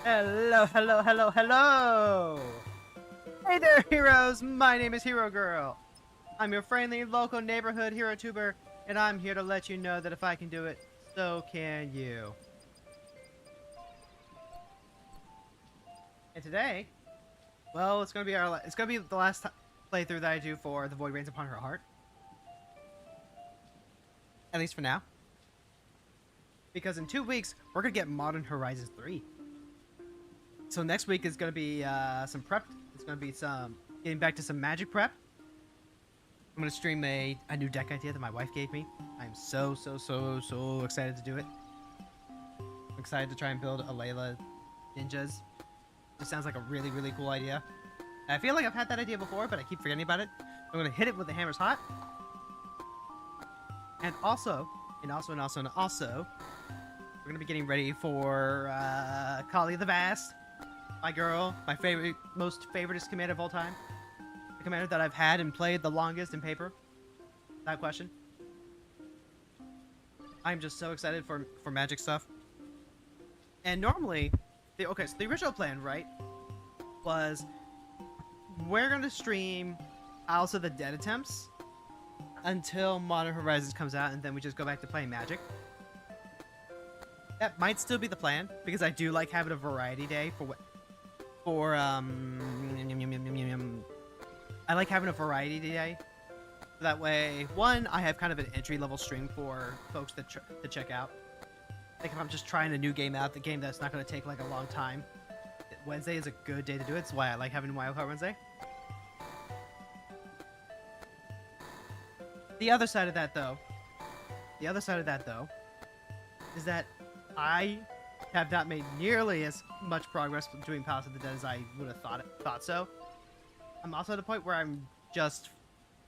Hello, hello, hello, hello! Hey there, heroes! My name is Hero Girl. I'm your friendly local neighborhood hero tuber, and I'm here to let you know that if I can do it, so can you. And today, well, it's gonna be the last playthrough that I do for The Void Rains Upon Her Heart. At least for now. Because in 2 weeks, we're gonna get Modern Horizons 3. So next week is gonna be some prep. It's gonna be some getting back to some magic prep. I'm gonna stream a new deck idea that my wife gave me. I'm so excited to do it. I'm excited to try and build a Layla ninjas. It sounds like a really cool idea. I feel like I've had that idea before, but I keep forgetting about it. I'm gonna hit it with the hammer's hot. And also, we're gonna be getting ready for Kali the Vast, my girl, my most favoritist commander of all time. The commander that I've had and played the longest in paper. Without question. I'm just so excited for magic stuff. And normally, so the original plan, right, was we're gonna stream House of the Dead attempts until Modern Horizons comes out, and then we just go back to playing Magic. That might still be the plan, because I do like having a variety day I like having a variety day. So that way, one, I have kind of an entry-level stream for folks to check out. Like if I'm just trying a new game out, the game that's not going to take like a long time. Wednesday is a good day to do it. That's why I like having Wildcard Wednesday. The other side of that, though, is that I have not made nearly as much progress with doing Palace of the Dead as I would have thought so. I'm also at a point where I'm just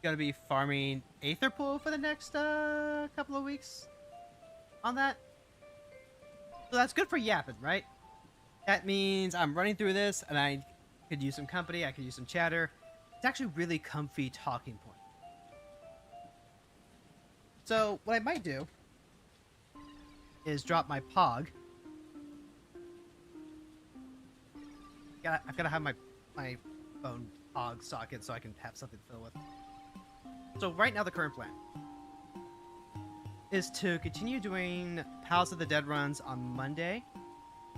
gonna be farming Aether Pool for the next couple of weeks on that. So that's good for yapping, right? That means I'm running through this, and I could use some company, I could use some chatter. It's actually really comfy talking point. So what I might do is drop my Pog. I've got to have my phone Pog socket so I can have something to fill with. So right now the current plan is to continue doing Palace of the Dead runs on Monday,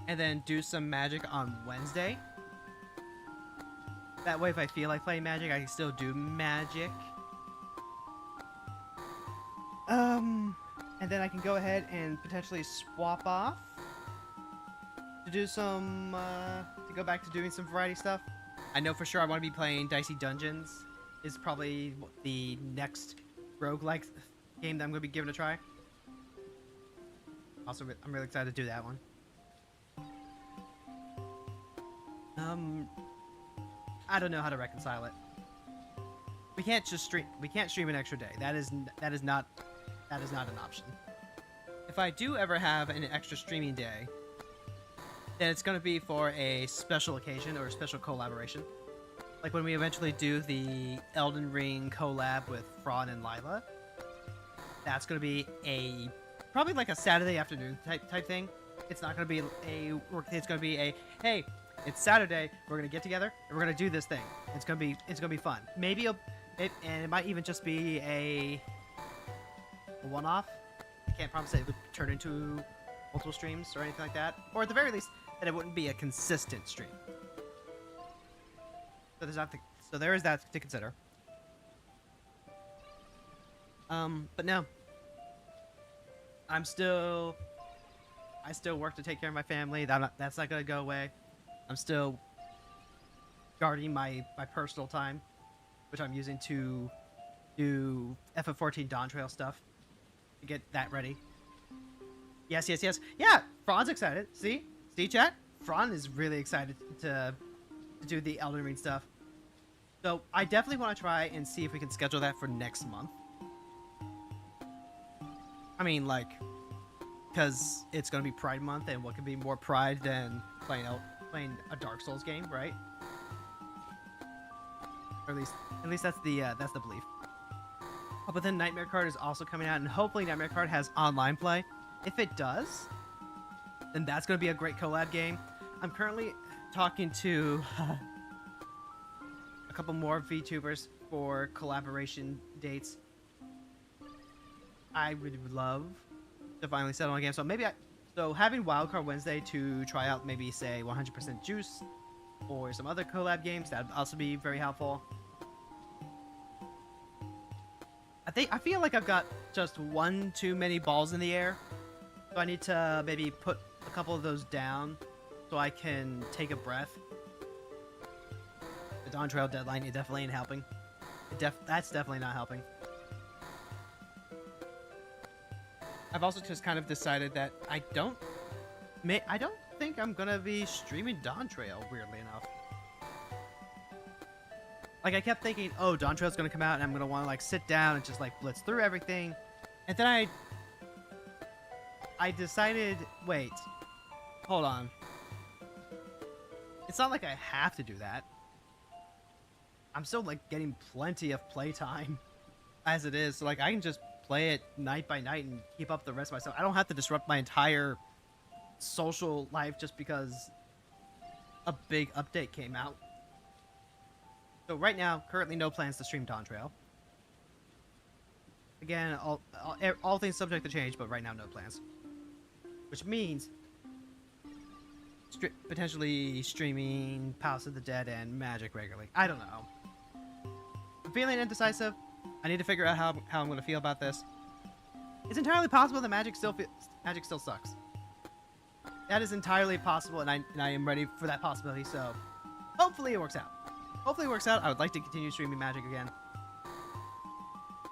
and then do some Magic on Wednesday. That way, if I feel like playing Magic, I can still do Magic. And then I can go ahead and potentially swap off to do some, to go back to doing some variety stuff. I know for sure I want to be playing Dicey Dungeons. Is probably the next roguelike game that I'm going to be giving a try. Also, I'm really excited to do that one. I don't know how to reconcile it. We can't stream an extra day. That is not an option. If I do ever have an extra streaming day, then it's going to be for a special occasion or a special collaboration. Like when we eventually do the Elden Ring collab with Fraud and Lila. That's going to be probably like a Saturday afternoon type thing. It's not going to be it's going to be hey, it's Saturday, we're going to get together and we're going to do this thing. It's going to be fun. Maybe and it might even just be a one-off. I can't promise that it would turn into multiple streams or anything like that. Or at the very least, that it wouldn't be a consistent stream. So there is that to consider. But no. I still work to take care of my family. That's not gonna go away. I'm still guarding my personal time, which I'm using to do FF14 Dawn Trail stuff to get that ready. Yes. Yeah, Fran's excited. See, chat. Fran is really excited to do the Elden Ring stuff. So I definitely want to try and see if we can schedule that for next month. I mean, like, because it's going to be Pride Month, and what could be more Pride than playing a Dark Souls game, right? Or at least that's the belief. Oh, but then Nightmare Card is also coming out, and hopefully Nightmare Card has online play. If it does, then that's going to be a great collab game. I'm currently talking to a couple more VTubers for collaboration dates. I would love to finally settle on a game. So maybe so having Wildcard Wednesday to try out maybe say 100% Juice or some other collab games, that would also be very helpful. I feel like I've got just one too many balls in the air. So I need to maybe put a couple of those down so I can take a breath. The Dawn Trail deadline, it definitely ain't helping. That's definitely not helping. I've also just kind of decided that I don't think I'm gonna be streaming Dawn Trail, weirdly enough. Like, I kept thinking, oh, Dawn Trail's gonna come out and I'm gonna want to like sit down and just like blitz through everything. And then I decided, wait, hold on. It's not like I have to do that. I'm still like getting plenty of playtime as it is. So like I can just play it night by night and keep up the rest of myself. I don't have to disrupt my entire social life just because a big update came out. So right now, currently no plans to stream Dawn Trail. Again, all things subject to change, but right now no plans. Which means potentially streaming Palace of the Dead and Magic regularly. I don't know. I'm feeling indecisive. I need to figure out how I'm going to feel about this. It's entirely possible that Magic still sucks. That is entirely possible, and I am ready for that possibility. So hopefully it works out. Hopefully it works out. I would like to continue streaming Magic again.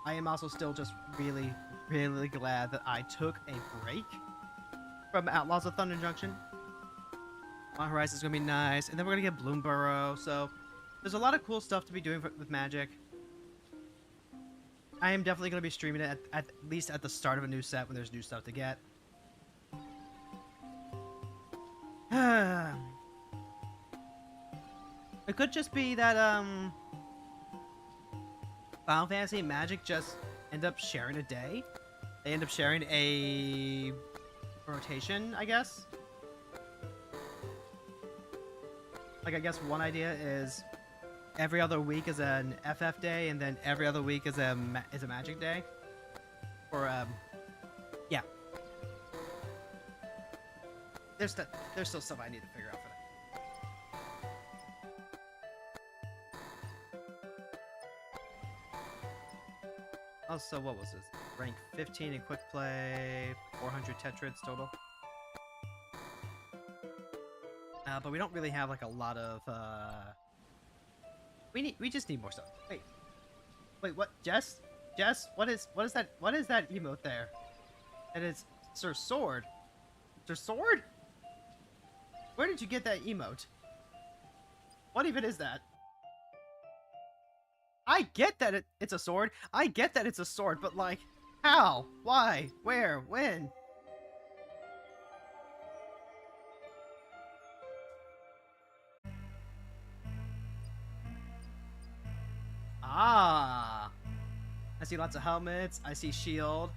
I am also still just really, really glad that I took a break from Outlaws of Thunder Junction. On Horizon is going to be nice. And then we're going to get Bloomborough. So there's a lot of cool stuff to be doing with Magic. I am definitely going to be streaming it at least at the start of a new set when there's new stuff to get. It could just be that Final Fantasy and Magic just end up sharing a day. They end up sharing a rotation, I guess. Like, I guess one idea is every other week is an FF day, and then every other week is a Magic day. Or yeah. There's still stuff I need to figure out for that. Also, what was this? Rank 15 in quick play, 400 Tetrids total. But we don't really have like a lot of. We just need more stuff. Wait, what? Jess, what is that? What is that emote there? That is Sir Sword. Sir Sword? Where did you get that emote? What even is that? I get that it's a sword. I get that it's a sword, but like, how? Why? Where? When? Ah. I see lots of helmets. I see shield.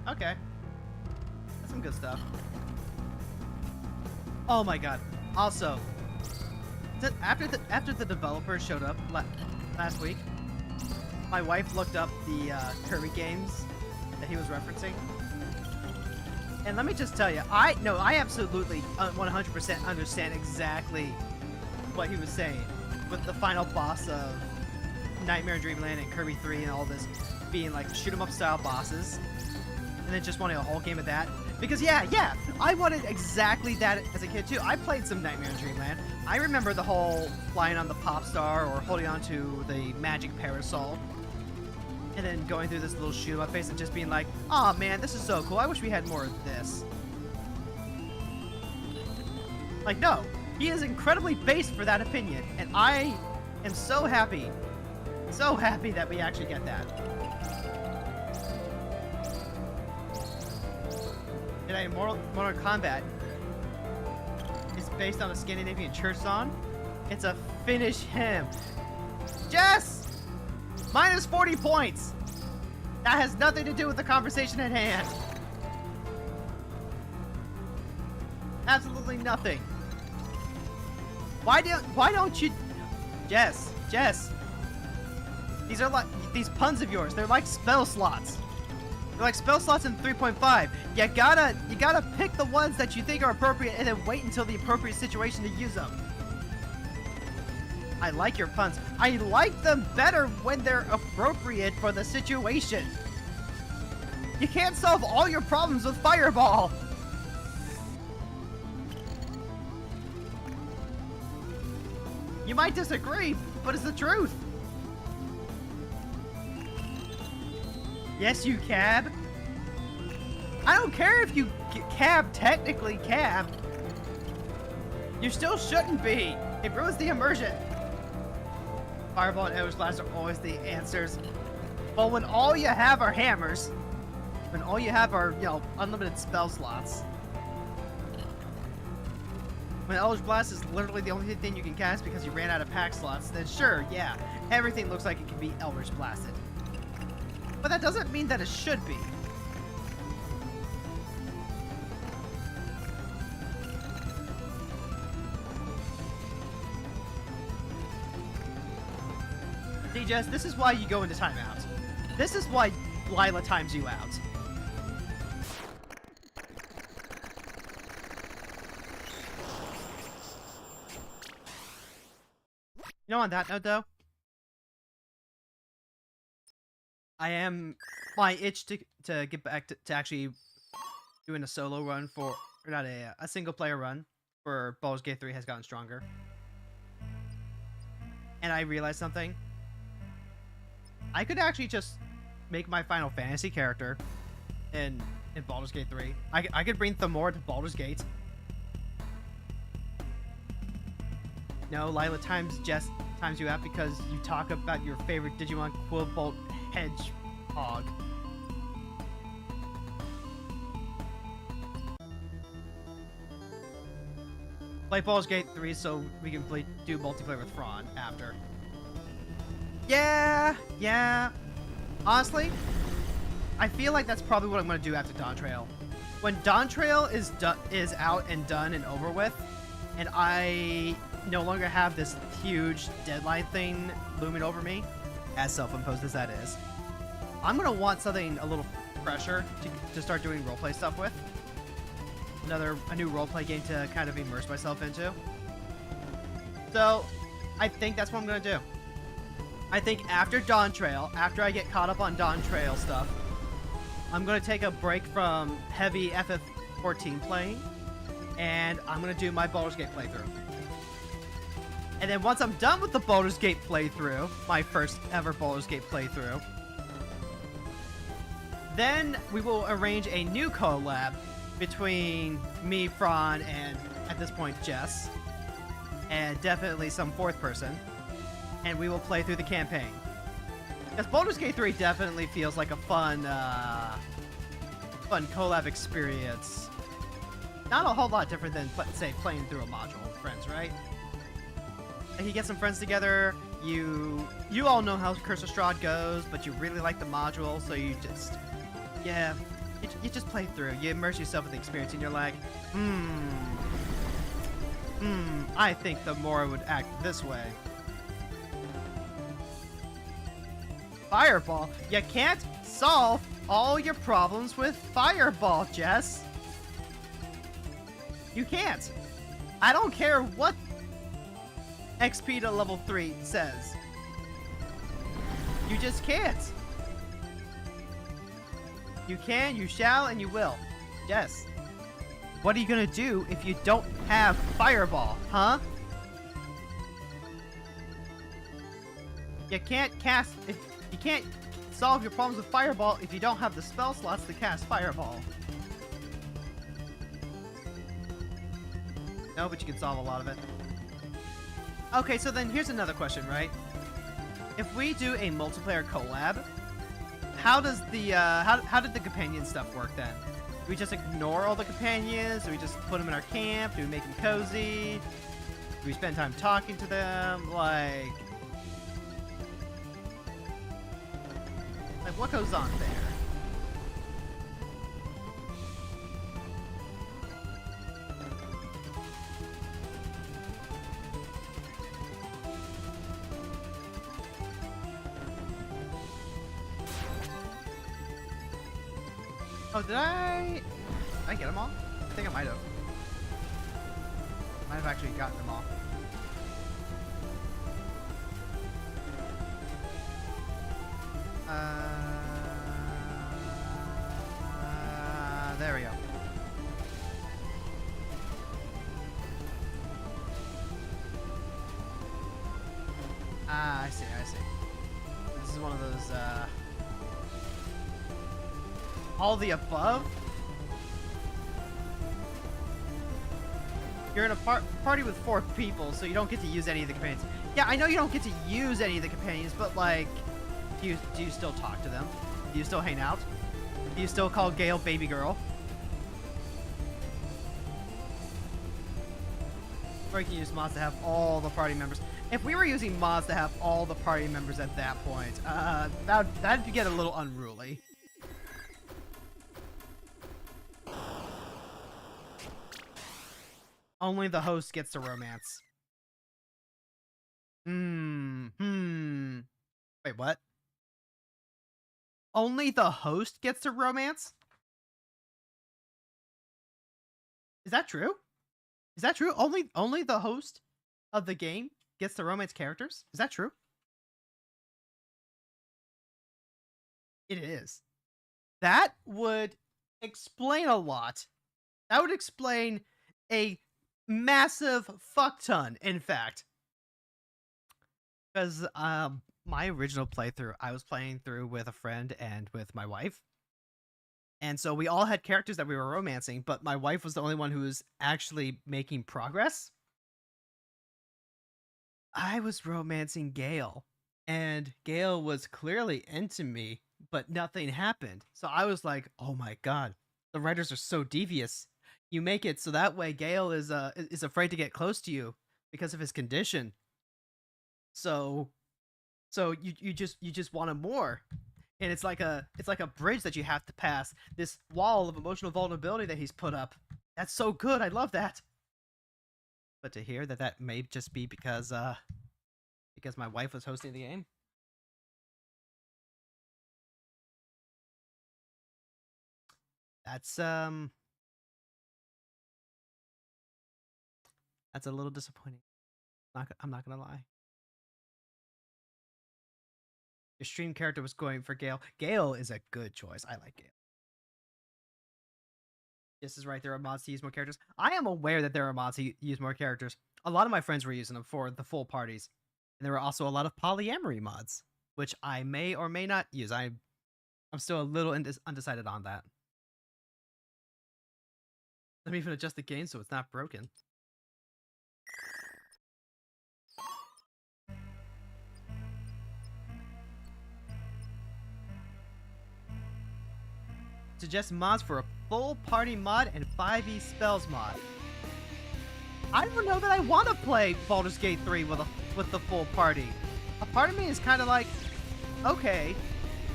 Okay. That's some good stuff. Oh my god. Also, after the developer showed up last week, my wife looked up the Kirby games that he was referencing. And let me just tell you, I absolutely 100% understand exactly what he was saying with the final boss of Nightmare in Dreamland and Kirby 3 and all this being like shoot 'em up style bosses, and then just wanting a whole game of that. Because yeah, I wanted exactly that as a kid too. I played some Nightmare in Dreamland. I remember the whole flying on the pop star or holding on to the magic parasol, and then going through this little shoot 'em up face and just being like, "Oh man, this is so cool. I wish we had more of this." Like, no, he is incredibly based for that opinion, and I am so happy that we actually get that. Today, Mortal Kombat is based on a Scandinavian church song. It's a Finnish hymn. Jess! Minus 40 points! That has nothing to do with the conversation at hand. Absolutely nothing. Why don't you... Jess. These are like... These puns of yours, they're like spell slots. They're like spell slots in 3.5. You gotta pick the ones that you think are appropriate and then wait until the appropriate situation to use them. I like your puns. I like them better when they're appropriate for the situation. You can't solve all your problems with Fireball. You might disagree, but it's the truth. Yes, you cab. I don't care if you technically cab. You still shouldn't be. It ruins the immersion. Fireball and Eldritch Blast are always the answers. But when all you have are hammers, when all you have are, you know, unlimited spell slots, when Eldritch Blast is literally the only thing you can cast because you ran out of pack slots, then sure, yeah, everything looks like it can be Eldritch Blasted. But that doesn't mean that it should be. See, Jess, this is why you go into timeout. This is why Lila times you out. You know, on that note, though, my itch to get back to actually doing a solo run for, or not a single player run for Baldur's Gate 3 has gotten stronger. And I realized something. I could actually just make my Final Fantasy character in Baldur's Gate 3. I could bring Thamor to Baldur's Gate. No, Lila times you out because you talk about your favorite Digimon Quillbolt Hedgehog. Play Baldur's Gate 3 so we can do multiplayer with Thrawn after. Yeah. Honestly, I feel like that's probably what I'm going to do after Dawn Trail. When Dawn Trail is out and done and over with, and I no longer have this huge deadline thing looming over me, as self-imposed as that is, I'm going to want something a little fresher to start doing roleplay stuff with. A new roleplay game to kind of immerse myself into. So, I think that's what I'm going to do. I think after Dawn Trail, after I get caught up on Dawn Trail stuff, I'm going to take a break from heavy FF14 playing, and I'm going to do my Baldur's Gate playthrough. And then once I'm done with the Baldur's Gate playthrough, my first ever Baldur's Gate playthrough, then we will arrange a new collab between me, Fran, and, at this point, Jess, and definitely some fourth person, and we will play through the campaign. Because Baldur's Gate 3 definitely feels like a fun collab experience. Not a whole lot different than, say, playing through a module with friends, right? And you get some friends together, you all know how Curse of Strahd goes, but you really like the module, so you just, yeah, you just play through. You immerse yourself in the experience, and you're like, I think the more would act this way. Fireball? You can't solve all your problems with Fireball, Jess. You can't. I don't care what XP to level 3 says. You just can't. You can, you shall, and you will. Yes. What are you gonna do if you don't have Fireball, huh? You can't you can't solve your problems with Fireball if you don't have the spell slots to cast Fireball. No, but you can solve a lot of it. Okay, so then here's another question, right? If we do a multiplayer collab, how does the how did the companion stuff work then? Do we just ignore all the companions? Do we just put them in our camp? Do we make them cozy? Do we spend time talking to them? Like what goes on there? Oh, did I get them all? I think I might have. Might have actually gotten them all. There we go. I see, I see. This is one of those, all the above? You're in a party with 4 people, so you don't get to use any of the companions. Yeah, I know you don't get to use any of the companions, but, like, do you still talk to them? Do you still hang out? Do you still call Gale baby girl? Or you can use mods to have all the party members. If we were using mods to have all the party members at that point, that'd get a little unruly. Only the host gets to romance. Wait, what? Only the host gets to romance? Is that true? Is that true? Only the host of the game gets to romance characters? Is that true? It is. That would explain a lot. That would explain a massive fuck ton, in fact. Because my original playthrough, I was playing through with a friend and with my wife. And so we all had characters that we were romancing, but my wife was the only one who was actually making progress. I was romancing Gale, and Gale was clearly into me, but nothing happened. So I was like, oh my god, the writers are so devious. You make it so that way Gale is afraid to get close to you because of his condition. So you just want him more. And it's like a bridge that you have to pass, this wall of emotional vulnerability that he's put up. That's so good. I love that. But to hear that may just be because my wife was hosting the game. That's a little disappointing. I'm not gonna lie. Your stream character was going for Gale. Gale is a good choice. I like Gale. This is right. There are mods to use more characters. I am aware that there are mods to use more characters. A lot of my friends were using them for the full parties. And there were also a lot of polyamory mods, which I may or may not use. I'm still a little undecided on that. Let me even adjust the game so it's not broken. Suggest mods for a full party mod and 5e spells mod. I don't know that I want to play Baldur's Gate 3 with the full party. A part of me is kind of like, okay,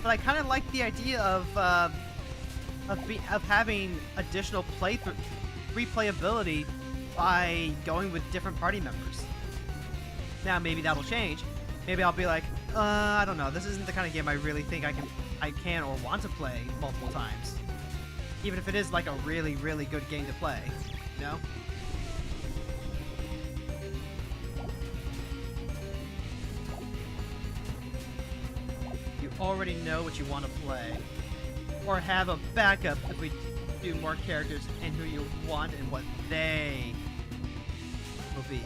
but I kind of like the idea of having additional replayability by going with different party members. Now maybe that'll change. Maybe I'll be like, I don't know. This isn't the kind of game I really think I can or want to play multiple times. Even if it is like a really, really good game to play, you know? You already know what you want to play. Or have a backup if we do more characters and who you want and what they will be.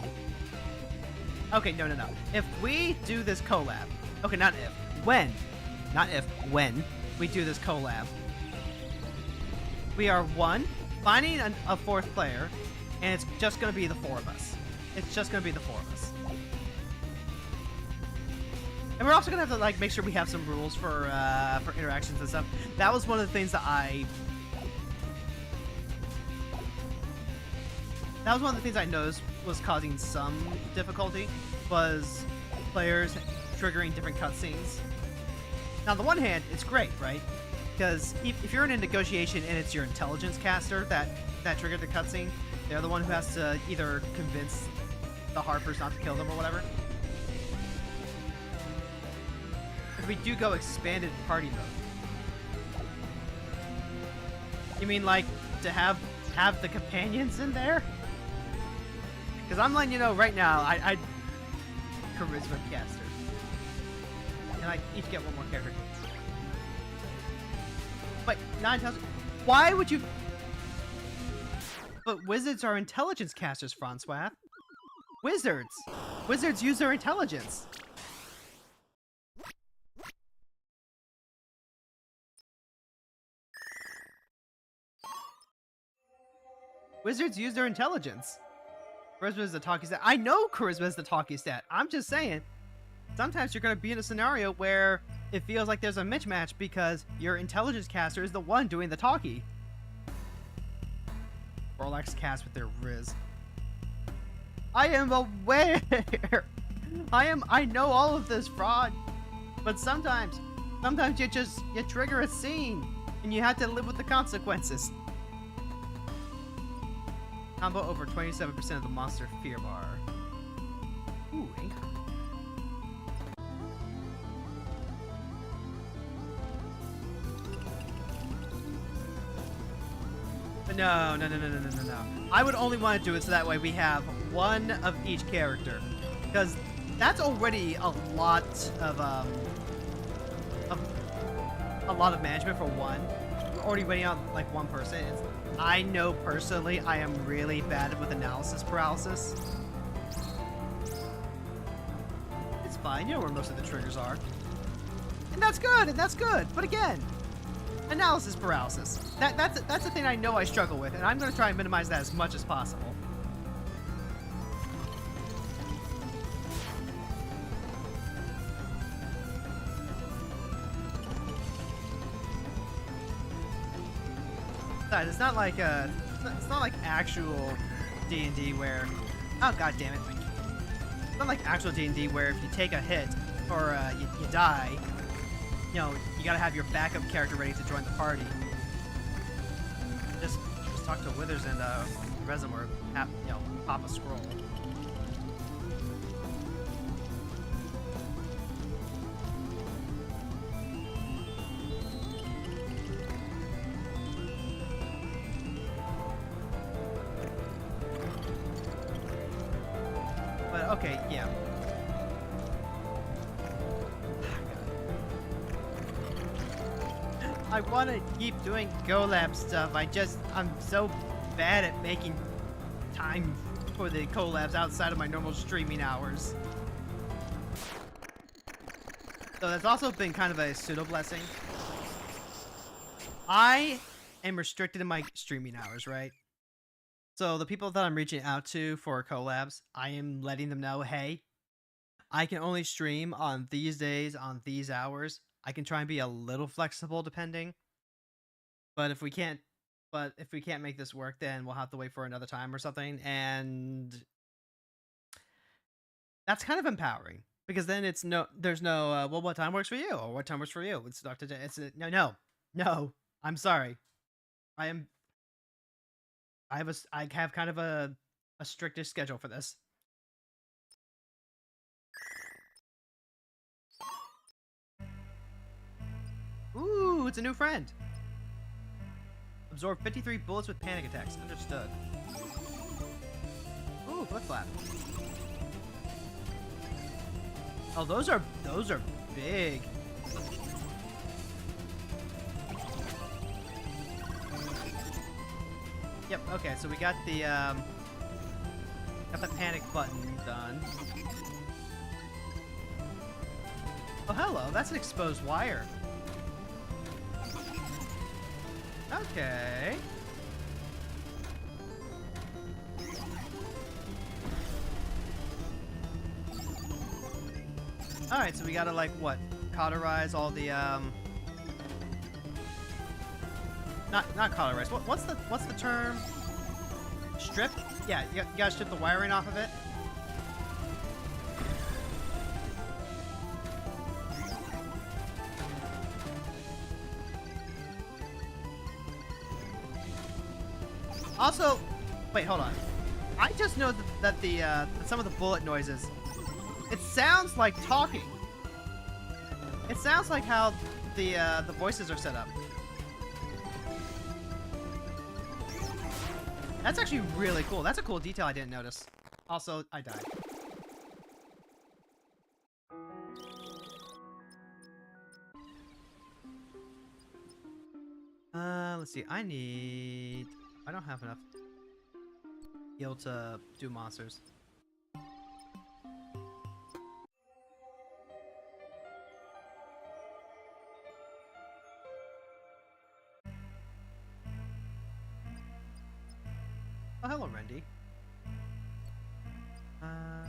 Okay, no. If we do this collab, okay, not if, when we do this collab, we are finding a 4th player, and it's just gonna be the 4 of us. It's just gonna be the 4 of us. And we're also gonna have to like make sure we have some rules for interactions and stuff. That was one of the things that I noticed was causing some difficulty, was players triggering different cutscenes. Now, on the one hand, it's great, right? Because if you're in a negotiation and it's your intelligence caster that triggered the cutscene, they're the one who has to either convince the Harpers not to kill them or whatever. If we do go expanded party mode, You mean like to have the companions in there? Because I'm letting you know right now, I charisma caster, and I each get one more character. Wait, 9,000. Why would you? But wizards are intelligence casters, Francois. Wizards use their intelligence. Wizards use their intelligence. Charisma is the talkie stat. I know charisma is the talkie stat. I'm just saying, sometimes you're going to be in a scenario where it feels like there's a mismatch because your intelligence caster is the one doing the talkie. Roguelikes cast with their Riz. I am aware. I know all of this, fraud. But sometimes you trigger a scene and you have to live with the consequences. Combo over 27% of the monster fear bar. Ooh, anchor. No. I would only want to do it so that way we have one of each character. Because that's already a lot of management for one. We're already waiting on like one person. I know personally I am really bad with analysis paralysis. It's fine, you know where most of the triggers are. And that's good, but again, analysis paralysis. That's the thing I know I struggle with, and I'm going to try and minimize that as much as possible. It's not like actual D&D where, oh god damn it, it's not like actual D&D where if you take a hit or you die, you know, you gotta have your backup character ready to join the party. Just talk to Withers and Resin or pop a scroll. Okay, yeah. I want to keep doing collab stuff. I'm so bad at making time for the collabs outside of my normal streaming hours. So that's also been kind of a pseudo blessing. I am restricted in my streaming hours, right? So the people that I'm reaching out to for collabs, I am letting them know, hey, I can only stream on these days, on these hours. I can try and be a little flexible depending. But if we can't make this work, then we'll have to wait for another time or something. And that's kind of empowering because then there's no well, what time works for you or what time works for you? It's not today. No. I'm sorry. I have kind of a stricter schedule for this. Ooh, it's a new friend. Absorb 53 bullets with panic attacks. Understood. Ooh, flip flap. Oh, those are big. Yep, okay, so we got the panic button done. Oh, hello, that's an exposed wire. Okay. Alright, so we gotta, like, what? Cauterize all the, Not cauterize. What's the term? Strip? Yeah, you gotta strip the wiring off of it. Also, wait, hold on. I just know that some of the bullet noises, it sounds like talking. It sounds like how the voices are set up. That's actually really cool. That's a cool detail I didn't notice. Also, I died. Let's see. I don't have enough heal to do monsters. Oh, hello, Rendy. Yeah,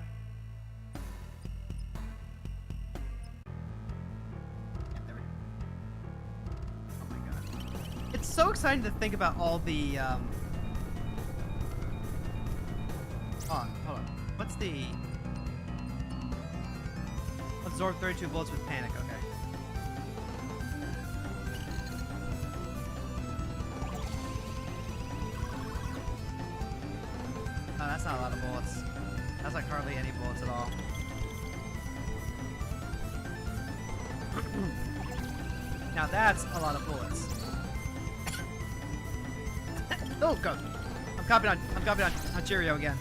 there we go. Oh my god. It's so exciting to think about all the, hold on. What's the... Absorb 32 bullets with panic, okay. Oh, that's not a lot of bullets. That's like hardly any bullets at all. Now that's a lot of bullets. Oh god. I'm copying on Cheerio again.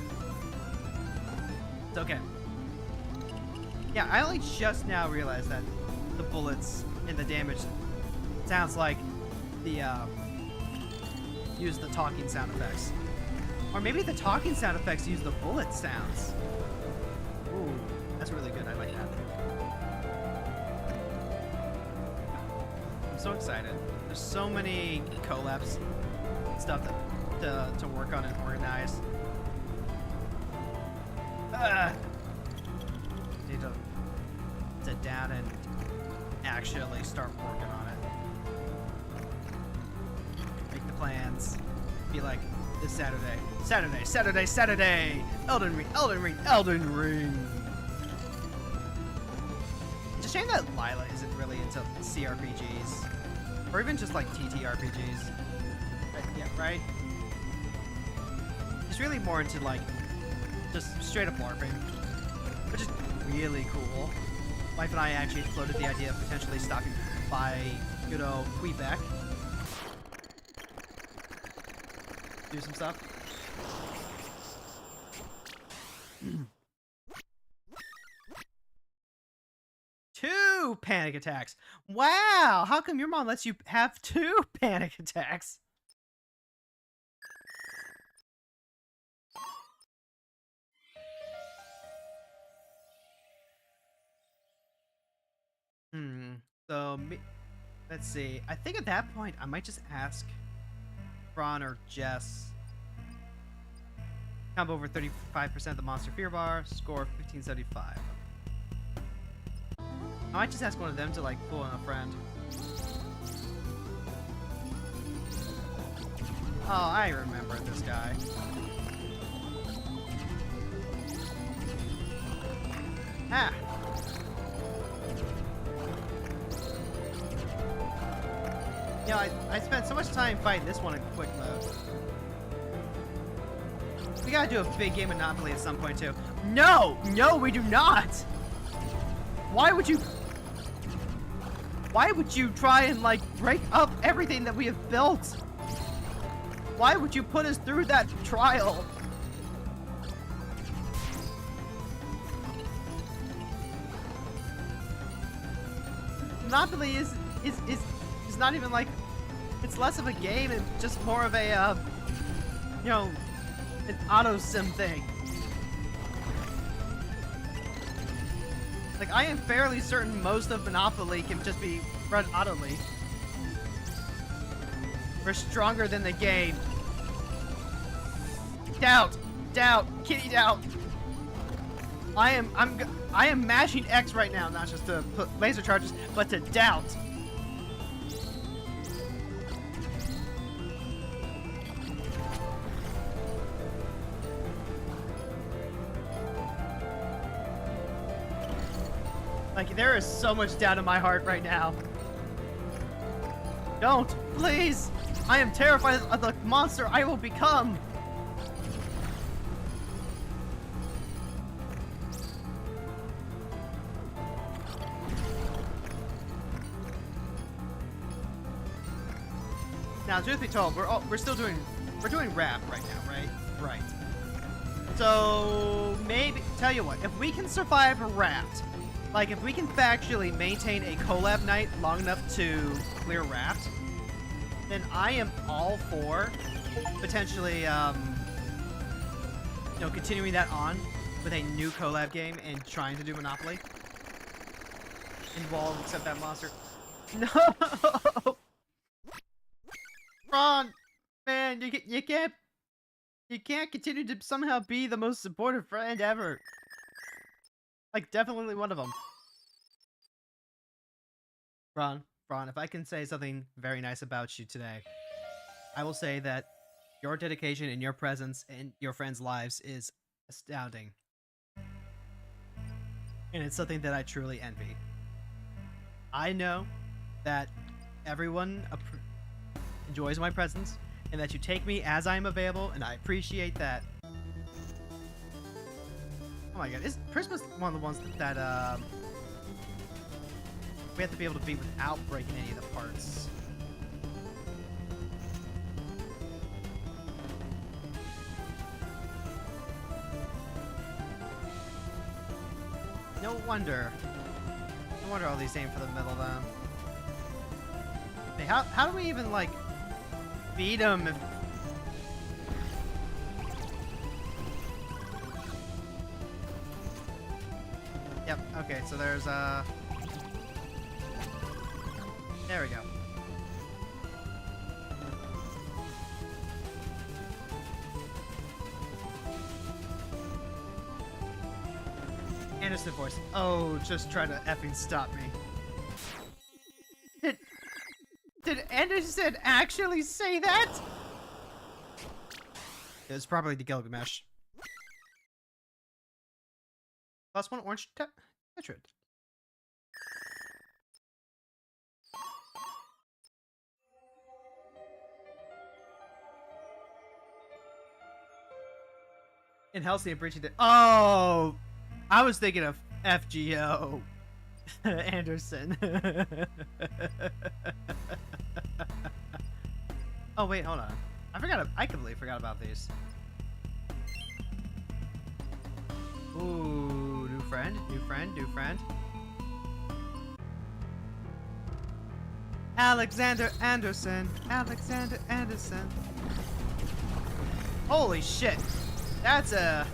It's okay. Yeah, I only just now realized that the bullets and the damage sounds like the use the talking sound effects. Or maybe the talking sound effects use the bullet sounds. Ooh, that's really good. I like that. I'm so excited. There's so many collabs, stuff to work on and organize. Need to sit down and actually start working on it. Make the plans. Be like, this Saturday. Elden Ring. It's a shame that Lila isn't really into CRPGs. Or even just like TTRPGs. Yeah, right? He's really more into like just straight up LARPing. Which is really cool. Wife and I actually floated the idea of potentially stopping by good old Quebec. Do some stuff. Two panic attacks. Wow, how come your mom lets you have 2 panic attacks? So, let's see. I think at that point, I might just ask Ron or Jess. Combo over 35% of the monster fear bar. Score 1575. I might just ask one of them to, like, pull in a friend. Oh, I remember this guy. Ah! You know, I spent so much time fighting this one in quick mode. We gotta do a big game of Monopoly at some point, too. No! No, we do not! Why would you try and, like, break up everything that we have built? Why would you put us through that trial? Monopoly is not even like, it's less of a game and just more of a, you know, an auto sim thing. Like, I am fairly certain most of Monopoly can just be run autoly. We're stronger than the game. Doubt, kitty doubt. I am mashing X right now, not just to put laser charges, but to doubt. Like, there is so much doubt in my heart right now. Don't, please! I am terrified of the monster I will become! Now, truth be told, we're still doing we're doing raft right now, right? Right. So maybe tell you what, if we can survive a raft, like if we can factually maintain a collab night long enough to clear raft, then I am all for potentially continuing that on with a new collab game and trying to do Monopoly. Involve except that monster. No, Ron, man, you can't continue to somehow be the most supportive friend ever. Like, definitely one of them. Ron, if I can say something very nice about you today, I will say that your dedication and your presence in your friends' lives is astounding. And it's something that I truly envy. I know that everyone enjoys my presence and that you take me as I'm available, and I appreciate that. Oh my god, is Christmas one of the ones that we have to be able to beat without breaking any of the parts? No wonder all these aim for the middle then. Hey, how do we even like beat them if... Yep, okay, so there's there we go. Anderson voice. Oh, just try to effing stop me. Did Anderson actually say that? It was probably the Gilgamesh. Plus one orange tetrad. In Halcyon breaching it. Oh, I was thinking of FGO. Anderson. Oh wait, hold on. I completely forgot about these. Ooh, new friend. Alexander Anderson. Holy shit. That's a...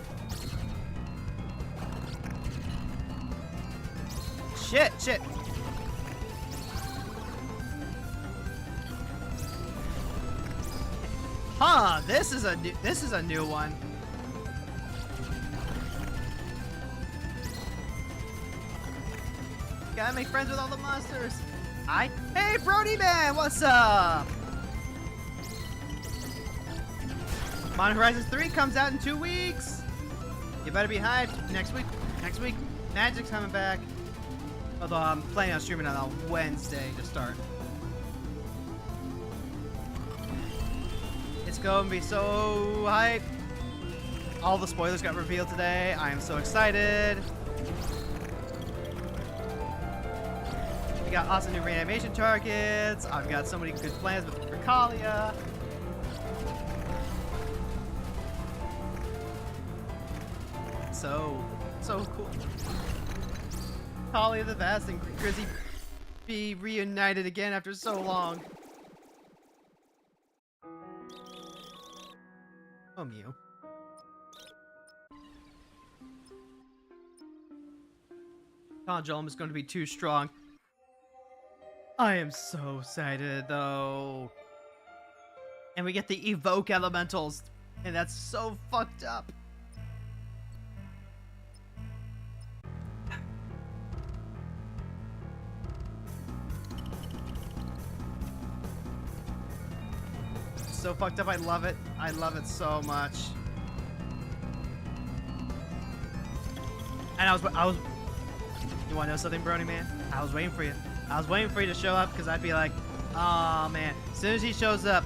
Shit. Huh, this is a new one. Gotta make friends with all the monsters. Hey, Brody Man, what's up? Modern Horizons 3 comes out in 2 weeks. You better be hyped. Next week, Magic's coming back. Although I'm planning on streaming it on Wednesday to start. It's going to be so hype. All the spoilers got revealed today. I am so excited. We got awesome new reanimation targets. I've got so many good plans with Regalia. So cool. Talia the Vast and Grizzy be reunited again after so long. Oh, Mew. Conjulum is going to be too strong. I am so excited, though. And we get the Evoke Elementals, and that's so fucked up. So fucked up. I love it. I love it so much. And I was. You want to know something, Brony Man? I was waiting for you. I was waiting for you to show up because I'd be like, oh man. As soon as he shows up,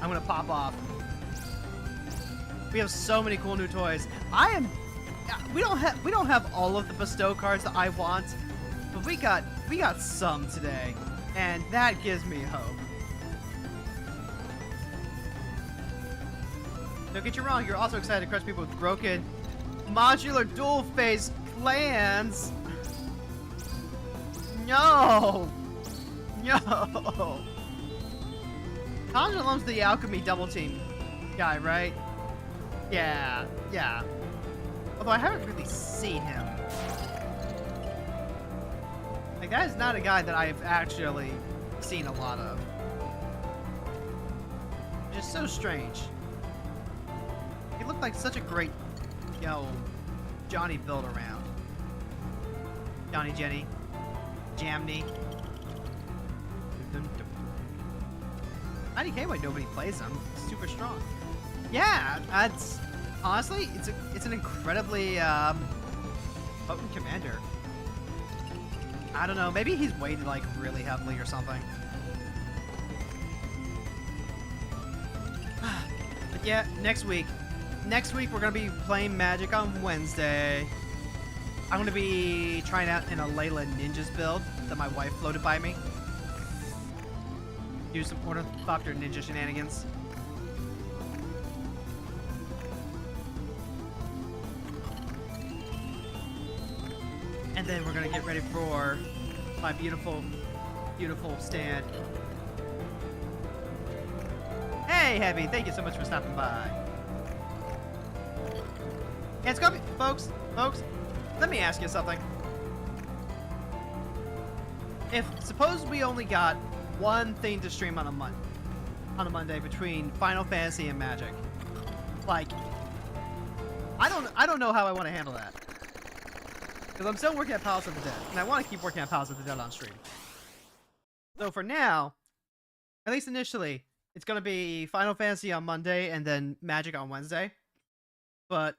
I'm gonna pop off. We have so many cool new toys. We don't have all of the bestow cards that I want, but we got some today, and that gives me hope. Don't get you wrong, you're also excited to crush people with broken modular dual-phase plans. No! No! Conjure the alchemy double team guy, right? Yeah, yeah. Although I haven't really seen him. Like, that is not a guy that I've actually seen a lot of. Just so strange. He looked like such a great, you know, Johnny build around. Johnny Jenny. Jamney. 90k when nobody plays him. Super strong. Yeah, that's honestly, it's an incredibly potent commander. I don't know, maybe he's weighted like really heavily or something. But yeah, next week we're gonna be playing Magic on Wednesday. I'm gonna be trying out an Alayla Ninjas build that my wife floated by me. Do some Ornithopter Ninja shenanigans. And then we're gonna get ready for my beautiful, beautiful stand. Hey, Heavy, thank you so much for stopping by. Yeah, it's gonna be, folks, let me ask you something. If, suppose we only got one thing to stream on a Monday between Final Fantasy and Magic. Like, I don't know how I want to handle that. Because I'm still working at Palace of the Dead, and I want to keep working at Palace of the Dead on stream. So for now, at least initially, it's going to be Final Fantasy on Monday and then Magic on Wednesday. But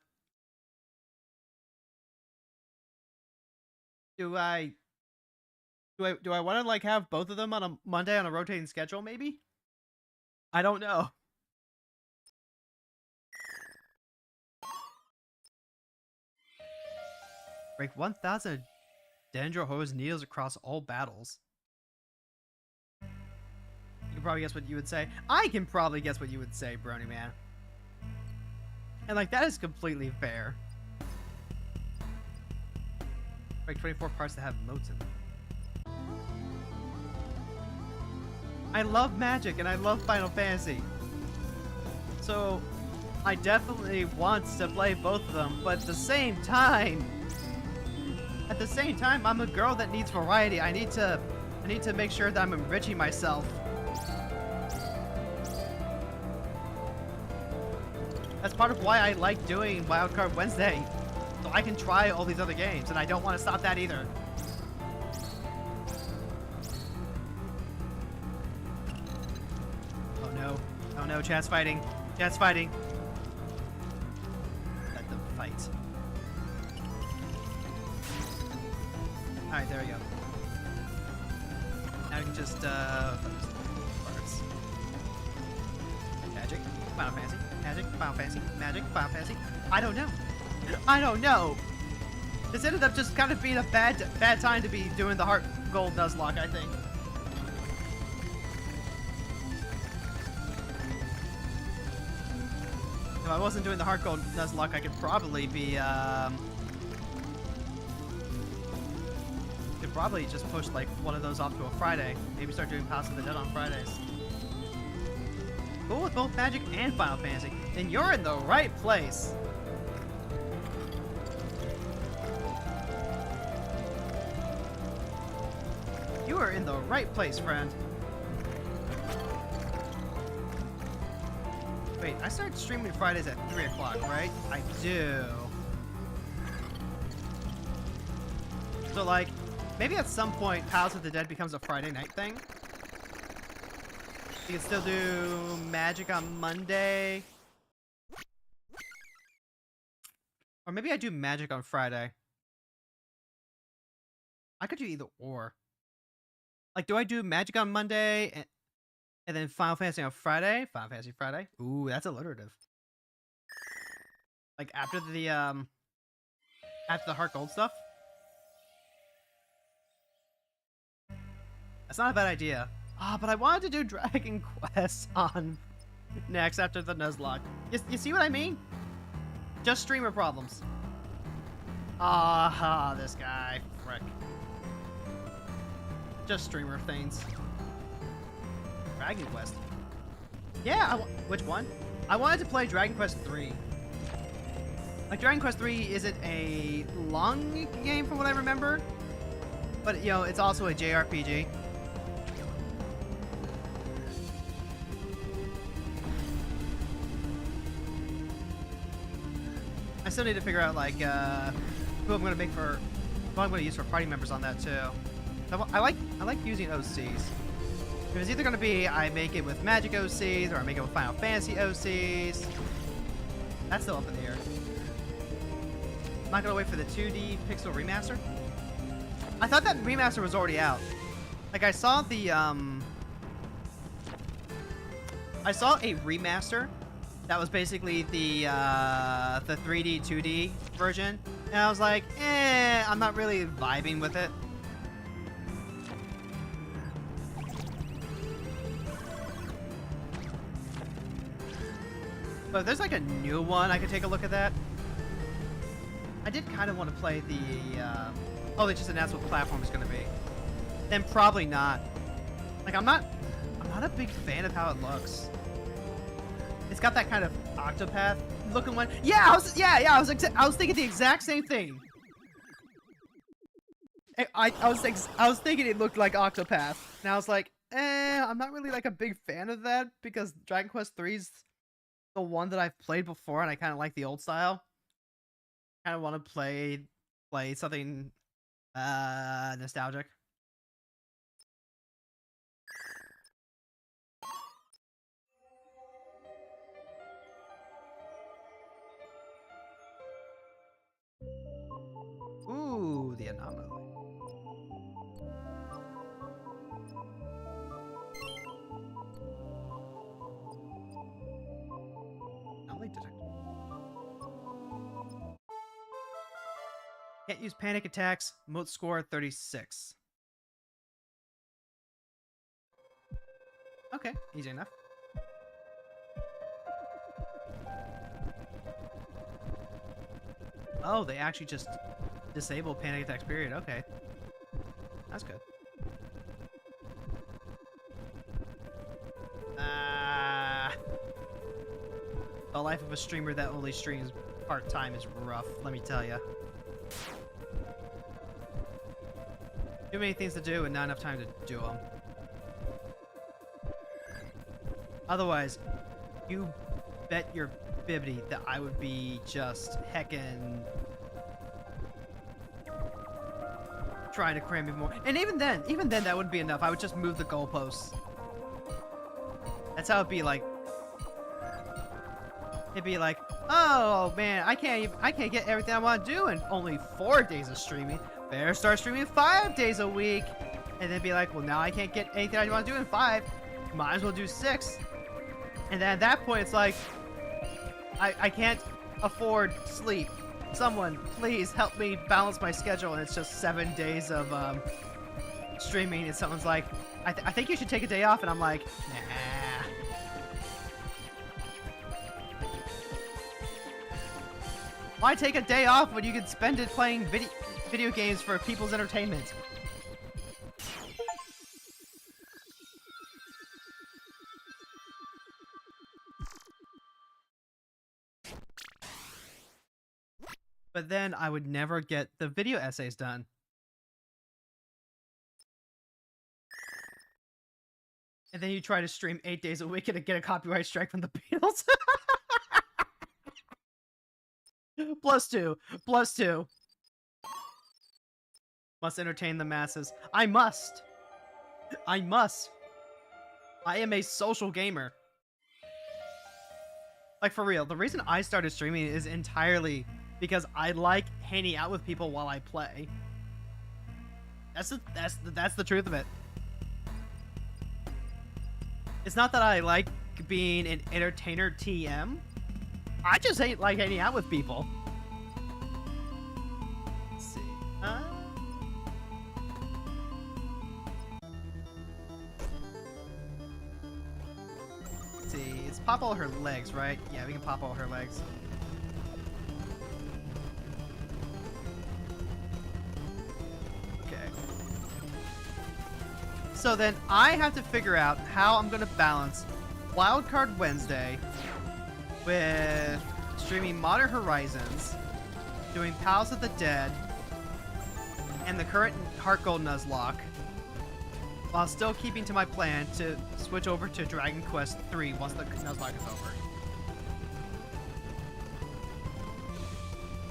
do I want to like have both of them on a Monday on a rotating schedule maybe? I don't know. Break 1,000 Dendro Hose needles across all battles. You can probably guess what you would say. I can probably guess what you would say, Brony Man. And like, that is completely fair. Break 24 parts that have moats in them. I love Magic and I love Final Fantasy. So I definitely want to play both of them, but at the same time, I'm a girl that needs variety. I need to make sure that I'm enriching myself. That's part of why I like doing Wildcard Wednesday. So I can try all these other games, and I don't want to stop that either. Oh no, chat's fighting. Chat's fighting. Let them fight. Alright, there we go. Now we can just, parts. Magic, Final Fantasy, Magic, Final Fantasy, Magic, Final Fantasy. I don't know. I don't know. This ended up just kind of being a bad time to be doing the Heart Gold Nuzlocke, I think. If I wasn't doing the Heart Gold Nuzlocke, I could probably be, could probably just push like one of those off to a Friday. Maybe start doing Palace of the Dead on Fridays. Cool with both Magic and Final Fantasy. Then you're in the right place. You are in the right place, friend. Wait, I started streaming Fridays at 3 o'clock, right? I do. So, like, maybe at some point, Palace of the Dead becomes a Friday night thing. You can still do Magic on Monday. Or maybe I do Magic on Friday. I could do either or. Like, do I do Magic on Monday and then Final Fantasy on Friday? Final Fantasy Friday? Ooh, that's alliterative. Like, after the Heart Gold stuff? That's not a bad idea. Ah, but I wanted to do Dragon Quest on Next, after the Nuzlocke. You see what I mean? Just streamer problems. Ah, this guy. Frick. Just streamer things. Dragon Quest. Yeah, which one? I wanted to play Dragon Quest 3. Like, Dragon Quest 3 isn't a long game from what I remember. But, you know, it's also a JRPG. I still need to figure out, like, who I'm going to make for... who I'm going to use for party members on that, too. I like using OCs. If it's either going to be I make it with Magic OCs, or I make it with Final Fantasy OCs. That's still up in the air. I'm not going to wait for the 2D Pixel Remaster. I thought that remaster was already out. Like, I saw the, I saw a remaster that was basically the 3D, 2D version. And I was like, I'm not really vibing with it. But if there's like a new one, I could take a look at that. I did kind of want to play the, oh, they just announced what the platform is going to be. Then probably not. Like, I'm not a big fan of how it looks. It's got that kind of Octopath looking one. Yeah, I was thinking the exact same thing. I was thinking it looked like Octopath, and I was like, I'm not really like a big fan of that because Dragon Quest 3's the one that I've played before, and I kind of like the old style. Kind of want to play something nostalgic. Ooh, the anomaly. Anomaly detected. Can't use panic attacks. Moat score 36. Okay, easy enough. Oh, they actually just disable panic attacks, period. Okay. That's good. The life of a streamer that only streams part-time is rough, let me tell you. Too many things to do and not enough time to do them. Otherwise, you bet your bibbity that I would be just heckin' trying to cram in more. And even then that wouldn't be enough. I would just move the goalposts. That's how it'd be like. It'd be like, oh man, I can't get everything I want to do in only 4 days of streaming. Better start streaming 5 days a week. And then be like, well, now I can't get anything I want to do in 5. Might as well do 6. And then at that point, it's like, I can't afford sleep. Someone, please help me balance my schedule. And it's just 7 days of streaming. And someone's like, I think you should take a day off. And I'm like, nah. Why take a day off when you can spend it playing video games for people's entertainment? But then I would never get the video essays done. And then you try to stream 8 days a week and get a copyright strike from the Beatles. Plus two. Must entertain the masses. I must. I am a social gamer. Like, for real, the reason I started streaming is entirely because I like hanging out with people while I play. That's the truth of it. It's not that I like being an entertainer TM. I just like hanging out with people. Let's see. Let's see. It's pop all her legs, right? Yeah, we can pop all her legs. Okay. So then I have to figure out how I'm going to balance Wildcard Wednesday with streaming Modern Horizons, doing Pals of the Dead, and the current Heart Gold Nuzlocke, while still keeping to my plan to switch over to Dragon Quest III once the Nuzlocke is over.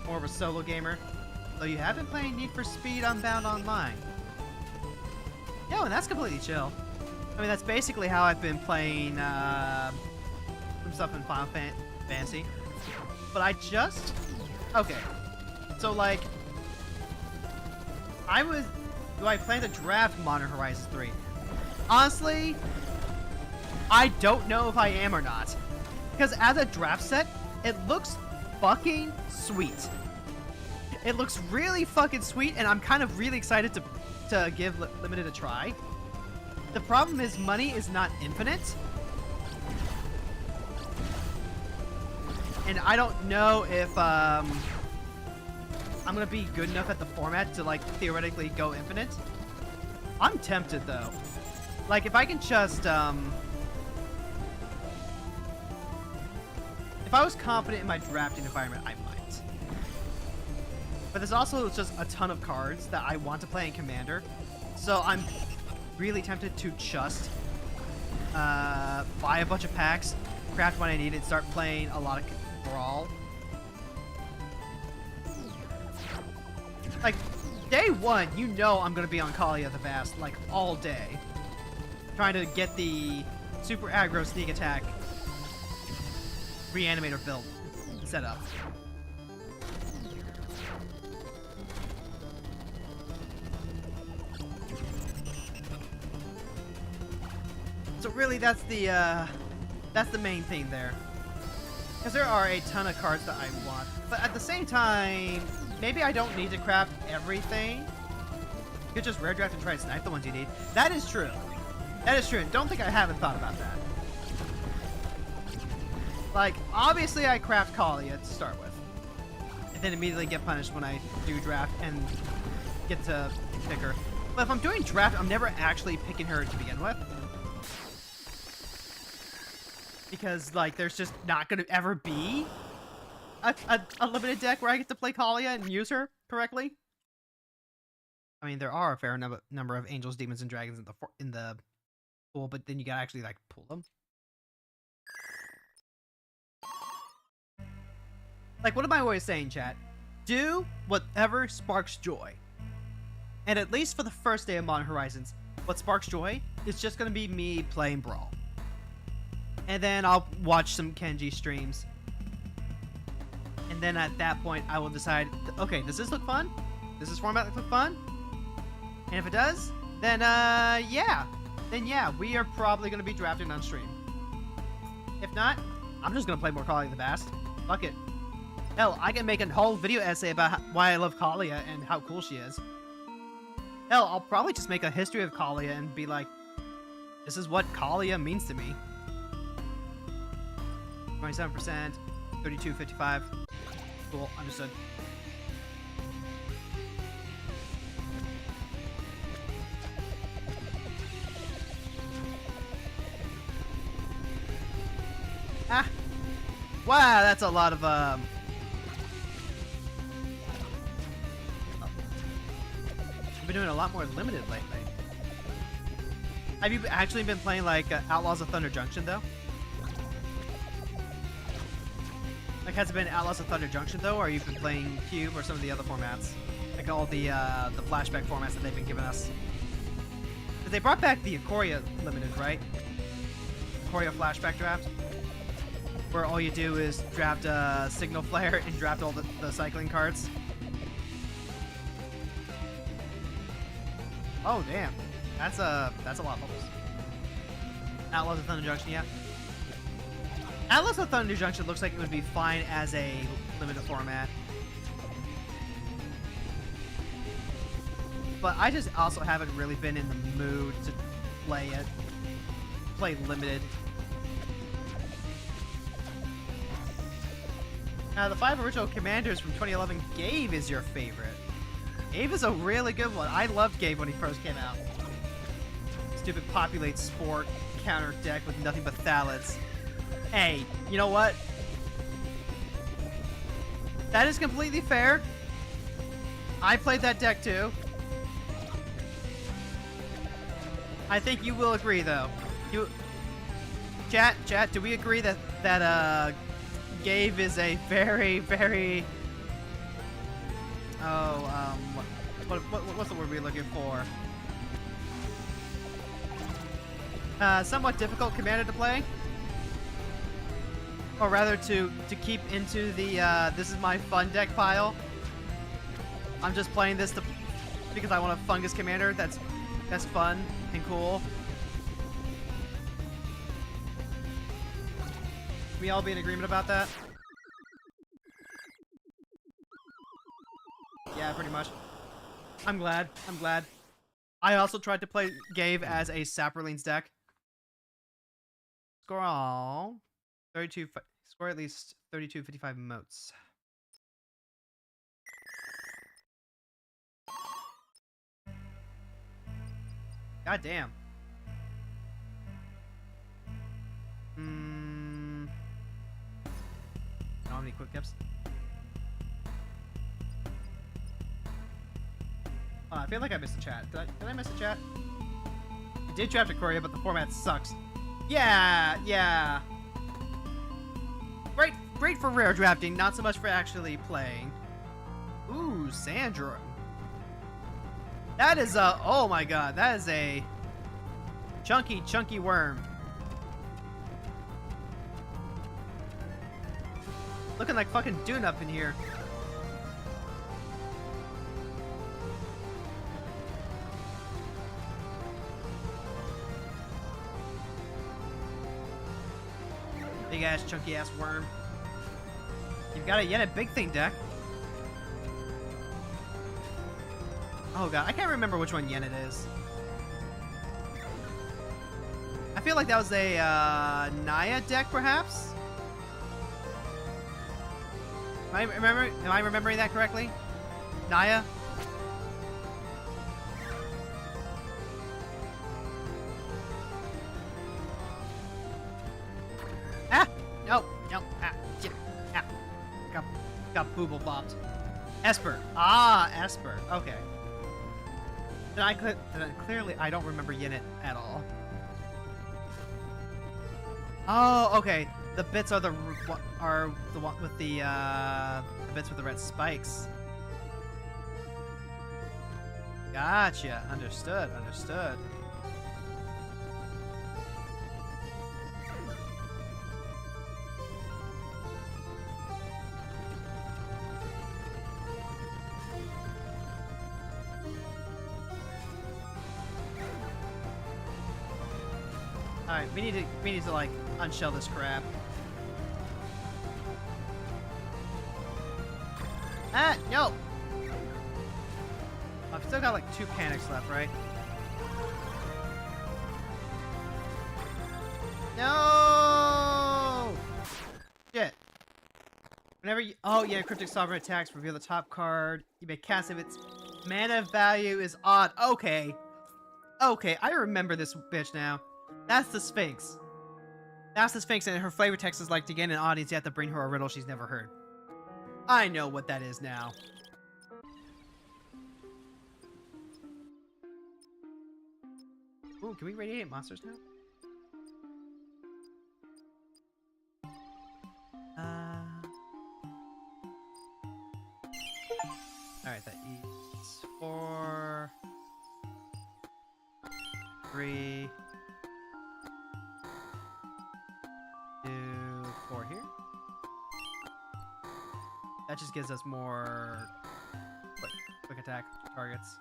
More of a solo gamer, though you have been playing Need for Speed Unbound Online. Yo, and that's completely chill. I mean, that's basically how I've been playing some stuff in Final Fantasy. But I just... Okay. So, like... Do I plan to draft Modern Horizons 3? Honestly, I don't know if I am or not. Because as a draft set, it looks fucking sweet. It looks really fucking sweet, and I'm kind of really excited to give Limited a try. The problem is money is not infinite. And I don't know if I'm gonna be good enough at the format to, like, theoretically go infinite. I'm tempted, though. Like, if I can just, if I was confident in my drafting environment, I might. But there's also just a ton of cards that I want to play in Commander. So I'm really tempted to just buy a bunch of packs, craft what I need, and start playing a lot of Brawl. Like, day one, you know I'm gonna be on Kalia the Vast, like, all day. Trying to get the super aggro sneak attack reanimator build set up. So really, that's the main thing there. Because there are a ton of cards that I want. But at the same time, maybe I don't need to craft everything. You could just rare draft and try to snipe the ones you need. That is true. That is true. And don't think I haven't thought about that. Like, obviously I craft Kalia to start with. And then immediately get punished when I do draft and get to pick her. But if I'm doing draft, I'm never actually picking her to begin with. Because, like, there's just not going to ever be a limited deck where I get to play Kalia and use her correctly. I mean, there are a fair number of angels, demons, and dragons in the pool, but then you gotta actually, like, pull them. Like, what am I always saying, chat? Do whatever sparks joy. And at least for the first day of Modern Horizons, what sparks joy is just gonna be me playing Brawl. And then I'll watch some Kenji streams. And then at that point, I will decide, okay, does this look fun? Does this format look fun? And if it does, then, yeah. Then, yeah, we are probably going to be drafting on stream. If not, I'm just going to play more Kalia the Vast. Fuck it. Hell, I can make a whole video essay about why I love Kalia and how cool she is. Hell, I'll probably just make a history of Kalia and be like, this is what Kalia means to me. 27%, 32.55. Cool, understood. Ah! Wow, that's a lot of, I've been doing a lot more limited lately. Have you actually been playing, like, Outlaws of Thunder Junction, though? Like, has it been Outlaws of Thunder Junction, though, or you've been playing Cube or some of the other formats? Like all the flashback formats that they've been giving us. But they brought back the Ikoria Limited, right? Ikoria Flashback Draft? Where all you do is draft a Signal Flare and draft all the cycling cards. Oh, damn. That's a lot of bubbles. Outlaws of Thunder Junction, yeah. Outlaws of Thunder Junction looks like it would be fine as a limited format. But I just also haven't really been in the mood to play it. Play limited. The 5 original commanders from 2011, Gave is your favorite. Gave is a really good one. I loved Gave when he first came out. Stupid populate sport counter deck with nothing but thalids. Hey, you know what? That is completely fair. I played that deck too. I think you will agree though. Chat, do we agree that Gave is a very, very what's the word we're looking for? Somewhat difficult commander to play, or rather to keep into the this is my fun deck pile. I'm just playing this because I want a fungus commander that's fun and cool. Can we all be in agreement about that? Yeah, pretty much. I'm glad. I also tried to play Gave as a Saproleans deck. Score all 32. Score at least 32.55 motes. God damn. I don't have any quick tips. Oh, I feel like I missed a chat. Did I miss a chat? I did draft a Korea, but the format sucks. Yeah. Great for rare drafting, not so much for actually playing. Ooh, Sandra. That is a, oh my god, that is a chunky worm. Looking like fucking Dune up in here. Big ass, chunky ass worm. You've got a Yennet Big Thing deck. Oh god, I can't remember which one Yennet is. I feel like that was a Naya deck, perhaps? Am I remembering that correctly? Naya? Ah! No! Ah! Shit! Ah! Got booble bopped. Esper. Ah, Esper. Okay. Then clearly I don't remember Yennet at all. Oh, okay. The bits are the one with the bits with the red spikes. Gotcha. Understood. Alright, we need to like unshell this crap. Ah, no! I've still got like 2 panics left, right? No! Shit. Whenever you, oh yeah, Cryptic Sovereign attacks, reveal the top card. You may cast if its mana value is odd. Okay. Okay, I remember this bitch now. That's the Sphinx. That's the Sphinx, and her flavor text is like, to gain an audience, you have to bring her a riddle she's never heard. I know what that is now. Ooh, can we radiate monsters now? Alright, that eats 4... 3... 2... 4 here. That just gives us more quick attack targets.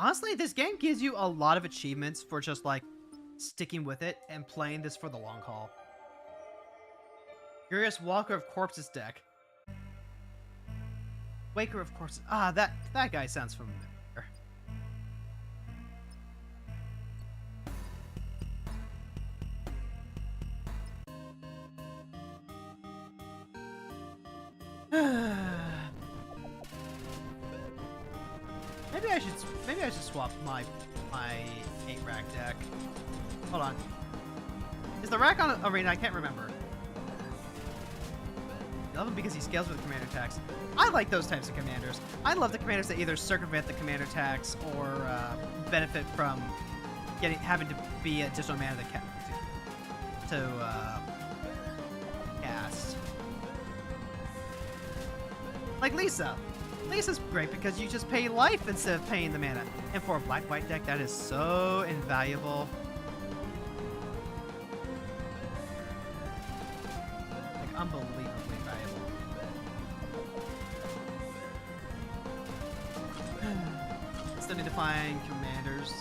Honestly, this game gives you a lot of achievements for just like sticking with it and playing this for the long haul. Curious Walker of Corpses deck. Waker of Corpses. Ah, that guy sounds familiar. Maybe I should swap my 8 rack deck. Hold on. Is the rack on Arena? I can't remember. I love him because he scales with commander tax. I like those types of commanders. I love the commanders that either circumvent the commander tax or benefit from having to be additional mana to cast. Like Lisa. Lisa's great because you just pay life instead of paying the mana. And for a black-white deck, that is so invaluable. Like, unbelievably valuable. Still need to find commanders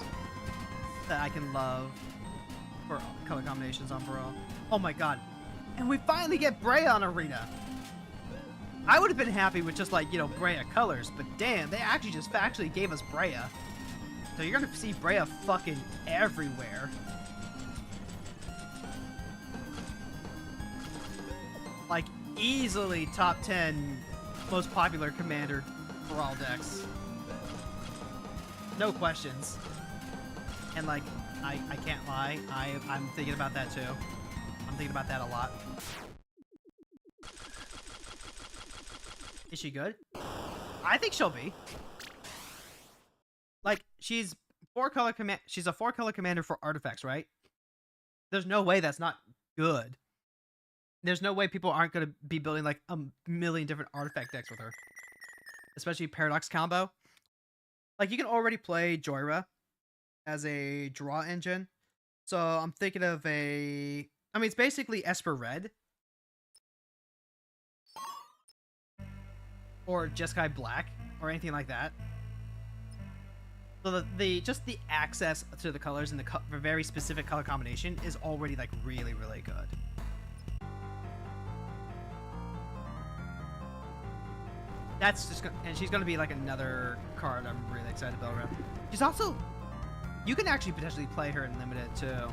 that I can love for color combinations on Brawl. Oh my god. And we finally get Brea on Arena. I would have been happy with just like, you know, Brea colors, but damn, they actually just factually gave us Brea. So you're gonna see Brea fucking everywhere. Like, easily top 10 most popular commander for all decks. No questions. And like, I can't lie, I'm thinking about that too. I'm thinking about that a lot. Is she good? I think she'll be. Like, she's a 4-color commander for artifacts, right? There's no way that's not good. There's no way people aren't going to be building like a million different artifact decks with her. Especially Paradox combo. Like, you can already play Joyra as a draw engine. So I'm thinking of I mean, it's basically Esper Red. Or Jeskai Black, or anything like that. So just the access to the colors and the very specific color combination is already like really, really good. That's just and she's gonna be like another card I'm really excited to build around. She's also, you can actually potentially play her in limited too.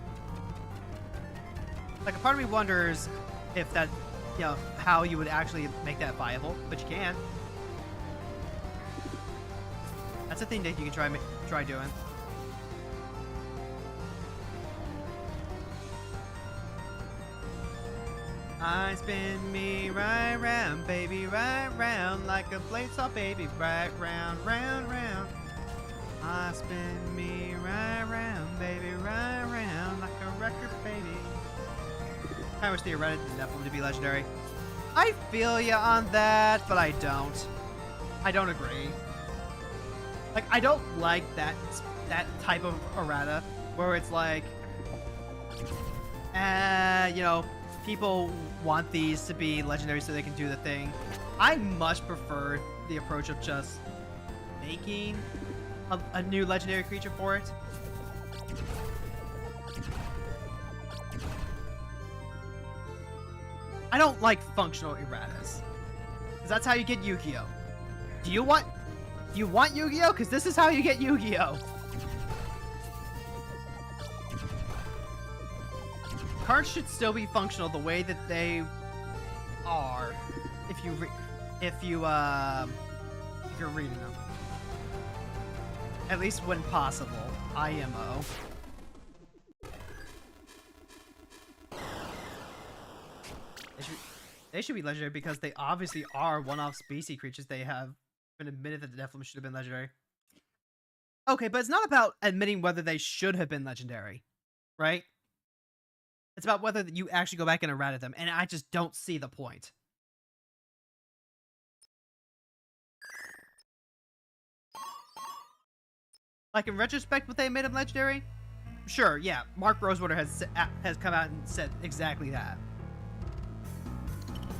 Like, a part of me wonders if that, you know, how you would actually make that viable, but you can. That's a thing that you can try doing. I spin me right round, baby, right round, like a blade saw, baby, right round, round, round. I spin me right round, baby, right round, like a record, baby. I wish they read it enough to be legendary. I feel ya on that, but I don't. I don't agree. Like, I don't like that type of errata where it's like, you know, people want these to be legendary so they can do the thing. I much prefer the approach of just making a new legendary creature for it. I don't like functional erratas, because that's how you get Yu-Gi-Oh! Do you want Yu-Gi-Oh? Because this is how you get Yu-Gi-Oh! Cards should still be functional the way that they are if you're reading them. At least when possible. IMO. They should be legendary because they obviously are one-off species creatures. They have been admitted that the Nephilim should have been legendary. Okay, but it's not about admitting whether they should have been legendary, right? It's about whether you actually go back and errata them, and I just don't see the point. Like, in retrospect, would they have made them legendary? Sure, yeah. Mark Rosewater has come out and said exactly that.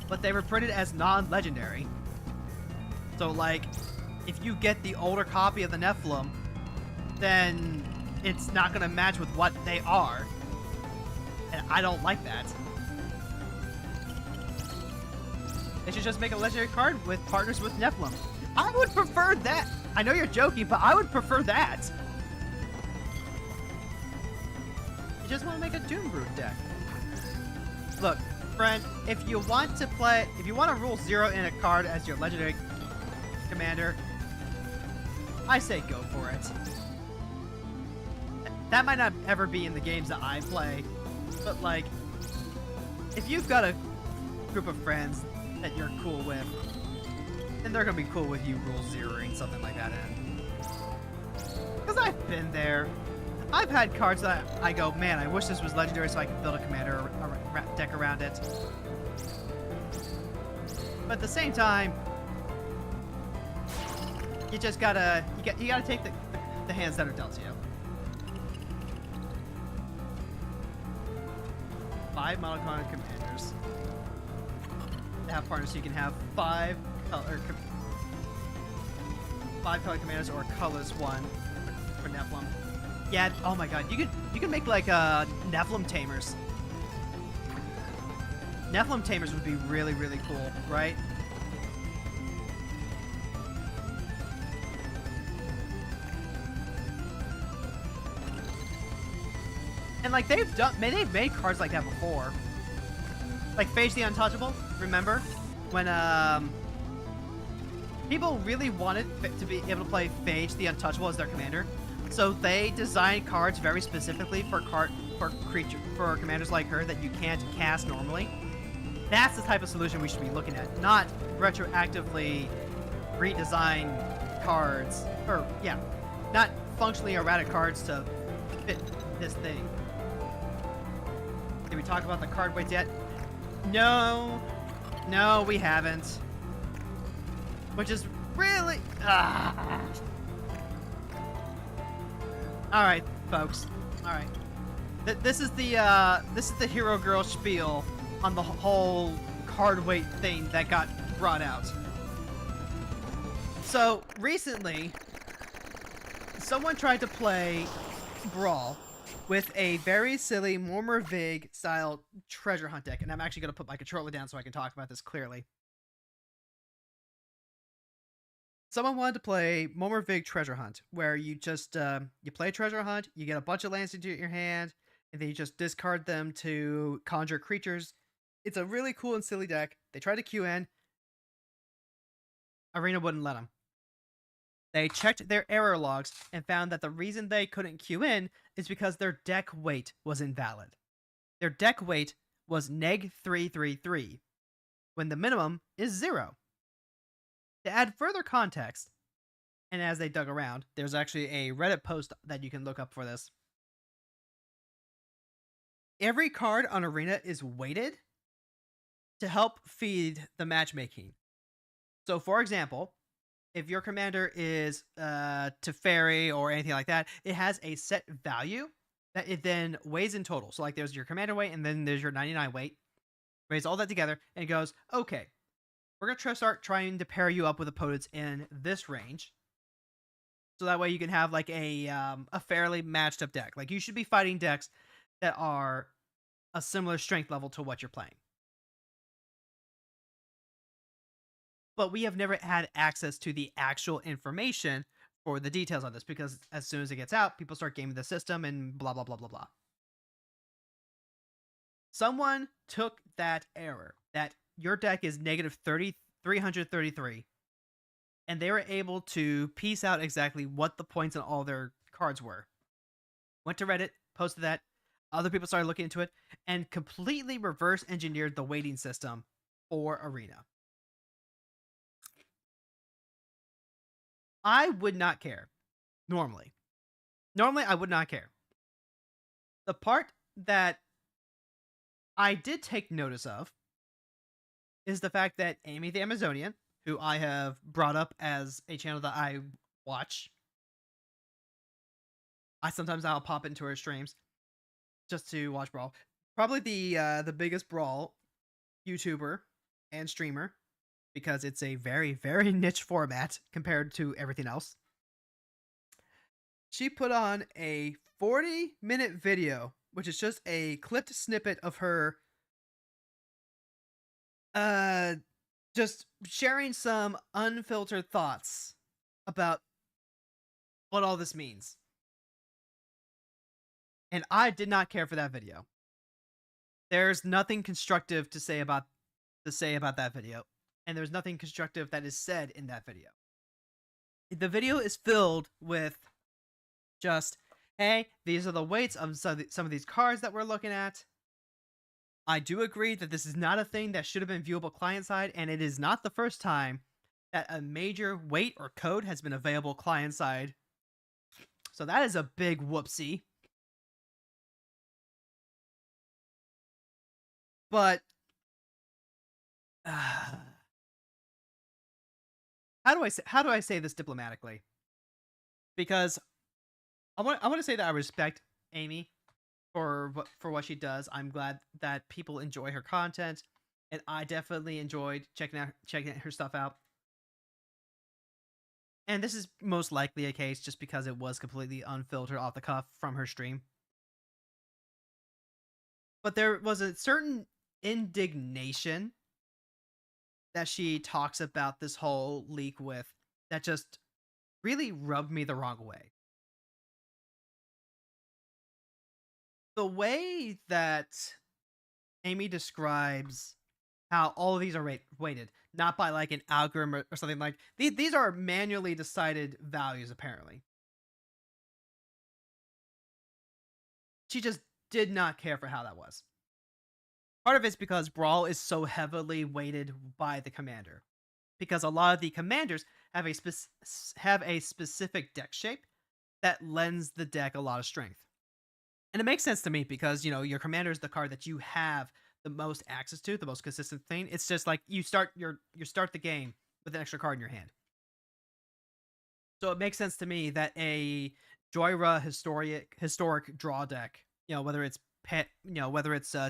But they were printed as non-legendary. So, like, if you get the older copy of the Nephilim, then it's not going to match with what they are. And I don't like that. They should just make a legendary card with partners with Nephilim. I would prefer that. I know you're joking, but I would prefer that. You just want to make a Doombrood deck. Look, friend, if you want to rule 0 in a card as your legendary commander, I say go for it. That might not ever be in the games that I play, but like, if you've got a group of friends that you're cool with, then they're gonna be cool with you rule zeroing something like that in. Because I've been there. I've had cards that I go, man, I wish this was legendary so I could build a commander deck around it. But at the same time, you just gotta take the hands that are dealt to you. 5 monochrome commanders. To have partners, so you can have 5 color commanders or colors 1 for Nephilim. Yeah. Oh my God, you could make like Nephilim tamers. Nephilim tamers would be really, really cool, right? And like they've made cards like that before. Like Phage the Untouchable, remember? When people really wanted to be able to play Phage the Untouchable as their commander. So they designed cards very specifically for commanders like her that you can't cast normally. That's the type of solution we should be looking at, not retroactively redesign cards, or yeah, not functionally erratic cards to fit this thing. Did we talk about the card weights yet? No, we haven't. Which is really All right, folks. All right. This is the hero girl spiel on the whole card weight thing that got brought out. So recently, someone tried to play Brawl with a very silly Mormor-Vig style treasure hunt deck, and I'm actually going to put my controller down so I can talk about this clearly. Someone wanted to play Mormor-Vig treasure hunt, where you just you play treasure hunt, you get a bunch of lands into your hand, and then you just discard them to conjure creatures. It's a really cool and silly deck. They tried to queue in. Arena wouldn't let them. They checked their error logs and found that the reason they couldn't queue in is because their deck weight was invalid. Their deck weight was -333, when the minimum is 0. To add further context, and as they dug around, there's actually a Reddit post that you can look up for this. Every card on Arena is weighted to help feed the matchmaking. So, for example, if your commander is Teferi or anything like that, it has a set value that it then weighs in total. So, like, there's your commander weight, and then there's your 99 weight. Weighs all that together, and it goes, okay, we're going to start trying to pair you up with opponents in this range. So that way you can have like a fairly matched up deck. Like, you should be fighting decks that are a similar strength level to what you're playing. But we have never had access to the actual information for the details on this, because as soon as it gets out, people start gaming the system and blah, blah, blah, blah, blah. Someone took that error, that your deck is -333, and they were able to piece out exactly what the points on all their cards were. Went to Reddit, posted that, other people started looking into it, and completely reverse engineered the weighting system for Arena. I would not care, normally. Normally, I would not care. The part that I did take notice of is the fact that Amy the Amazonian, who I have brought up as a channel that I watch, I'll pop into her streams just to watch Brawl. Probably the biggest Brawl YouTuber and streamer, because it's a very, very niche format compared to everything else. She put on a 40-minute video, which is just a clipped snippet of her just sharing some unfiltered thoughts about what all this means. And I did not care for that video. There's nothing constructive to say about that video, and there's nothing constructive that is said in that video. the video is filled with just, hey, these are the weights of some of these cards that we're looking at. I do agree that this is not a thing that should have been viewable client side, and it is not the first time that a major weight or code has been available client side. So that is a big whoopsie. But how do I say this diplomatically? Because I want to say that I respect Amy for what she does. I'm glad that people enjoy her content, and I definitely enjoyed checking her stuff out. And this is most likely a case just because it was completely unfiltered off the cuff from her stream. But there was a certain indignation that she talks about this whole leak with that just really rubbed me the wrong way. The way that Amy describes how all of these are weighted, not by like an algorithm or something like these are manually decided values, apparently. She just did not care for how that was. Part of it's because Brawl is so heavily weighted by the commander. Because a lot of the commanders have a specific deck shape that lends the deck a lot of strength. And it makes sense to me because, your commander is the card that you have the most access to, the most consistent thing. It's just like you start the game with an extra card in your hand. So it makes sense to me that a Joyra historic draw deck, whether it's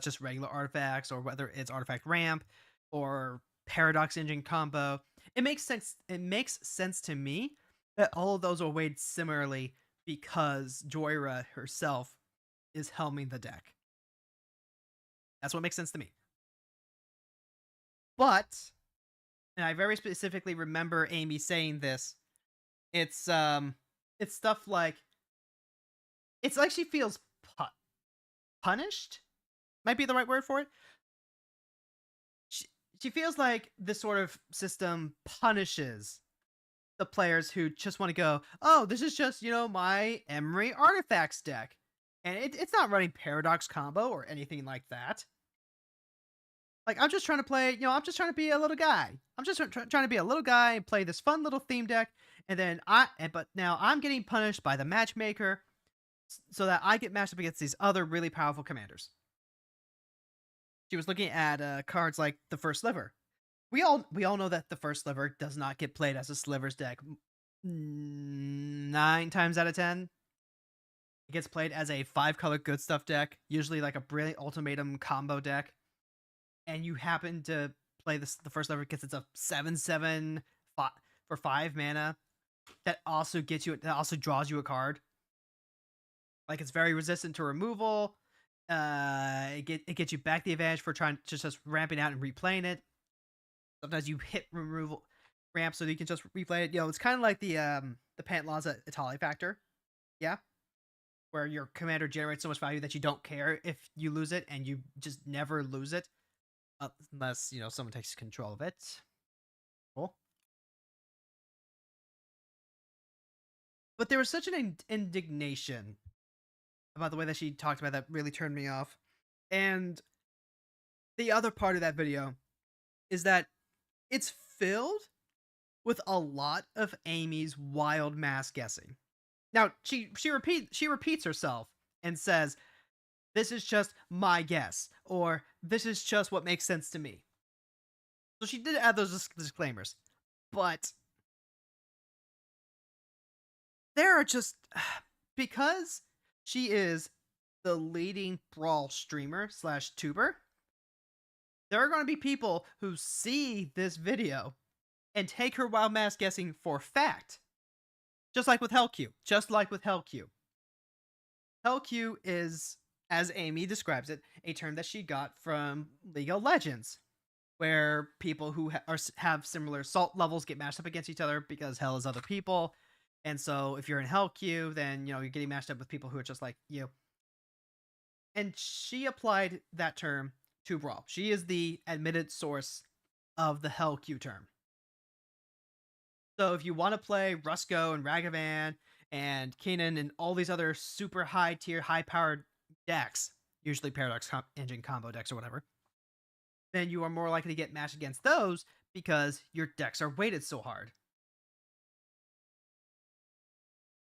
just regular artifacts or whether it's artifact ramp or paradox engine combo, it makes sense. It makes sense to me that all of those are weighed similarly because Joyra herself is helming the deck. That's what makes sense to me. But, and I very specifically remember Amy saying this, it's stuff like, it's like she feels punished, might be the right word for it. She feels like this sort of system punishes the players who just want to go, oh, this is just, my Emery Artifacts deck. And it's not running Paradox combo or anything like that. Like, I'm just trying to play, I'm just trying to be a little guy. I'm just trying to be a little guy and play this fun little theme deck. And then but now I'm getting punished by the matchmaker so that I get matched up against these other really powerful commanders. She was looking at cards like the First Sliver. We all know that the First Sliver does not get played as a Slivers deck 9 times out of 10. It gets played as a 5-color good stuff deck, usually like a Brilliant Ultimatum combo deck. And you happen to play the First Sliver because it's a 7/7 for 5 mana that also draws you a card. Like, it's very resistant to removal. It gets you back the advantage for trying to just ramping out and replaying it. Sometimes you hit removal ramp so you can just replay it. It's kind of like the Pantlaza Itali factor. Yeah. Where your commander generates so much value that you don't care if you lose it, and you just never lose it. Unless, someone takes control of it. Cool. But there was such an indignation about the way that she talked about that really turned me off. And the other part of that video is that it's filled with a lot of Amy's wild mass guessing. Now, she repeats herself and says, this is just my guess, or this is just what makes sense to me. So she did add those disclaimers. But there are just, because she is the leading Brawl streamer / tuber, there are going to be people who see this video and take her wild mass guessing for fact. Just like with HellQ. HellQ is, as Amy describes it, a term that she got from League of Legends, where people who have similar salt levels get matched up against each other because hell is other people. And so if you're in HellQ, then, you're getting matched up with people who are just like you. And she applied that term to Brawl. She is the admitted source of the HellQ term. So if you want to play Rusko and Ragavan and Keenan and all these other super high tier, high powered decks, usually Engine combo decks or whatever, then you are more likely to get matched against those because your decks are weighted so hard.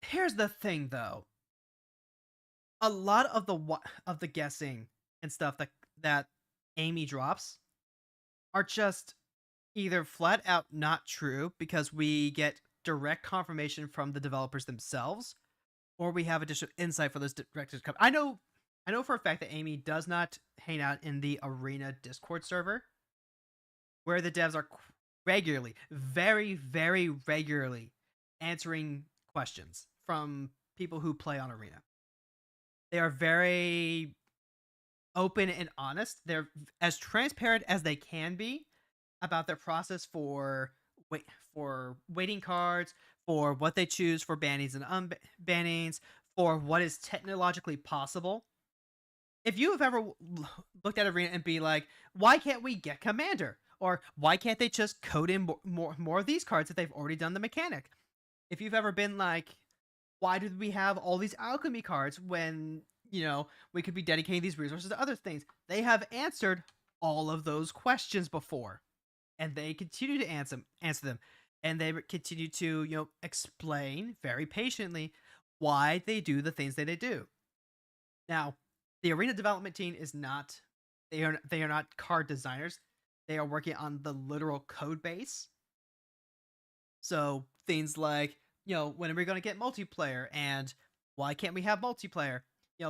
Here's the thing though. A lot of the guessing and stuff that Amy drops are just either flat out not true because we get direct confirmation from the developers themselves, or we have additional insight for those directors. I know for a fact that Amy does not hang out in the Arena Discord server, where the devs are regularly, very, very regularly answering questions from people who play on Arena. They are very open and honest. They're as transparent as they can be about their process for waiting cards, for what they choose for bannings and unbannings, for what is technologically possible. If you have ever looked at Arena and be like, why can't we get Commander? Or why can't they just code in more of these cards if they've already done the mechanic? If you've ever been like, why did we have all these alchemy cards when, we could be dedicating these resources to other things? They have answered all of those questions before, and they continue to answer them, and they continue to, explain very patiently why they do the things that they do. Now, the Arena development team is not they are not card designers. They are working on the literal code base. So things like, when are we going to get multiplayer, and why can't we have multiplayer?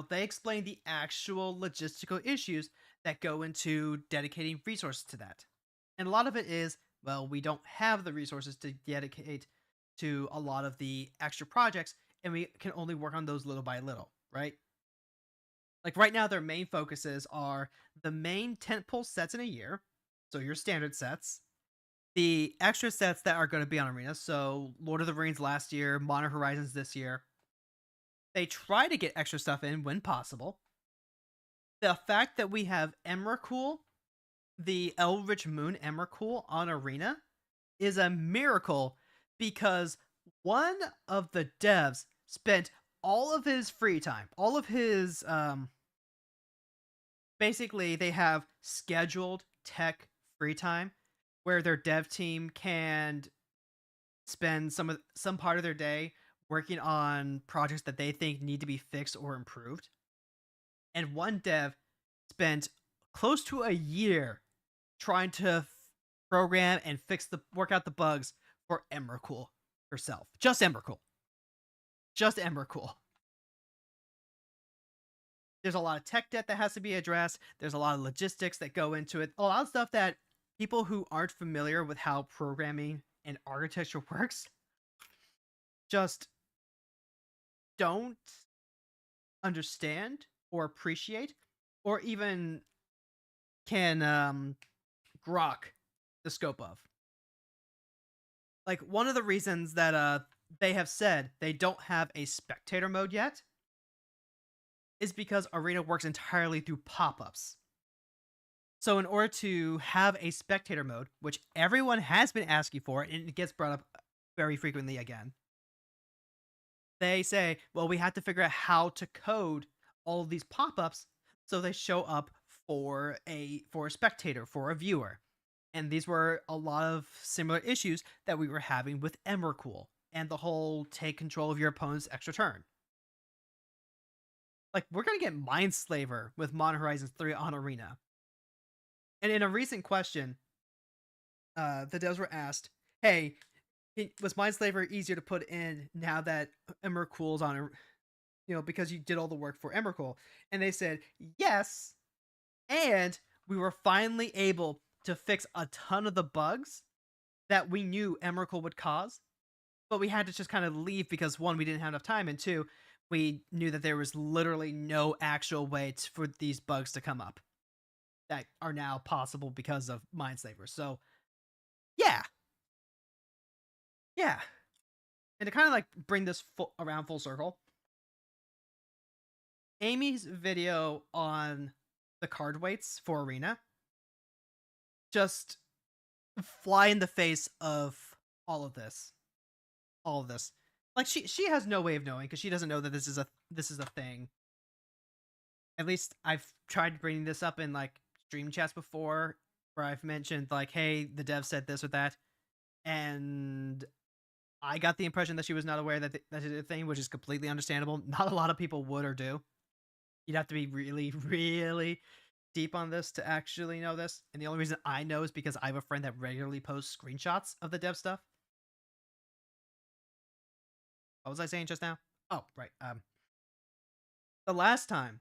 They explain the actual logistical issues that go into dedicating resources to that. And a lot of it is, well, we don't have the resources to dedicate to a lot of the extra projects, and we can only work on those little by little, right? Like right now, their main focuses are the main tentpole sets in a year, so your standard sets, the extra sets that are going to be on Arena, so Lord of the Rings last year, Modern Horizons this year. They try to get extra stuff in when possible. The fact that we have Emrakul, the Eldritch Moon Emrakul on Arena, is a miracle because one of the devs spent all of his free time, all of his basically they have scheduled tech free time where their dev team can spend some part of their day working on projects that they think need to be fixed or improved. And one dev spent close to a year trying to program and work out the bugs for Emrakul herself. Just Emrakul. Just Emrakul. There's a lot of tech debt that has to be addressed. There's a lot of logistics that go into it. A lot of stuff that people who aren't familiar with how programming and architecture works just don't understand or appreciate, or even can grok the scope of. Like, one of the reasons that they have said they don't have a spectator mode yet is because Arena works entirely through pop-ups. So in order to have a spectator mode, which everyone has been asking for, and it gets brought up very frequently again, they say, well, we have to figure out how to code all of these pop-ups so they show up for a spectator, for a viewer. And these were a lot of similar issues that we were having with Emrakul and the whole take control of your opponent's extra turn. Like, we're going to get Mindslaver with Modern Horizons 3 on Arena. And in a recent question, the devs were asked, hey, was Mindslaver easier to put in now that Emrakul's on, because you did all the work for Emrakul? And they said, yes, and we were finally able to fix a ton of the bugs that we knew Emrakul would cause, but we had to just kind of leave because, one, we didn't have enough time, and two, we knew that there was literally no actual way for these bugs to come up that are now possible because of Mindslaver. So, yeah. Yeah. And to kind of like bring this around full circle, Amy's video on the card weights for Arena just fly in the face of all of this. all of this. Like she has no way of knowing because she doesn't know that this is a thing. At least I've tried bringing this up in like stream chats before, where I've mentioned like, hey, the dev said this or that, and I got the impression that she was not aware that that is a thing, which is completely understandable. Not a lot of people would or do. You'd have to be really, really deep on this to actually know this. And the only reason I know is because I have a friend that regularly posts screenshots of the dev stuff. What was I saying just now? Oh, right. The last time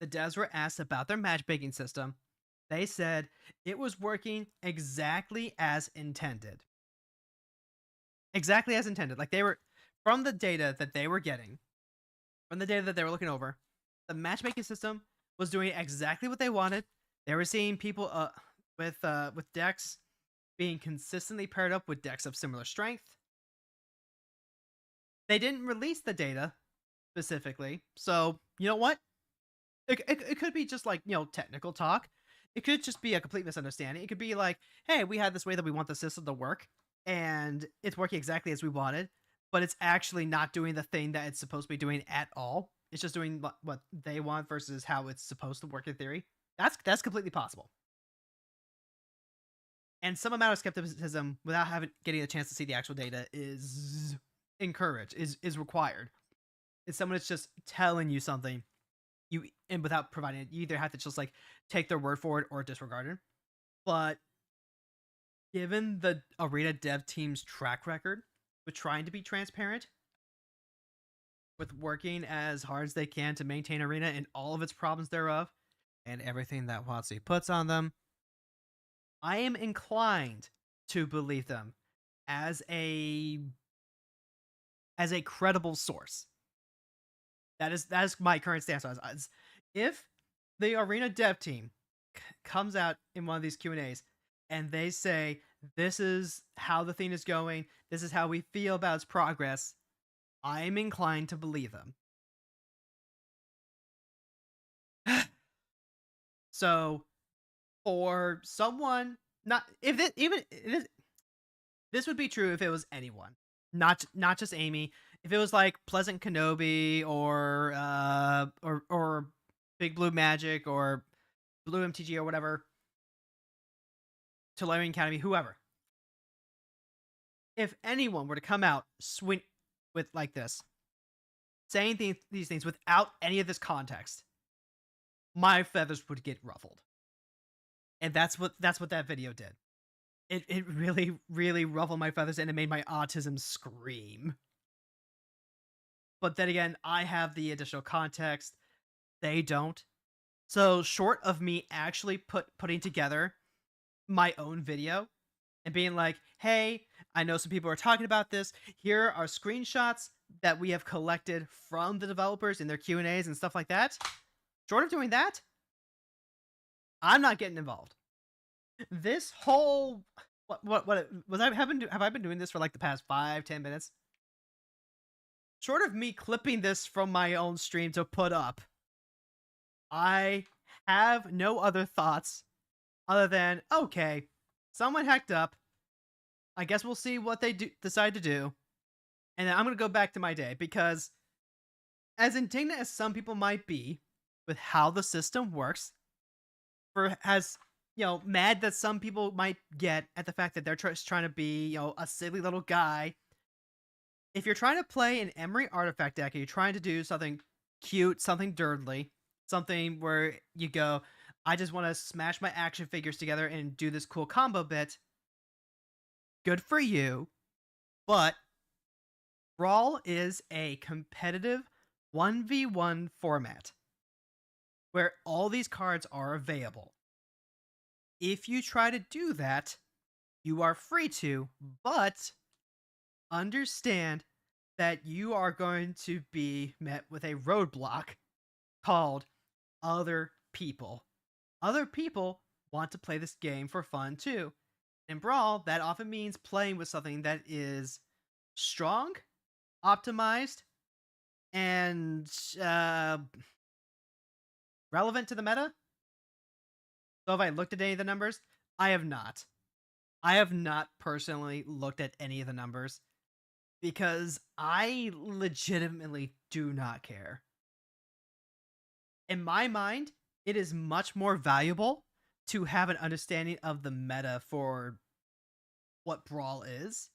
the devs were asked about their matchmaking system, they said it was working exactly as intended. Exactly as intended. Like they were from the data that they were getting, from the data that they were looking over, the matchmaking system was doing exactly what they wanted. They were seeing people with decks being consistently paired up with decks of similar strength. They didn't release the data specifically, so you know what? It could be just like technical talk. It could just be a complete misunderstanding. It could be like, hey, we had this way that we want the system to work, and it's working exactly as we wanted, but it's actually not doing the thing that it's supposed to be doing at all. It's just doing what they want versus how it's supposed to work in theory. That's completely possible. And some amount of skepticism without getting a chance to see the actual data is encouraged, is required. If someone is just telling you something, and without providing it, you either have to just like take their word for it or disregard it. But given the arena dev team's track record with trying to be transparent, with working as hard as they can to maintain arena and all of its problems thereof, and everything that WotC puts on them, I am inclined to believe them as a credible source. That is my current stance on it. If the arena dev team comes out in one of these Q&As and they say, this is how the thing is going, this is how we feel about its progress, I'm inclined to believe them. So for someone, not if this, even this would be true if it was anyone, not just Amy. If it was like Pleasant Kenobi or Big Blue Magic or Blue MTG or whatever, Tolarian Academy, whoever. If anyone were to come out swing with like this, saying these things without any of this context, my feathers would get ruffled. And that's what that video did. It really, really ruffled my feathers and it made my autism scream. But then again, I have the additional context. They don't. So short of me actually putting together my own video and being like, hey, I know some people are talking about this. Here are screenshots that we have collected from the developers in their Q&As and stuff like that. Short of doing that, I'm not getting involved. This whole what was have I been doing this for like the past 5-10 minutes? Short of me clipping this from my own stream to put up, I have no other thoughts other than, okay, someone hacked up. I guess we'll see what they decide to do. And then I'm going to go back to my day because as indignant as some people might be with how the system works, mad that some people might get at the fact that they're trying to be, a silly little guy. If you're trying to play an Emery artifact deck and you're trying to do something cute, something dirtly, something where you go, I just want to smash my action figures together and do this cool combo bit, good for you. But Brawl is a competitive 1v1 format where all these cards are available. If you try to do that, you are free to, but understand that you are going to be met with a roadblock called other people. Other people want to play this game for fun too. In Brawl, that often means playing with something that is strong, optimized, and relevant to the meta. So have I looked at any of the numbers? I have not. I have not personally looked at any of the numbers. because I legitimately do not care. In my mind, it is much more valuable to have an understanding of the meta for what Brawl is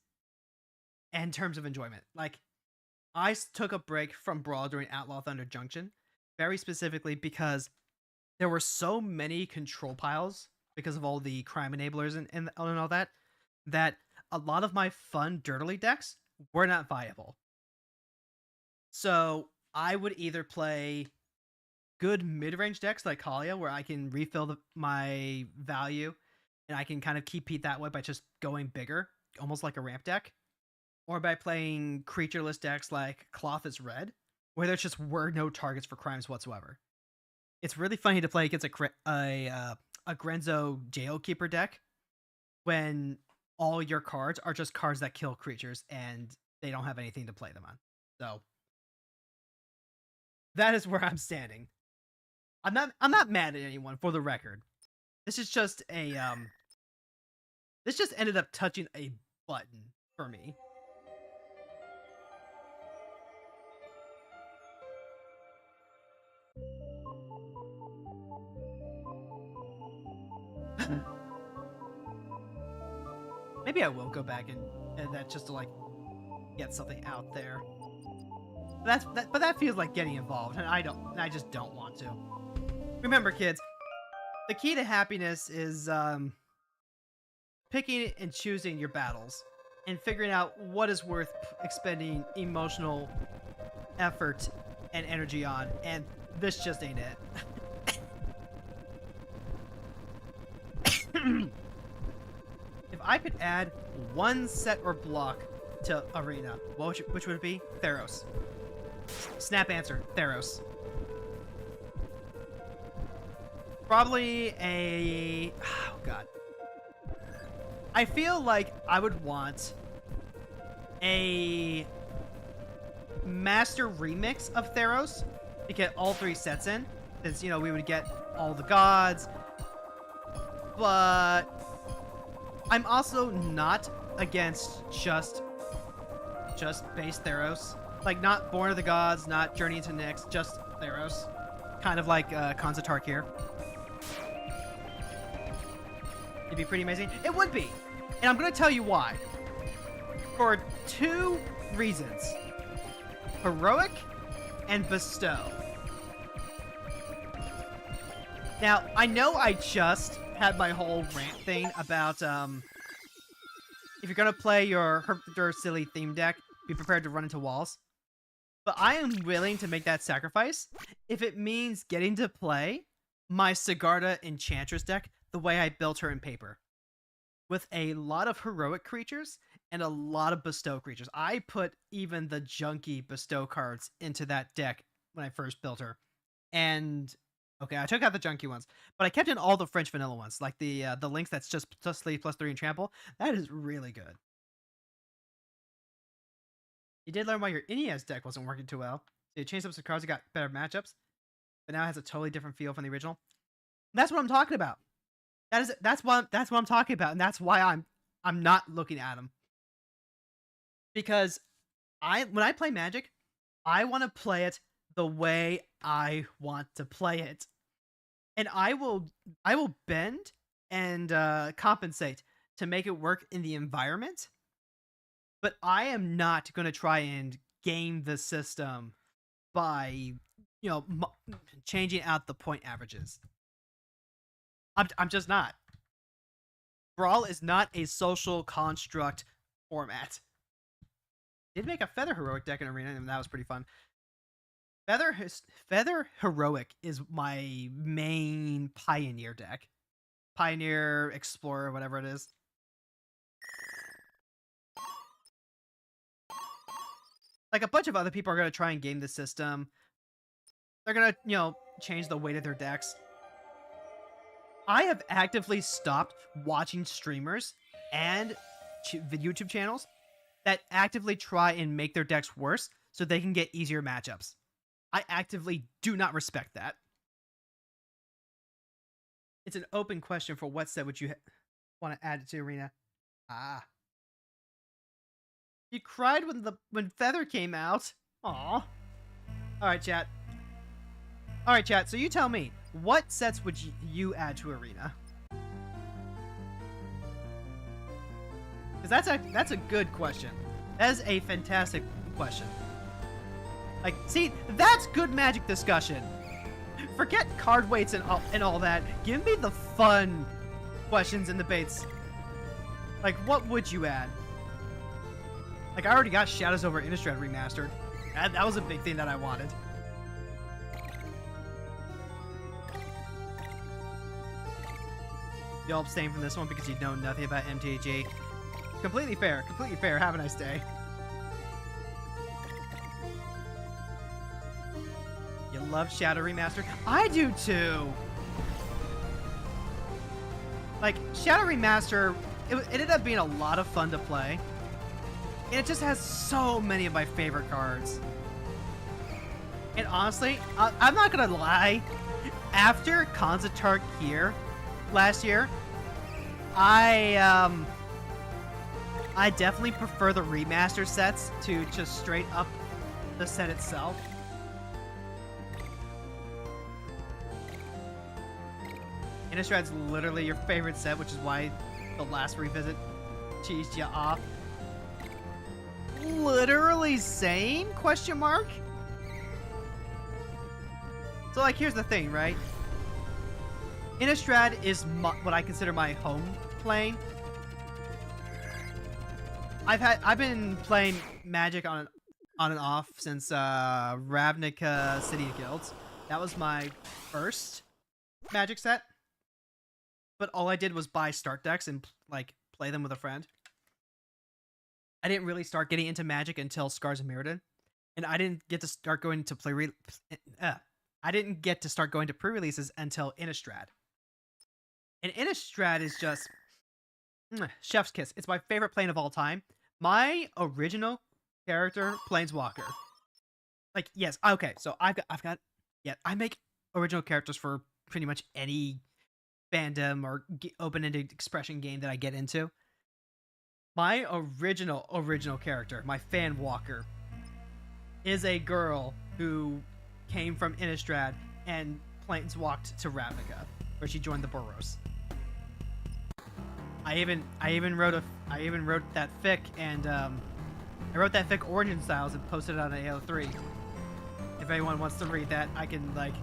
in terms of enjoyment. Like, took a break from Brawl during Outlaw Thunder Junction, very specifically because there were so many control piles because of all the crime enablers and all that, that a lot of my fun dirtily decks were not viable. So I would either play good mid-range decks like Kalia, where I can refill my value and I can kind of keep Pete that way by just going bigger, almost like a ramp deck, or by playing creatureless decks like Cloth is Red, where there just were no targets for crimes whatsoever. It's really funny to play against a Grenzo Jailkeeper deck when all your cards are just cards that kill creatures and they don't have anything to play them on. So that is where I'm standing. I'm not mad at anyone, for the record. This is just a this just ended up touching a button for me. Maybe I will go back and that just to like get something out there. But that feels like getting involved, and I just don't want to. Remember, kids, the key to happiness is picking and choosing your battles and figuring out what is worth expending emotional effort and energy on, and this just ain't it. If I could add one set or block to Arena, which would it be? Theros. Snap answer, Theros. Probably a... Oh, God. I feel like I would want a master remix of Theros to get all 3 sets in, since, you know, we would get all the gods. But I'm also not against just base Theros. Like, not Born of the Gods, not Journey into Nyx, just Theros. Kind of like Khans of Tarkir. It'd be pretty amazing. It would be. And I'm going to tell you why. For 2 reasons. Heroic and Bestow. Now, I know I just had my whole rant thing about if you're going to play your Herp Silly theme deck, be prepared to run into walls. But I am willing to make that sacrifice if it means getting to play my Sigarda Enchantress deck the way I built her in paper. With a lot of heroic creatures and a lot of bestow creatures. I put even the junky bestow cards into that deck when I first built her. And, okay, I took out the junky ones, but I kept in all the French vanilla ones, like the links that's just +3 +3 and trample. That is really good. You did learn why your Ineos deck wasn't working too well. So you changed up some cards, you got better matchups, but now it has a totally different feel from the original. And that's what I'm talking about. That's what I'm talking about, and that's why I'm not looking at them. Because when I play Magic, I want to play it the way I want to play it. And I will bend and compensate to make it work in the environment. But I am not going to try and game the system by, you know, changing out the point averages. I'm just not. Brawl is not a social construct format. Did make a Feather Heroic deck in Arena, and that was pretty fun. Feather Heroic is my main Pioneer deck. Pioneer, Explorer, whatever it is. Like, a bunch of other people are going to try and game the system. They're going to, you know, change the weight of their decks. I have actively stopped watching streamers and YouTube channels that actively try and make their decks worse so they can get easier matchups. I actively do not respect that. It's an open question for what set would you want to add to Arena. Ah. You cried when Feather came out. Aw. Alright, chat. Alright, chat, so you tell me, what sets would you add to Arena? Because that's a good question. That is a fantastic question. Like, see, that's good Magic discussion. Forget card weights and all that. Give me the fun questions and debates. Like, what would you add? Like, I already got Shadows over Innistrad remastered. That was a big thing that I wanted. You'll abstain from this one because you know nothing about MTG. Completely fair. Completely fair. Have a nice day. You love Shadow Remastered? I do too! Like, Shadow Remaster, it ended up being a lot of fun to play. And it just has so many of my favorite cards. And honestly, I'm not gonna lie. After Konzatark here last year, I definitely prefer the remaster sets to just straight up the set itself. Innistrad's literally your favorite set, which is why the last revisit cheesed you off. Literally same? Question mark? So, like, here's the thing, right? Innistrad is what I consider my home plane. I've been playing Magic on and off since Ravnica City of Guilds. That was my first Magic set. But all I did was buy start decks and like play them with a friend. I didn't really start getting into Magic until Scars of Mirrodin, and I didn't get to start going to pre-releases until Innistrad. And Innistrad is just chef's kiss. It's my favorite plane of all time. My original character, Planeswalker. Like, yes, okay, so I make original characters for pretty much any fandom or open-ended expression game that I get into. My original character, my fan walker, is a girl who came from Innistrad and planeswalked to Ravnica, where she joined the Boros. I even wrote that fic, and I wrote that fic Origin Styles and posted it on AO3. If anyone wants to read that, I can like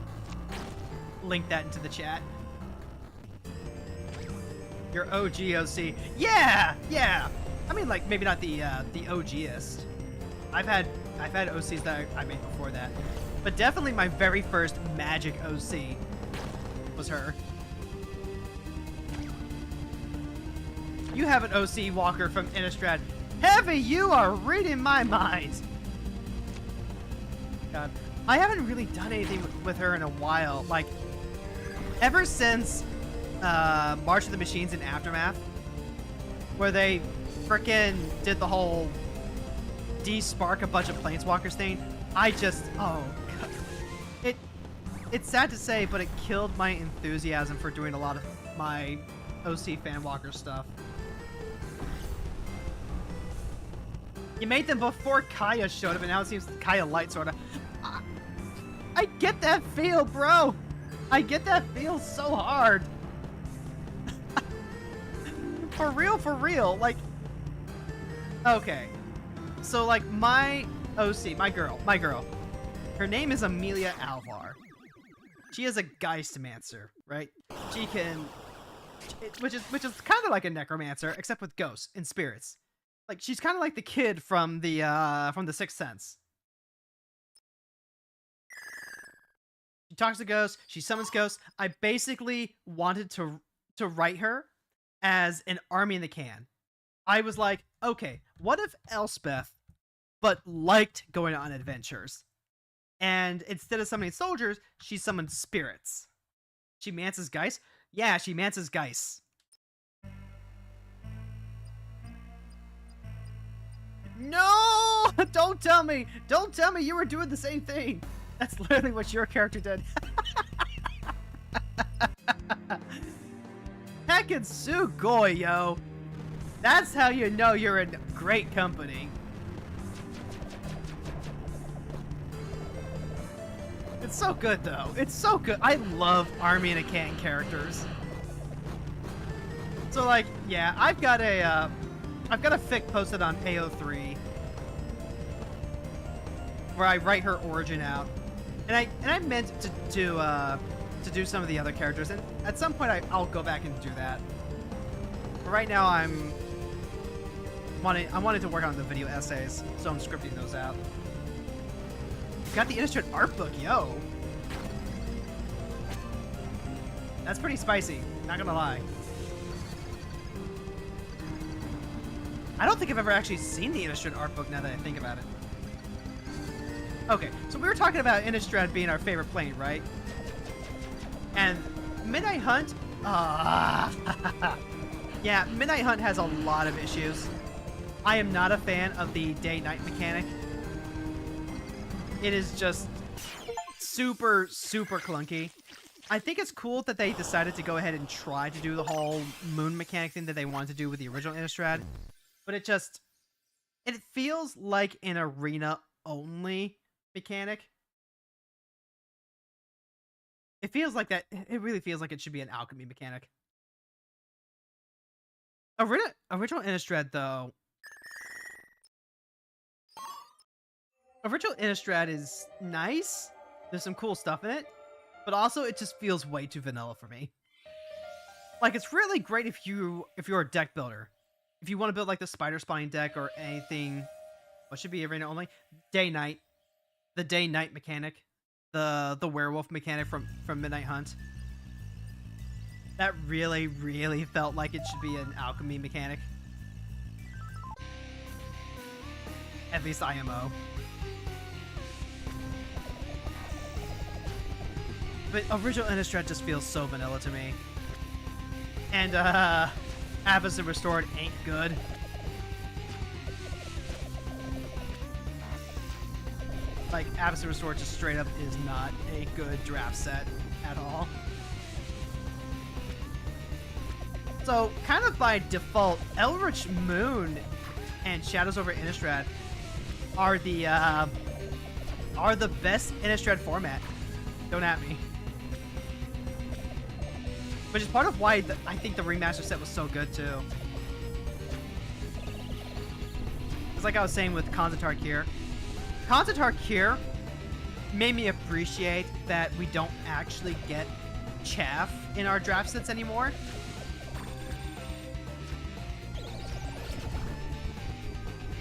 link that into the chat. Your OG OC. Yeah! I mean, like, maybe not the OGest. I've had OCs that I made before that. But definitely my very first Magic OC was her. You have an OC walker from Innistrad. Heavy, you are reading my mind! God. I haven't really done anything with her in a while. Like, ever since March of the Machines and Aftermath, where they frickin' did the whole de-spark a bunch of planeswalkers thing, I just, oh god. It's sad to say, but it killed my enthusiasm for doing a lot of my OC fanwalker stuff. You made them before Kaya showed up, and now it seems Kaya Light sorta. I get that feel, bro! I get that feel so hard! For real, like... Okay. So, like, my OC, my girl, her name is Amelia Alvar. She is a Geistmancer, right? She can... Which is kind of like a Necromancer, except with ghosts and spirits. Like, she's kind of like the kid from the Sixth Sense. She talks to ghosts, she summons ghosts. I basically wanted to write her as an army in the can. I was like, okay, what if Elspeth, but liked going on adventures? And instead of summoning soldiers, she summoned spirits. She mances Geist? Yeah, she mances Geist. No! Don't tell me you were doing the same thing! That's literally what your character did. Heckin' Sugoi, yo! That's how you know you're in great company. It's so good, though. It's so good. I love Army in a Can characters. So, like, yeah, I've got a fic posted on AO3 where I write her origin out, and I meant to do some of the other characters, and at some point I'll go back and do that. But right now I'm wanting to work on the video essays, so I'm scripting those out. Got the Innistrad art book, yo. That's pretty spicy, not gonna lie. I don't think I've ever actually seen the Innistrad art book now that I think about it. Okay, so we were talking about Innistrad being our favorite plane, right? And Midnight Hunt, yeah, Midnight Hunt has a lot of issues. I am not a fan of the day-night mechanic. It is just super, super clunky. I think it's cool that they decided to go ahead and try to do the whole moon mechanic thing that they wanted to do with the original Innistrad. But it feels like an arena-only mechanic. It feels like that. It really feels like it should be an alchemy mechanic. Original Innistrad, though. Original Innistrad is nice. There's some cool stuff in it. But also, it just feels way too vanilla for me. Like, it's really great if you're a deck builder. If you want to build, like, the spider spawning deck or anything. What should be arena only? Day-night. The day-night mechanic. The werewolf mechanic from Midnight Hunt. That really, really felt like it should be an alchemy mechanic. At least IMO. But original Innistrad just feels so vanilla to me. And, Avacyn Restored ain't good. Like, Avacyn Restored just straight up is not a good draft set at all. So, kind of by default, Eldritch Moon and Shadows over Innistrad are the best Innistrad format. Don't at me. Which is part of why I think the remaster set was so good, too. It's like I was saying with Konzatar Kier. Konzatar Kier made me appreciate that we don't actually get chaff in our draft sets anymore.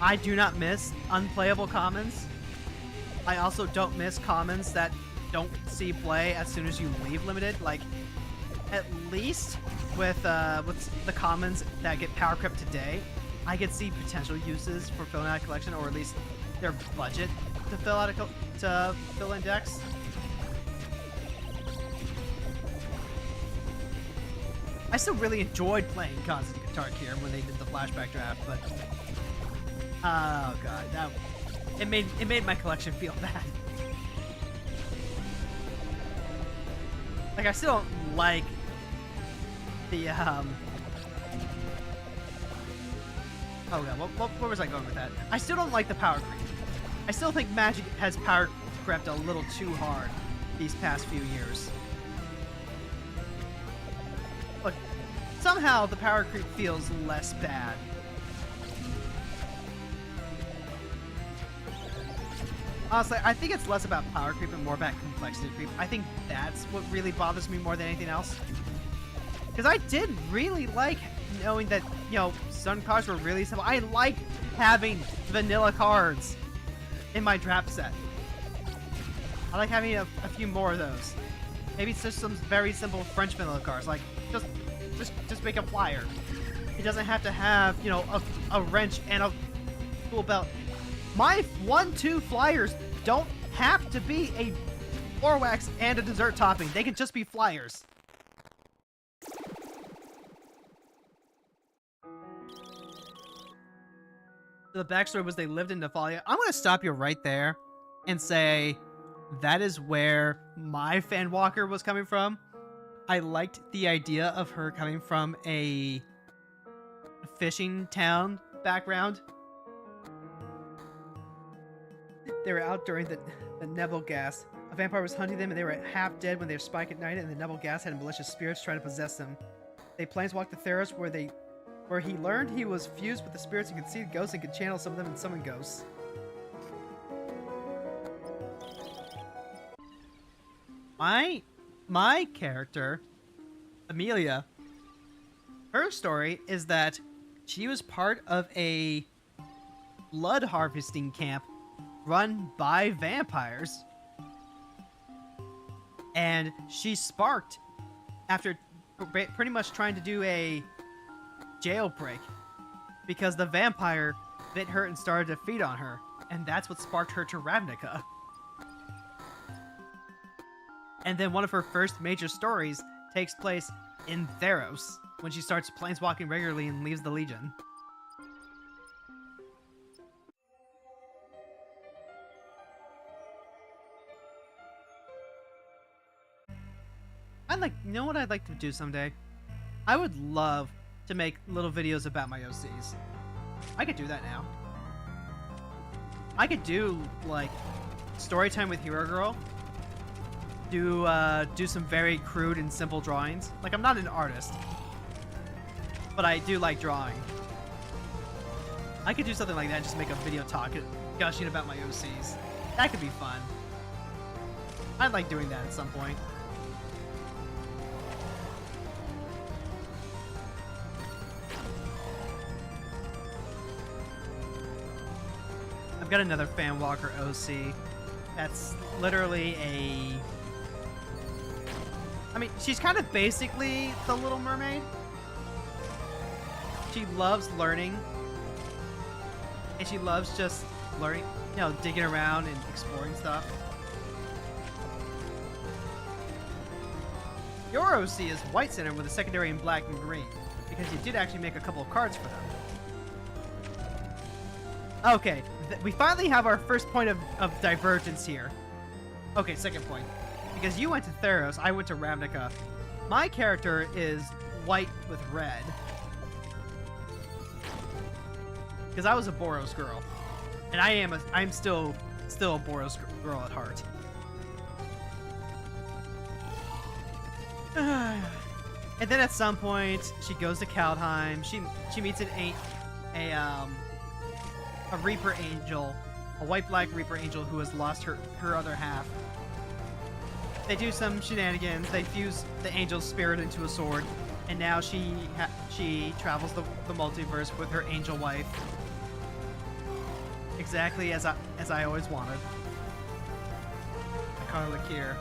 I do not miss unplayable commons. I also don't miss commons that don't see play as soon as you leave limited. Like, at least with the commons that get power crept today, I could see potential uses for filling out a collection, or at least their budget to fill in decks. I still really enjoyed playing Konzatar Kier when they did the flashback draft, but oh god, it made my collection feel bad. Like, I still don't like the oh god, where was I going with that? I still don't like the power creep. I still think Magic has power crept a little too hard these past few years. Look, somehow the power creep feels less bad. Honestly, I think it's less about power creep and more about complexity creep. I think that's what really bothers me more than anything else. Because I did really like knowing that, you know, Sun cards were really simple. I like having vanilla cards in my draft set. I like having a few more of those. Maybe it's just some very simple French vanilla cards. Like, just make a flyer. It doesn't have to have, you know, a wrench and a cool belt. My 1-2 flyers don't have to be a floor wax and a dessert topping. They can just be flyers. The backstory was they lived in Nephalia. I'm going to stop you right there and say that is where my fan walker was coming from. I liked the idea of her coming from a fishing town background. They were out during the Nebel gas. A vampire was hunting them, and they were half dead when they were spiked at night, and the Nebel gas had malicious spirits try to possess them. They planeswalked to Theros, where he learned he was fused with the spirits and could see ghosts and could channel some of them and summon ghosts. My character, Amelia, her story is that she was part of a blood harvesting camp run by vampires. And she sparked after pretty much trying to do a jailbreak because the vampire bit her and started to feed on her. And that's what sparked her to Ravnica. And then one of her first major stories takes place in Theros, when she starts planeswalking regularly and leaves the Legion. You know what I'd like to do someday? I would love to make little videos about my OCs. I could do that now. I could do, like, story time with Hero Girl. Do some very crude and simple drawings. Like, I'm not an artist, but I do like drawing. I could do something like that, just make a video gushing about my OCs. That could be fun. I'd like doing that at some point. I've got another Fanwalker OC. That's literally a... I mean, she's kind of basically the Little Mermaid. She loves learning. And she loves just learning, you know, digging around and exploring stuff. Your OC is White Center with a secondary in black and green, because you did actually make a couple of cards for them. Okay, we finally have our first point of divergence here. Okay, second point. Because you went to Theros, I went to Ravnica. My character is white with red. Because I was a Boros girl. And I'm still a Boros girl at heart. And then at some point, she goes to Kaldheim. She meets a Reaper Angel, a white-black Reaper Angel who has lost her other half. They do some shenanigans. They fuse the Angel's spirit into a sword, and now she travels the multiverse with her Angel wife. Exactly as I always wanted. I call her Lakir.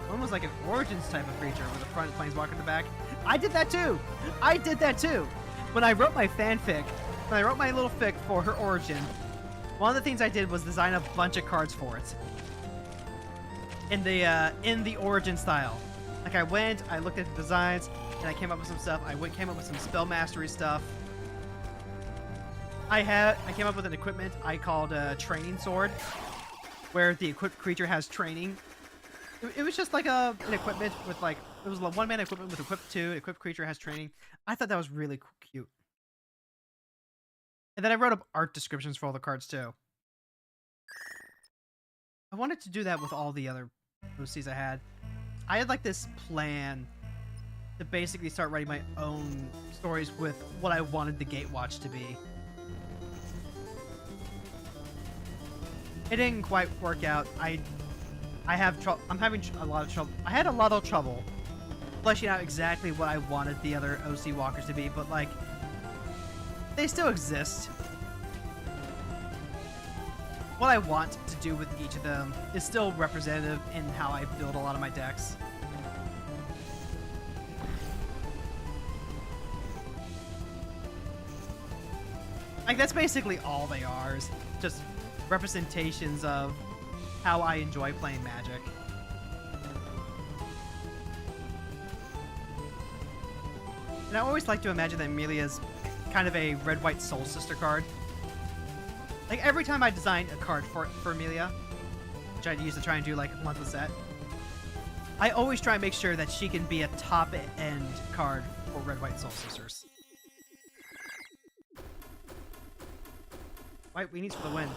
One was like an Origins type of creature with a front planeswalker in the back. I did that too! I did that too! When I wrote my fanfic, when I wrote my little fic for her origin, one of the things I did was design a bunch of cards for it. In the origin style. Like I looked at the designs, and I came up with some stuff. Came up with some spell mastery stuff. I came up with an equipment I called a training sword, where the equipped creature has training. It was just like an equipment with like, it was a one-man equipment with equipped 2, equipped creature has training. I thought that was really cute. And then I wrote up art descriptions for all the cards too. I wanted to do that with all the other OCs I had. I had like this plan to basically start writing my own stories with what I wanted the Gatewatch to be. It didn't quite work out. I'm having a lot of trouble. I had a lot of trouble fleshing out exactly what I wanted the other OC walkers to be, but like, they still exist. What I want to do with each of them is still representative in how I build a lot of my decks. Like, that's basically all they are, is just representations of how I enjoy playing Magic. And I always like to imagine that Amelia's kind of a red-white soul sister card. Like, every time I design a card for Amelia, which I used to try and do like once a set, I always try and make sure that she can be a top-end card for red-white soul sisters. White weenies for the win.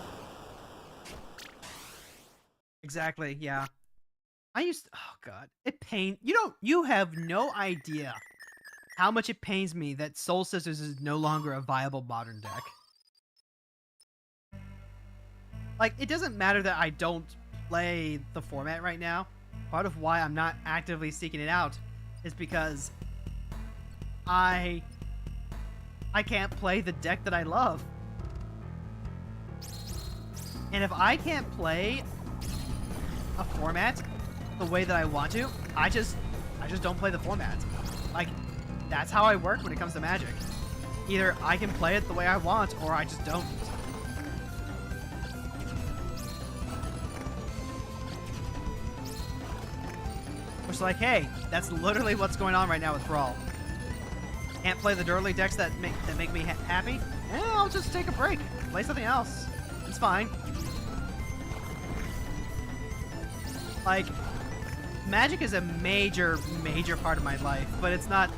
Exactly, yeah. Oh god, you have no idea how much it pains me that Soul Sisters is no longer a viable modern deck. Like, it doesn't matter that I don't play the format right now. Part of why I'm not actively seeking it out is because I can't play the deck that I love. And if I can't play a format the way that I want to, I just don't play the format. Like, that's how I work when it comes to Magic. Either I can play it the way I want, or I just don't. Which, like, hey, that's literally what's going on right now with Brawl. Can't play the early decks that make me happy? I'll just take a break. Play something else. It's fine. Like, Magic is a major, major part of my life, but it's not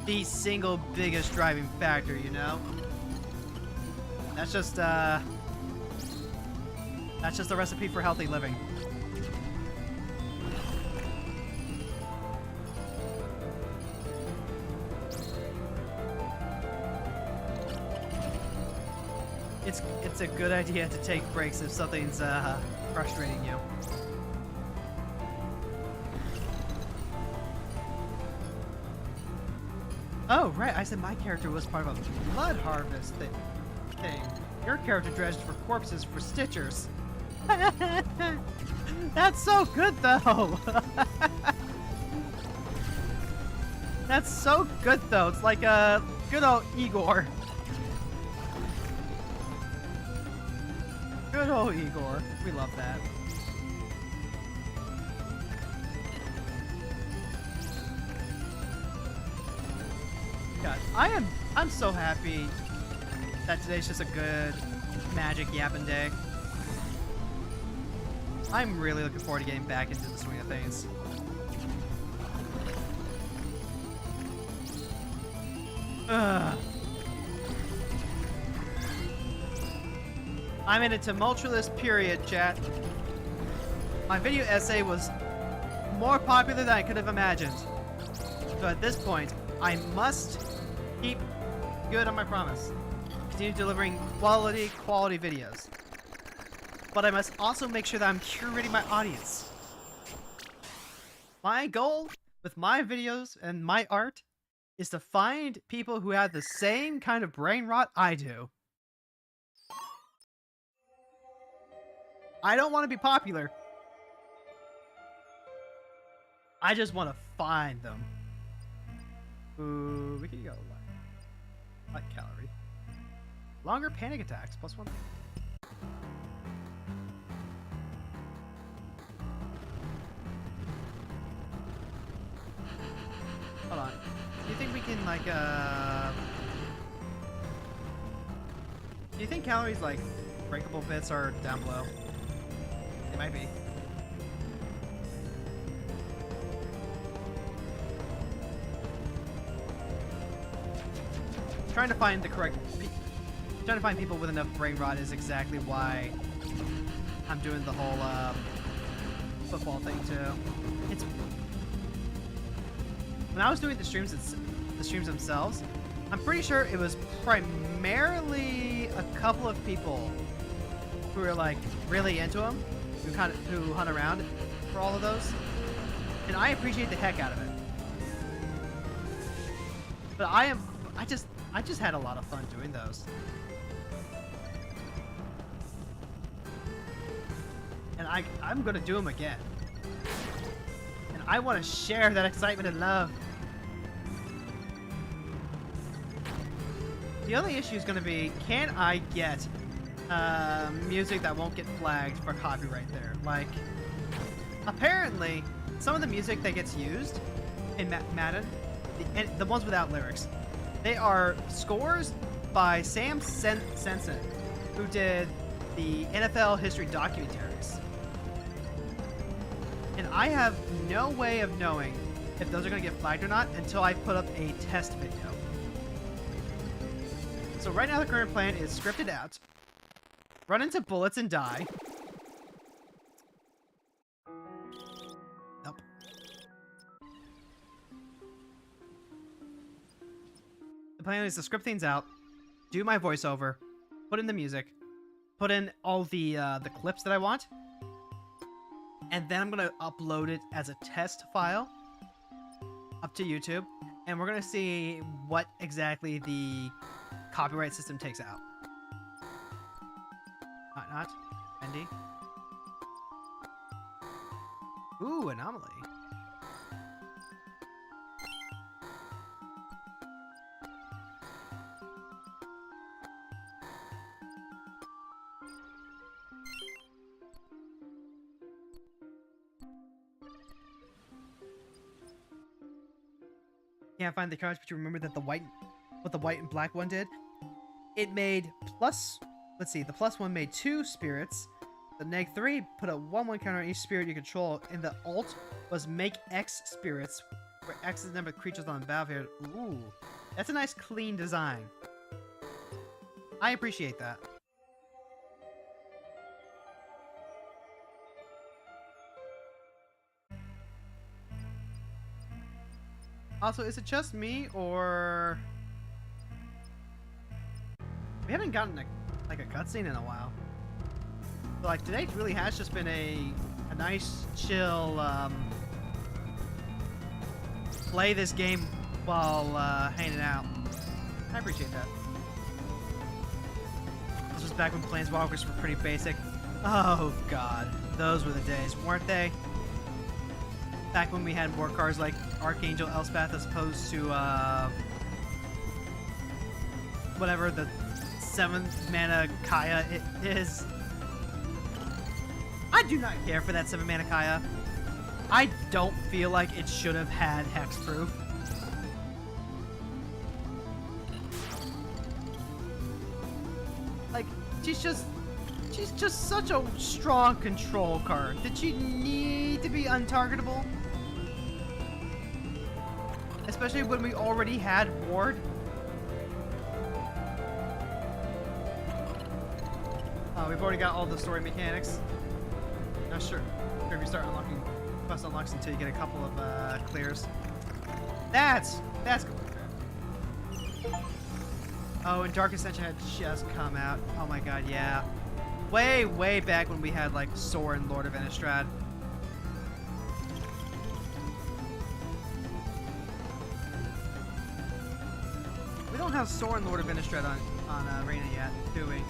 the single biggest driving factor, you know? That's just a recipe for healthy living. It's a good idea to take breaks if something's frustrating you. Oh, right, I said my character was part of a blood harvest thing. Your character dredged for corpses for stitchers. That's so good, though! That's so good, though. It's like a good old Igor. Good old Igor. We love that. God, I'm so happy that today's just a good Magic yapping day. I'm really looking forward to getting back into the swing of things. Ugh. I'm in a tumultuous period, chat. My video essay was more popular than I could have imagined. So at this point, I must keep good on my promise. Continue delivering quality videos. But I must also make sure that I'm curating my audience. My goal with my videos and my art is to find people who have the same kind of brain rot I do. I don't want to be popular. I just want to find them. Ooh, we can go light calorie. Longer panic attacks, +1. Hold on. Do you think we can, like, do you think calories, like, breakable bits are down below? They might be. Trying to find people with enough brain rot is exactly why I'm doing the whole football thing too. It's when I was doing the streams themselves, I'm pretty sure it was primarily a couple of people who were like really into them, who hunt around for all of those, and I appreciate the heck out of it. But I just had a lot of fun doing those. And I'm gonna do them again. And I want to share that excitement and love. The only issue is gonna be, can I get music that won't get flagged for copyright there? Like, apparently, some of the music that gets used in Madden, the ones without lyrics, they are scores by Sam Sensen, who did the NFL history documentaries. And I have no way of knowing if those are going to get flagged or not until I put up a test video. So right now the current plan is script it out, run into bullets and die, plan is to script things out, do my voiceover, put in the music, put in all the clips that I want, and then I'm gonna upload it as a test file up to YouTube, and we're gonna see what exactly the copyright system takes out. Not Bendy. Ooh, anomaly. Can't find the cards, but you remember that what the white and black one did? It made plus, let's see, the plus one made 2 spirits. The -3 put a 1/1 counter on each spirit you control, and the alt was make X spirits, where X is the number of creatures on the battlefield. Ooh, that's a nice clean design. I appreciate that. Also, is it just me, or we haven't gotten a cutscene in a while? But, like, today really has just been a nice, chill, play this game while hanging out. I appreciate that. This was back when Planeswalkers were pretty basic. Oh god, those were the days, weren't they? Back when we had more cards like Archangel Elspeth as opposed to whatever the 7th mana Kaya it is. I do not care for that 7 mana Kaya. I don't feel like it should have had hexproof. Like, she's just such a strong control card. Did she need to be untargetable? Especially when we already had Ward. Oh, we've already got all the story mechanics. Not sure if you start unlocking quest unlocks until you get a couple of clears. That's cool. Oh, and Dark Ascension had just come out. Oh my god, yeah. Way back when we had like Sorin, Lord of Innistrad. We don't have Sorin, Lord of Innistrad on Arena yet, do we?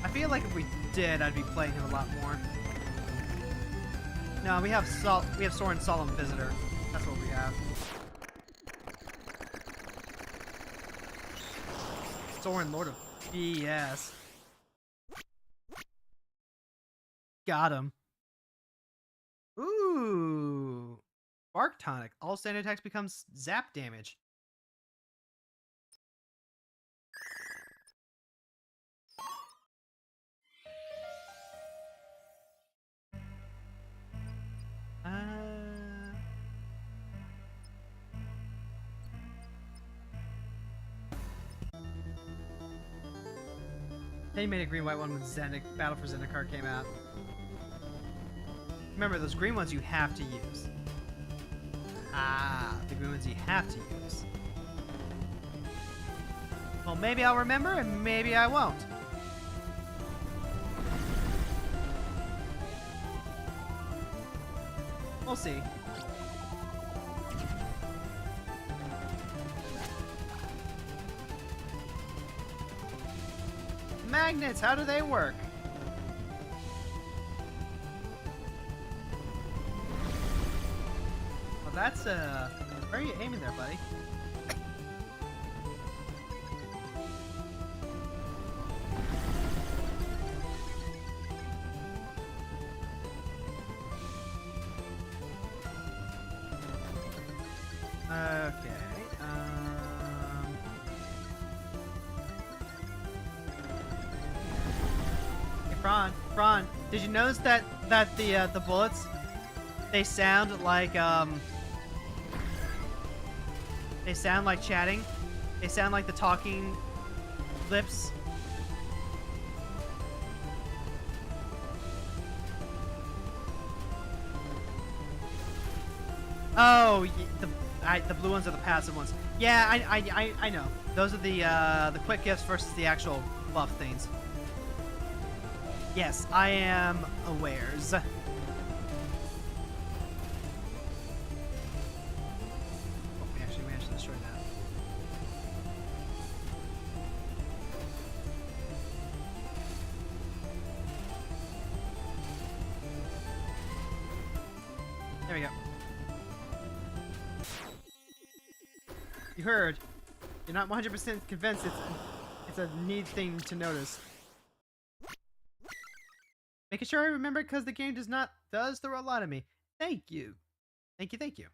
I feel like if we did, I'd be playing him a lot more. No, we have Sorin, Solemn Visitor. That's what we have. Sorin, Lord of BS. Got him. Ooh. Bark Tonic. All standard attacks becomes zap damage. They made a green-white one when Battle for Zendikar came out. Remember, those green ones you have to use. Ah, the green ones you have to use. Well, maybe I'll remember, and maybe I won't. We'll see. Magnets, how do they work? Well, that's where are you aiming there, buddy? Okay. Hey, Fran, did you notice that the bullets, they sound like chatting? They sound like the talking lips. Oh, the blue ones are the passive ones. Yeah, I know. Those are the quick gifts versus the actual buff things. Yes, I am awares. Oh, we actually managed to destroy that. There we go. You heard. You're not 100% convinced it's a neat thing to notice. Making sure I remember because the game does throw a lot at me. Thank you. Thank you, thank you.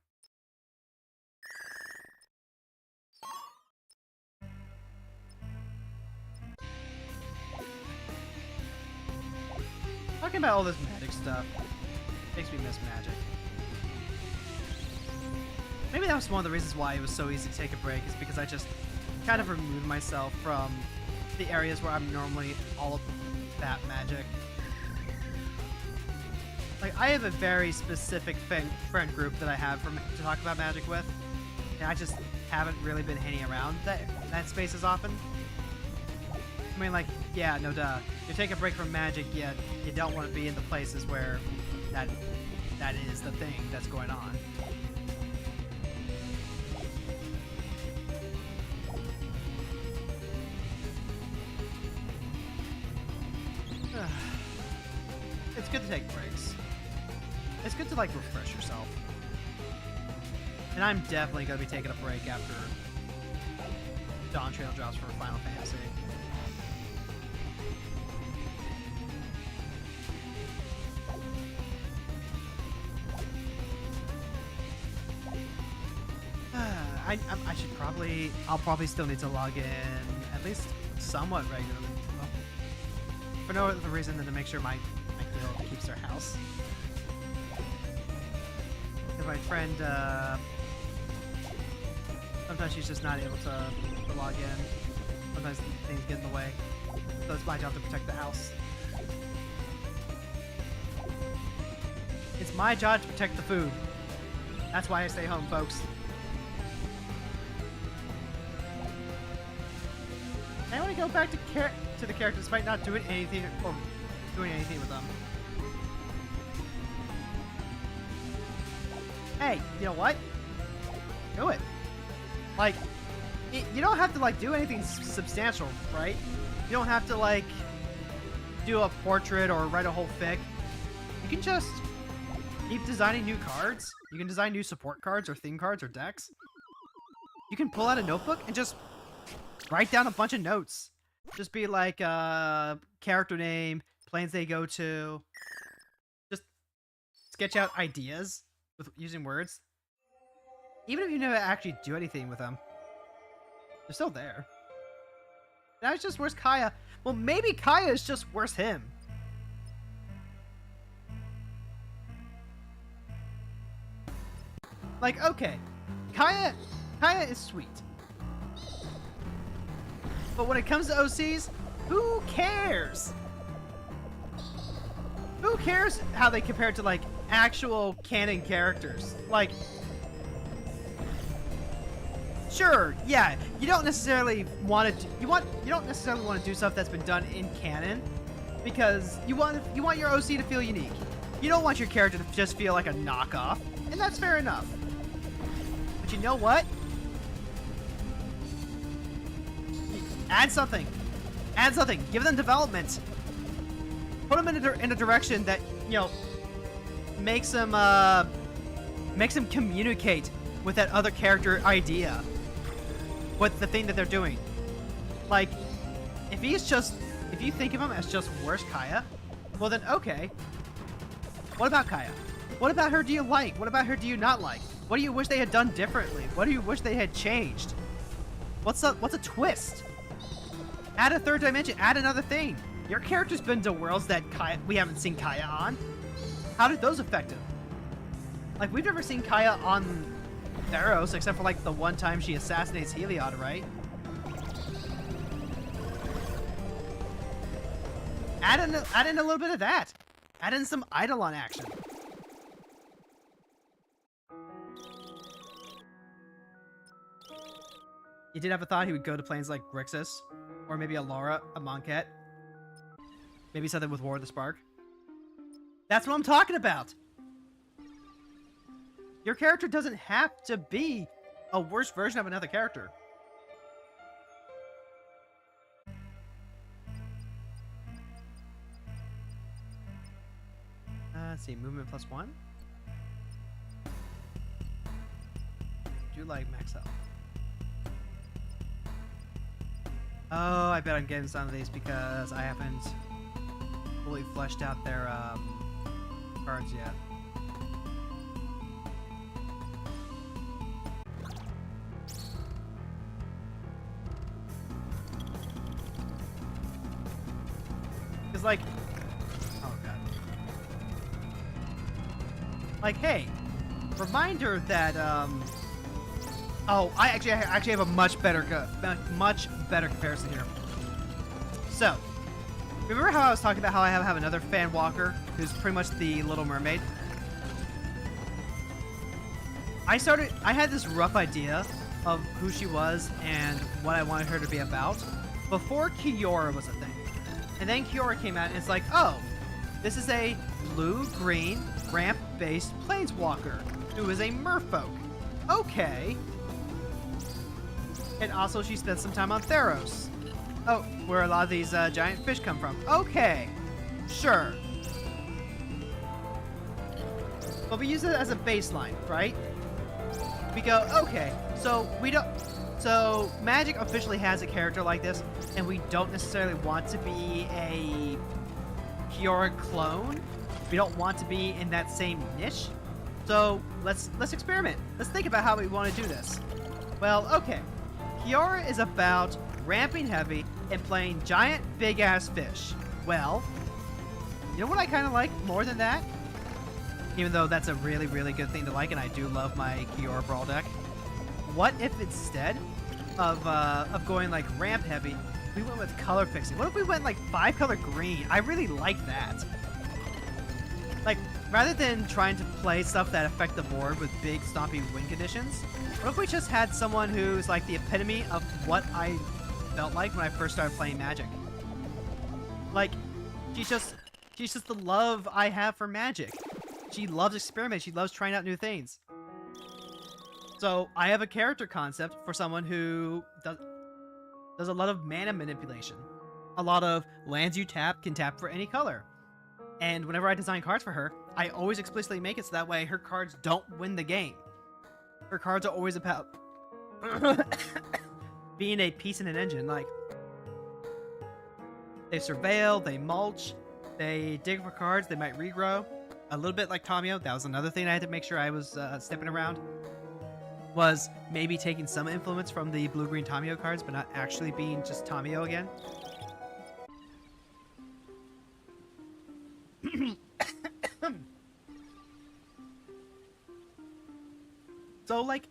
Talking about all this magic stuff makes me miss magic. Maybe that was one of the reasons why it was so easy to take a break, is because I just kind of removed myself from the areas where I'm normally all about magic. Like, I have a very specific friend group that I have to talk about magic with, and I just haven't really been hanging around that space as often. I mean, like, yeah, no duh. You take a break from magic, yet you don't want to be in the places where that is the thing that's going on. It's good to take breaks. It's good to, like, refresh yourself. And I'm definitely going to be taking a break after Dawn Trail drops for Final Fantasy. I'll probably still need to log in at least somewhat regularly. Well, for no other reason than to make sure my guild keeps their house. And my friend, sometimes she's just not able to log in. Sometimes things get in the way. So it's my job to protect the house. It's my job to protect the food. That's why I stay home, folks. I want to go back to the characters despite not doing anything or doing anything with them. Hey, you know what? Do it. Like, you don't have to, like, do anything substantial, right? You don't have to, like, do a portrait or write a whole fic. You can just keep designing new cards. You can design new support cards or theme cards or decks. You can pull out a notebook and just write down a bunch of notes. Just be like, character name, planes they go to. Just sketch out ideas with using words. Even if you never actually do anything with them, they're still there. Now it's just worse Kaya. Well, maybe Kaya is just worse him. Like, okay, Kaya is sweet. But when it comes to OCs, who cares? Who cares how they compare to, like, actual canon characters? Like, sure, yeah, you don't necessarily want to you don't necessarily want to do stuff that's been done in canon because you want your OC to feel unique. You don't want your character to just feel like a knockoff, and that's fair enough. But you know what? Add something. Add something. Give them development. Put them in a direction that, you know, makes them communicate with that other character idea. With the thing that they're doing. Like, if you think of him as just worse Kaya, well then okay. What about Kaya? What about her do you like? What about her do you not like? What do you wish they had done differently? What do you wish they had changed? What's a twist? Add a third dimension. Add another thing. Your character's been to worlds that we haven't seen Kaya on. How did those affect him? Like, we've never seen Kaya on Theros, except for, like, the one time she assassinates Heliod, right? Add in a little bit of that. Add in some Eidolon action. You did have a thought he would go to planes like Grixis, or maybe a Laura, a Monket. Maybe something with War of the Spark. That's what I'm talking about! Your character doesn't have to be a worse version of another character. Let's see, movement +1. Do like max health. Oh, I bet I'm getting some of these because I haven't fully fleshed out their cards yet. Because, like, oh god. Like, hey, reminder that oh, I actually have a much better comparison here. So, remember how I was talking about how I have another fan walker who's pretty much the Little Mermaid? I had this rough idea of who she was and what I wanted her to be about before Kiora was a thing. And then Kiora came out and it's like, oh, this is a blue-green ramp-based planeswalker who is a merfolk. Okay. And also she spent some time on Theros. Oh, where a lot of these giant fish come from. Okay. Sure. But we use it as a baseline, right? We go, okay, so so Magic officially has a character like this, and we don't necessarily want to be a Kiora clone. We don't want to be in that same niche. So let's experiment. Let's think about how we want to do this. Well, okay. Kiora is about ramping heavy and playing giant big-ass fish. Well, you know what I kind of like more than that? Even though that's a really, really good thing to like, and I do love my Kiora Brawl deck. What if instead of going like ramp heavy, we went with color fixing? What if we went like 5-color green? I really like that. Like, rather than trying to play stuff that affect the board with big stompy win conditions, what if we just had someone who's like the epitome of what I felt like when I first started playing Magic? Like, she's just the love I have for Magic. She loves experiments. She loves trying out new things. So I have a character concept for someone who does a lot of mana manipulation. A lot of lands you tap can tap for any color. And whenever I design cards for her, I always explicitly make it so that way her cards don't win the game. Her cards are always about being a piece in an engine. Like, they surveil, they mulch, they dig for cards, they might regrow. A little bit like Tamio. That was another thing I had to make sure I was stepping around. Was maybe taking some influence from the blue-green Tamio cards, but not actually being just Tamio again. So, like,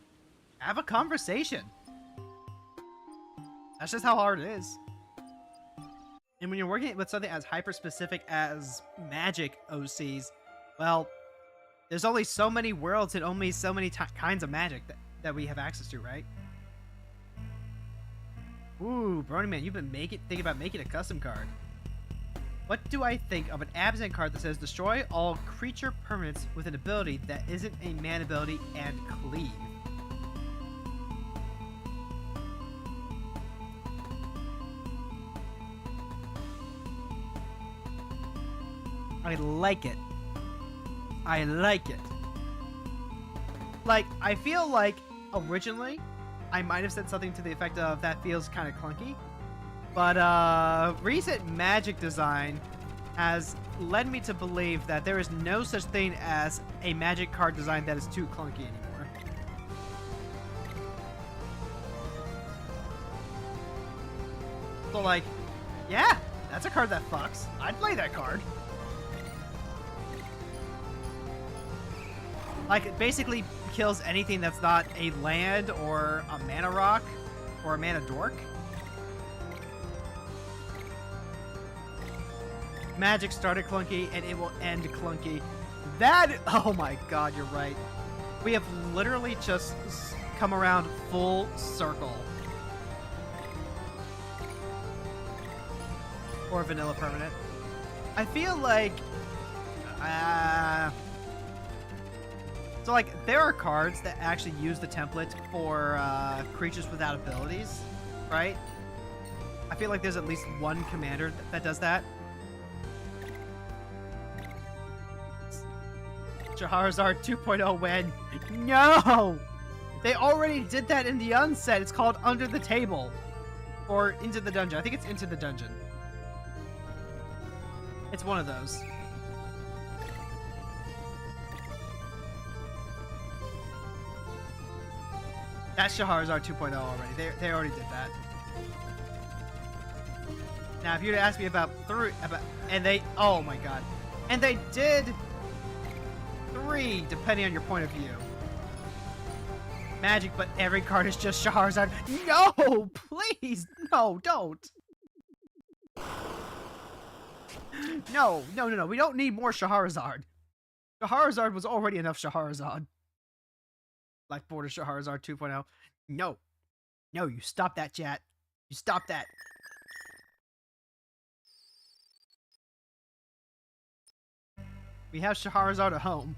have a conversation. That's just how hard it is. And when you're working with something as hyper-specific as Magic OCs, well, there's only so many worlds and only so many kinds of Magic that we have access to, right? Ooh, Brony Man, you've been thinking about making a custom card. What do I think of an absent card that says destroy all creature permanents with an ability that isn't a man ability and cleave? I like it. I like it. Like, I feel like originally I might have said something to the effect of that feels kind of clunky. But recent Magic design has led me to believe that there is no such thing as a Magic card design that is too clunky anymore. So like, yeah, that's a card that fucks. I'd play that card. Like, it basically kills anything that's not a land or a mana rock or a mana dork. Magic started clunky and it will end clunky. That, oh my god, you're right. We have literally just come around full circle or vanilla permanent. I feel like, so like there are cards that actually use the template for creatures without abilities, right? I feel like there's at least one commander that does that. Charizard 2.0 win. No! They already did that in the unset. It's called Under the Table. Or Into the Dungeon. I think it's Into the Dungeon. It's one of those. That's Charizard 2.0 already. They already did that. Now, if you'd ask me about oh my god. And they did 3, depending on your point of view. Magic, but every card is just Charizard. No, please, no, don't. No. We don't need more Charizard. Charizard was already enough Charizard. Black Border Charizard 2.0. No, you stop that, chat. You stop that. We have Charizard at home.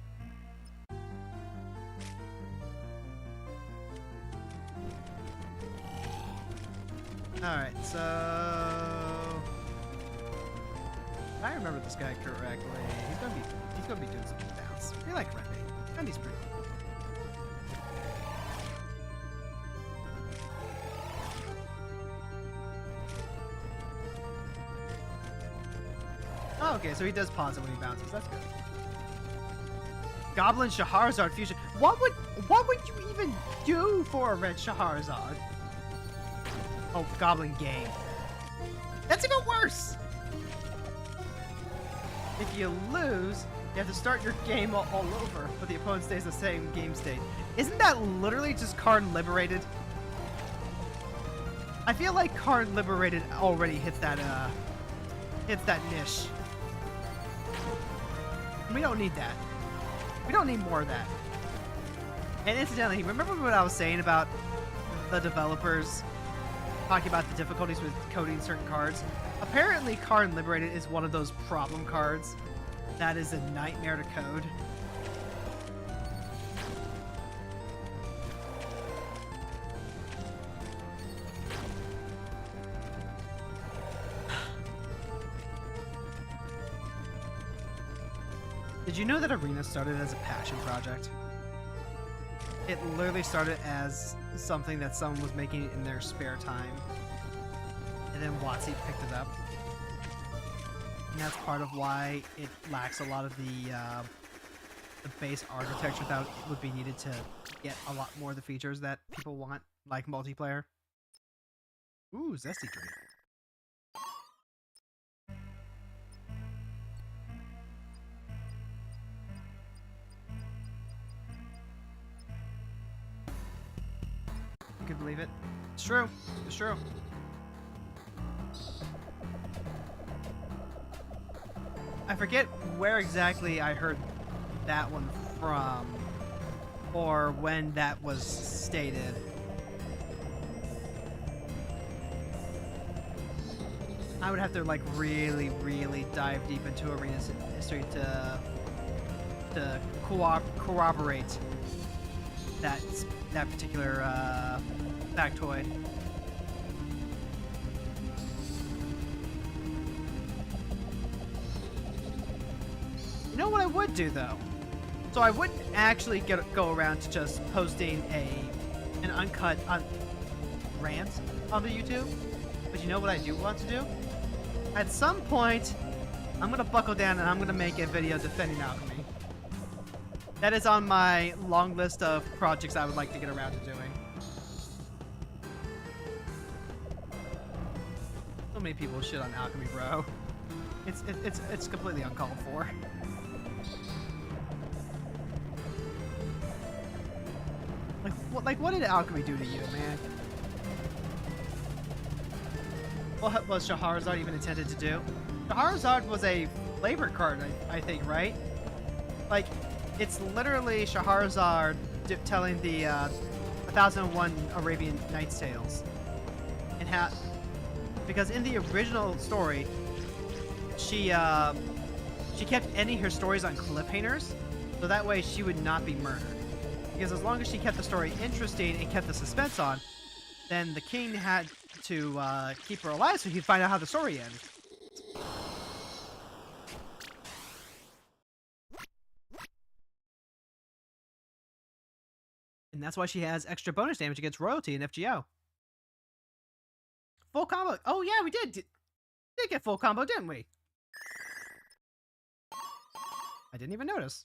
Alright, so... if I remember this guy correctly, he's gonna be doing some bounce. We like Rendy. Rendy's pretty cool. Oh, okay, so he does pause it when he bounces. That's good. Goblin Charizard fusion. What would you even do for a red Charizard? Oh, Goblin game. That's even worse. If you lose, you have to start your game all over, but the opponent stays the same game state. Isn't that literally just Karn Liberated? I feel like Karn Liberated already hits that niche. We don't need that. We don't need more of that. And incidentally, remember what I was saying about the developers talking about the difficulties with coding certain cards? Apparently, Karn Liberated is one of those problem cards that is a nightmare to code. Did you know that Arena started as a passion project? It literally started as something that someone was making in their spare time. And then WotC picked it up. And that's part of why it lacks a lot of the base architecture that would be needed to get a lot more of the features that people want, like multiplayer. Ooh, zesty drink. You can believe it. It's true. It's true. I forget where exactly I heard that one from, or when that was stated. I would have to like really dive deep into Arena's history to corroborate that particular factoid. You know what I would do though? So I wouldn't actually go around to just posting an uncut rant on the YouTube. But you know what I do want to do? At some point, I'm gonna buckle down and I'm gonna make a video defending alchemy. That is on my long list of projects I would like to get around to doing. So many people shit on alchemy, bro. It's completely uncalled for. What did alchemy do to you, man? What was Charizard even intended to do? Charizard was a flavor card, I think, right? Like, it's literally Charizard telling the 1001 Arabian Nights tales. And how, because in the original story, she kept ending her stories on cliffhangers, so that way she would not be murdered. Because as long as she kept the story interesting and kept the suspense on, then the king had to keep her alive so he'd find out how the story ends. And that's why she has extra bonus damage against royalty in FGO. Full combo. Oh yeah, we did get full combo, didn't we? I didn't even notice.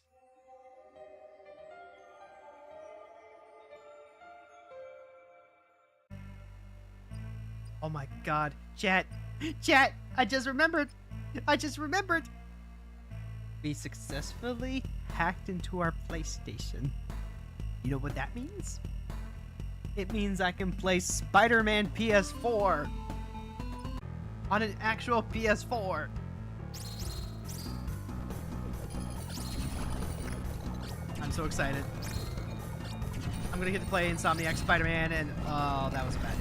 Oh my god. Chat, I just remembered. We successfully hacked into our PlayStation. You know what that means? It means I can play Spider-Man PS4 on an actual PS4. I'm so excited. I'm gonna get to play Insomniac Spider-Man, and oh, that was bad.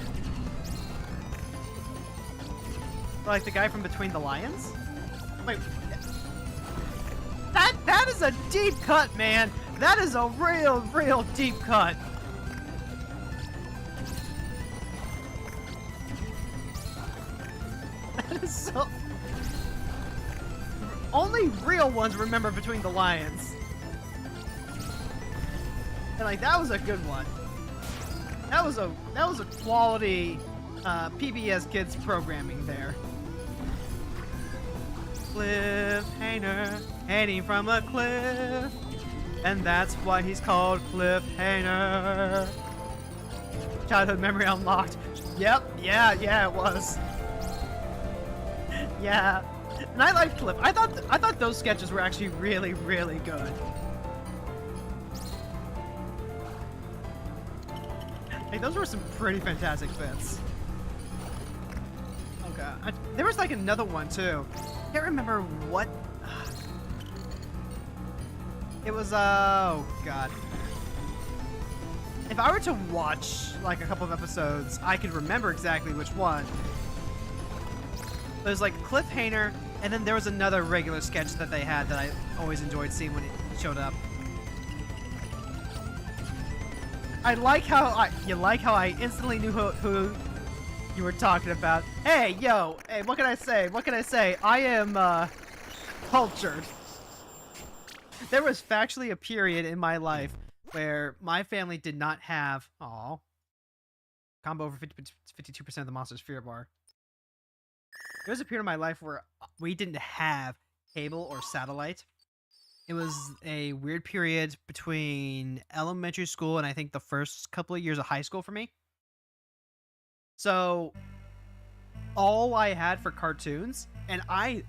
Like the guy from Between the Lions? Wait, that is a deep cut, man. That is a real deep cut. That is so... Only real ones remember Between the Lions. And like, that was a good one. That was a quality PBS Kids programming there. Cliffhanger, hanging from a cliff. And that's why he's called Cliffhanger. Childhood memory unlocked. Yep, yeah, it was. Yeah. And I liked Cliff. I thought those sketches were actually really good. Like, those were some pretty fantastic bits. Oh god. There was like another one too. I can't remember what. It was, oh god. If I were to watch like a couple of episodes, I could remember exactly which one. There's like Cliffhanger, and then there was another regular sketch that they had that I always enjoyed seeing when it showed up. You like how I instantly knew who you were talking about. Hey, what can I say? I am, cultured. There was factually a period in my life where my family did not have... Aw. Combo over 52% of the Monster's Fear bar. There was a period in my life where we didn't have cable or satellite. It was a weird period between elementary school and I think the first couple of years of high school for me. So, all I had for cartoons, and I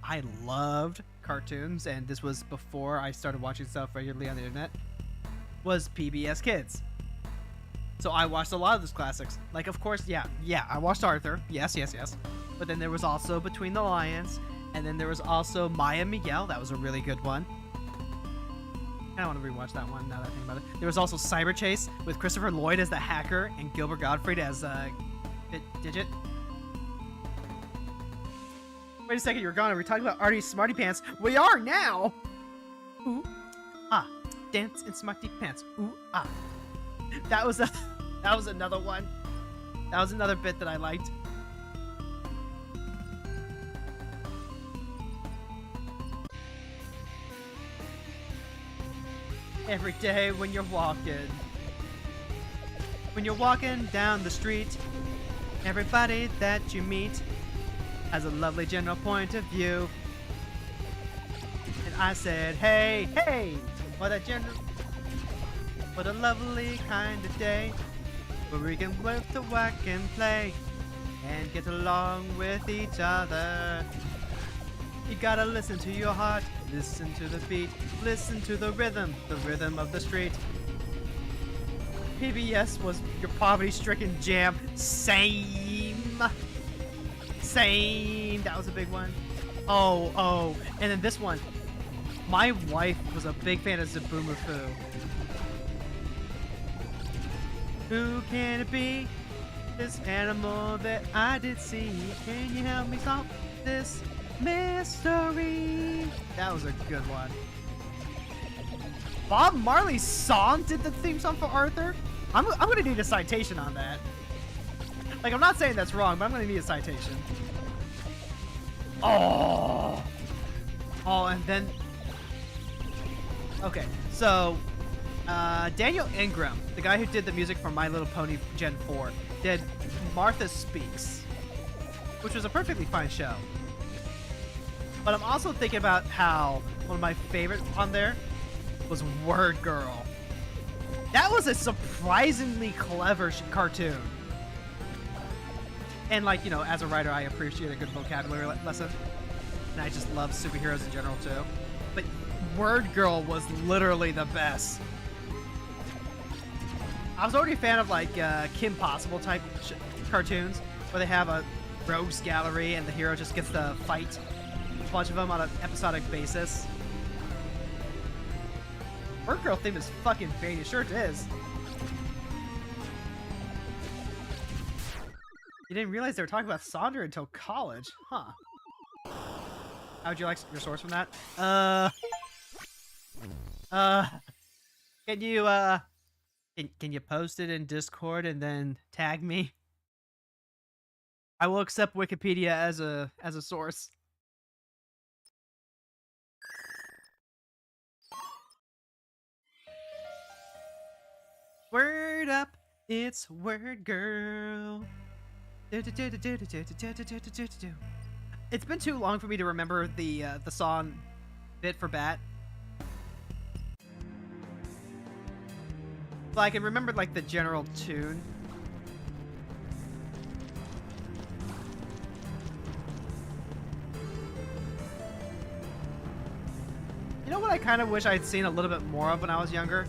loved cartoons, and this was before I started watching stuff regularly on the internet, was PBS Kids. So I watched a lot of those classics. Like, of course, yeah, I watched Arthur. Yes. But then there was also Between the Lions, and then there was also Maya Miguel. That was a really good one. I want to rewatch that one now that I think about it. There was also Cyber Chase with Christopher Lloyd as the hacker and Gilbert Gottfried as Digit. Wait a second, you were gone. Are we talking about Artie's Smarty Pants? We are now! Ooh, ah, dance in Smarty Pants. Ooh, ah. That was another one. That was another bit that I liked. Every day when you're walking down the street, everybody that you meet has a lovely general point of view. And I said, hey, what a lovely kind of day where we can work to work and play and get along with each other. You gotta listen to your heart, listen to the beat, listen to the rhythm of the street. PBS was your poverty-stricken jam. Same. That was a big one. Oh, and then this one. My wife was a big fan of Zaboomafoo. Who can it be? This animal that I did see. Can you help me solve this Mystery. That was a good one. Bob Marley's song did the theme song for Arthur? I'm gonna need a citation on that. Like, I'm not saying that's wrong, but I'm gonna need a citation. Oh! Oh, and then... Okay, so... Daniel Ingram, the guy who did the music for My Little Pony Gen 4, did Martha Speaks, which was a perfectly fine show. But I'm also thinking about how one of my favorites on there was Word Girl. That was a surprisingly clever cartoon. And, like, you know, as a writer, I appreciate a good vocabulary lesson. And I just love superheroes in general, too. But Word Girl was literally the best. I was already a fan of, like, Kim Possible type cartoons, where they have a rogues gallery and the hero just gets to fight a bunch of them on an episodic basis. Word Girl theme is fucking bait. Sure it is. You didn't realize they were talking about Sonder until college, huh? How would you like your source from that? Can you can you post it in Discord and then tag me? I will accept Wikipedia as a source. Word up, it's Word Girl. It's been too long for me to remember the song bit for bat. But I can remember, like, the general tune. You know what I kind of wish I'd seen a little bit more of when I was younger?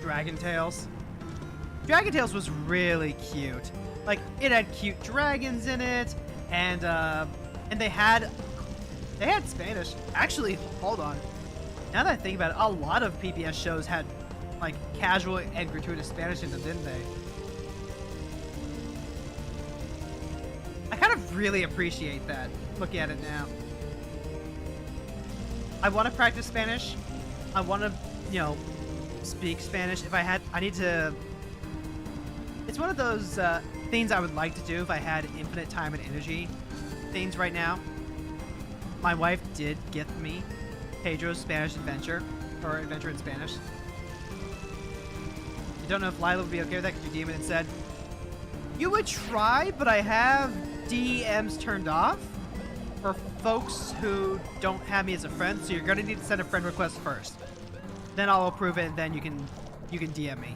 Dragon Tales. Dragon Tales was really cute. Like, it had cute dragons in it, and they had Spanish. Actually, hold on. Now that I think about it, a lot of PBS shows had, like, casual and gratuitous Spanish in them, didn't they? I kind of really appreciate that, looking at it now. I want to practice Spanish. I want to, you know, speak Spanish. If I had, I need to... It's one of those things I would like to do if I had infinite time and energy. Things right now. My wife did gift me Pedro's Spanish Adventure, or Adventure in Spanish. I don't know if Lila would be okay with that. Could you DM it instead? You would try, but I have DMs turned off for folks who don't have me as a friend, so you're gonna need to send a friend request first. Then I'll approve it, and then you can DM me.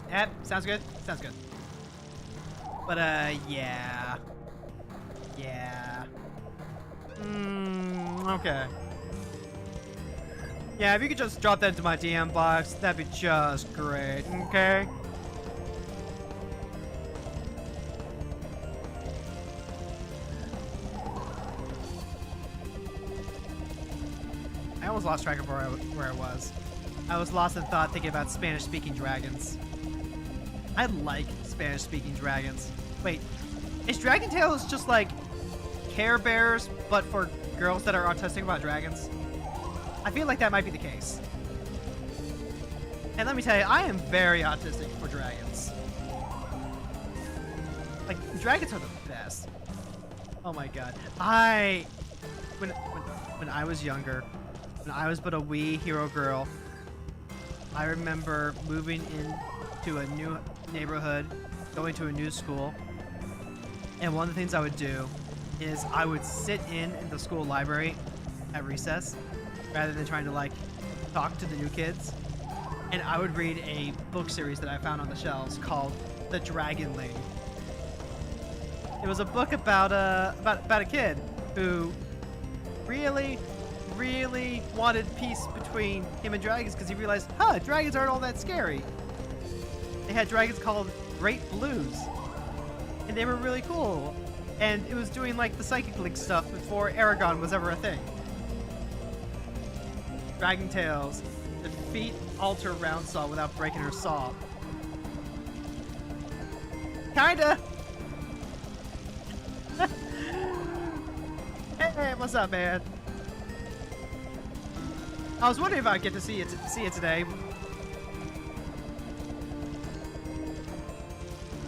Yep, sounds good? Sounds good. But, yeah. Yeah. Okay. Yeah, if you could just drop that into my DM box, that'd be just great, okay? I almost lost track of where I was. I was lost in thought thinking about Spanish-speaking dragons. I like Spanish-speaking dragons. Wait, is Dragon Tales just like Care Bears, but for girls that are autistic about dragons? I feel like that might be the case. And let me tell you, I am very autistic for dragons. Like, dragons are the best. Oh my god. When I was younger, when I was but a wee hero girl, I remember moving into a new neighborhood, going to a new school, and one of the things I would do is I would sit in the school library at recess rather than trying to, like, talk to the new kids, and I would read a book series that I found on the shelves called The Dragonling. It was a book about a kid who really wanted peace between him and dragons because he realized, dragons aren't all that scary. They had dragons called Great Blues, and they were really cool. And it was doing, like, the Psychic Link stuff before Aragon was ever a thing. Dragon Tales. Defeat Alter Roundsaw without breaking her saw. Kinda. Hey, what's up, man? I was wondering if I'd get to see it today.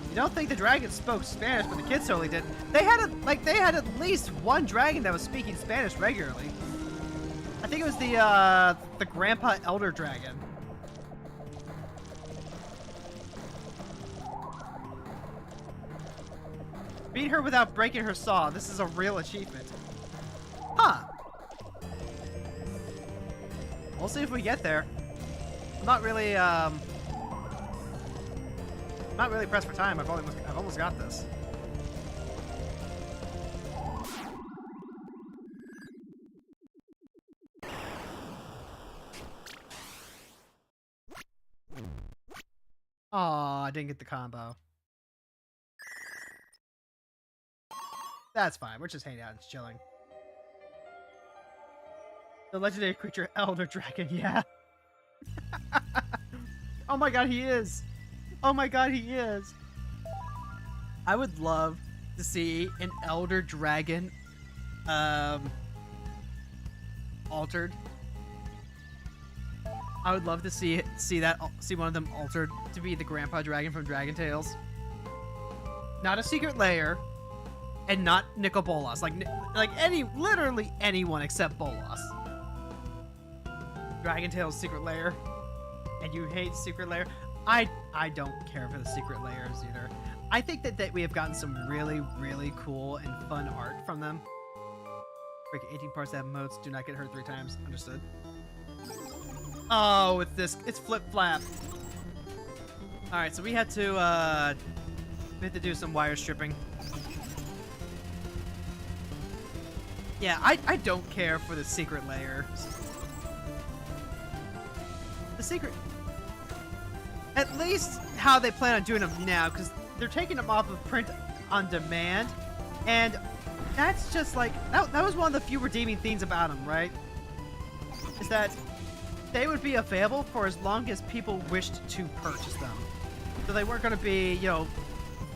You don't think the dragon spoke Spanish, but the kids totally did. They had at least one dragon that was speaking Spanish regularly. I think it was the Grandpa Elder Dragon. Beat her without breaking her saw. This is a real achievement. Huh. We'll see if we get there. I'm not really pressed for time. I've almost got this. Aw, I didn't get the combo. That's fine. We're just hanging out and chilling. The legendary creature Elder Dragon, yeah. Oh my god, he is. Oh my god, he is. I would love to see an Elder Dragon altered. I would love to see one of them altered to be the Grandpa Dragon from Dragon Tales. Not a secret lair, and not Nicol Bolas. Literally anyone except Bolas. Dragon Tales Secret Lair, and you hate Secret Lair. I don't care for the Secret Lairs either. I think that we have gotten some really, really cool and fun art from them. Break 18 parts that have modes, do not get hurt 3 times. Understood. Oh, it's flip flap. Alright, so we had to do some wire stripping. Yeah, I don't care for the secret layers. The secret... At least how they plan on doing them now, because they're taking them off of print on demand, and that's just like... That was one of the few redeeming things about them, right? Is that they would be available for as long as people wished to purchase them. So they weren't going to be,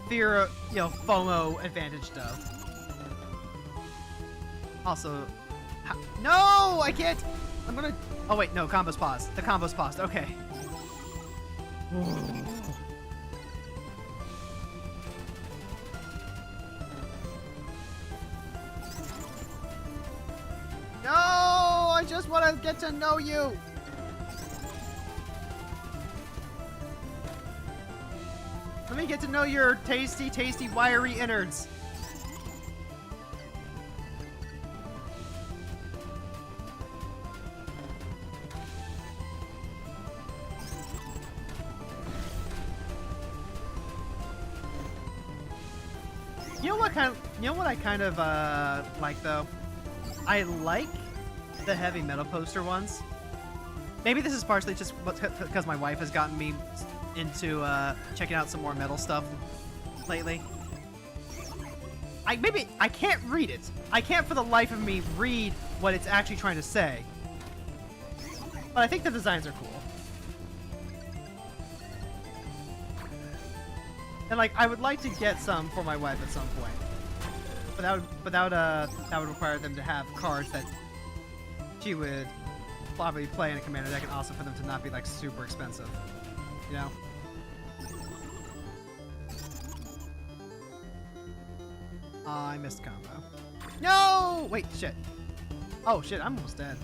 fear, FOMO advantaged of. Also, no, I can't. I'm gonna. Oh wait, no, combo's paused. The combo's paused. Okay. No, I just want to get to know you. Let me get to know your tasty, tasty, wiry innards. You know what I kind of like though? I like the heavy metal poster ones. Maybe this is partially just because my wife has gotten me into checking out some more metal stuff lately. I can't read it. I can't for the life of me read what it's actually trying to say. But I think the designs are cool. And I would like to get some for my wife at some point. But that would require them to have cards that she would probably play in a commander deck, and also for them to not be super expensive. You know? I missed combo. No! Wait, shit. Oh shit, I'm almost dead.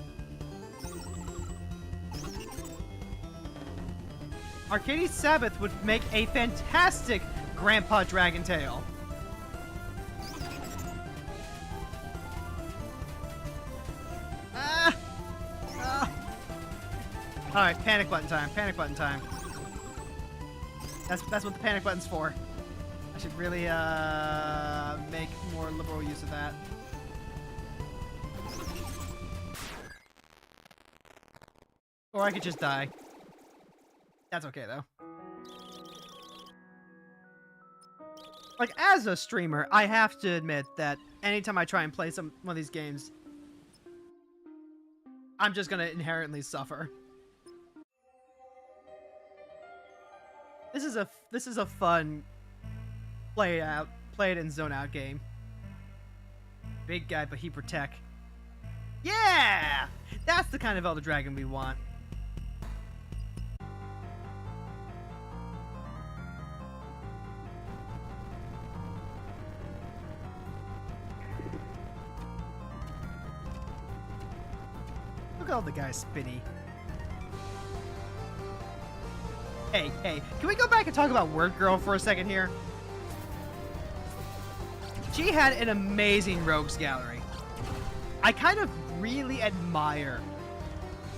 Arcady Sabbath would make a fantastic Grandpa Dragon Tail. Alright, panic button time. Panic button time. That's what the panic button's for. I should really make more liberal use of that. Or I could just die. That's okay though. As a streamer, I have to admit that anytime I try and play one of these games, I'm just gonna inherently suffer. This is a fun play it and zone out game. Big guy, but he protect. Yeah! That's the kind of Elder Dragon we want. Look at all the guys spinny. Hey, can we go back and talk about Word Girl for a second here? She had an amazing rogues gallery. I kind of really admire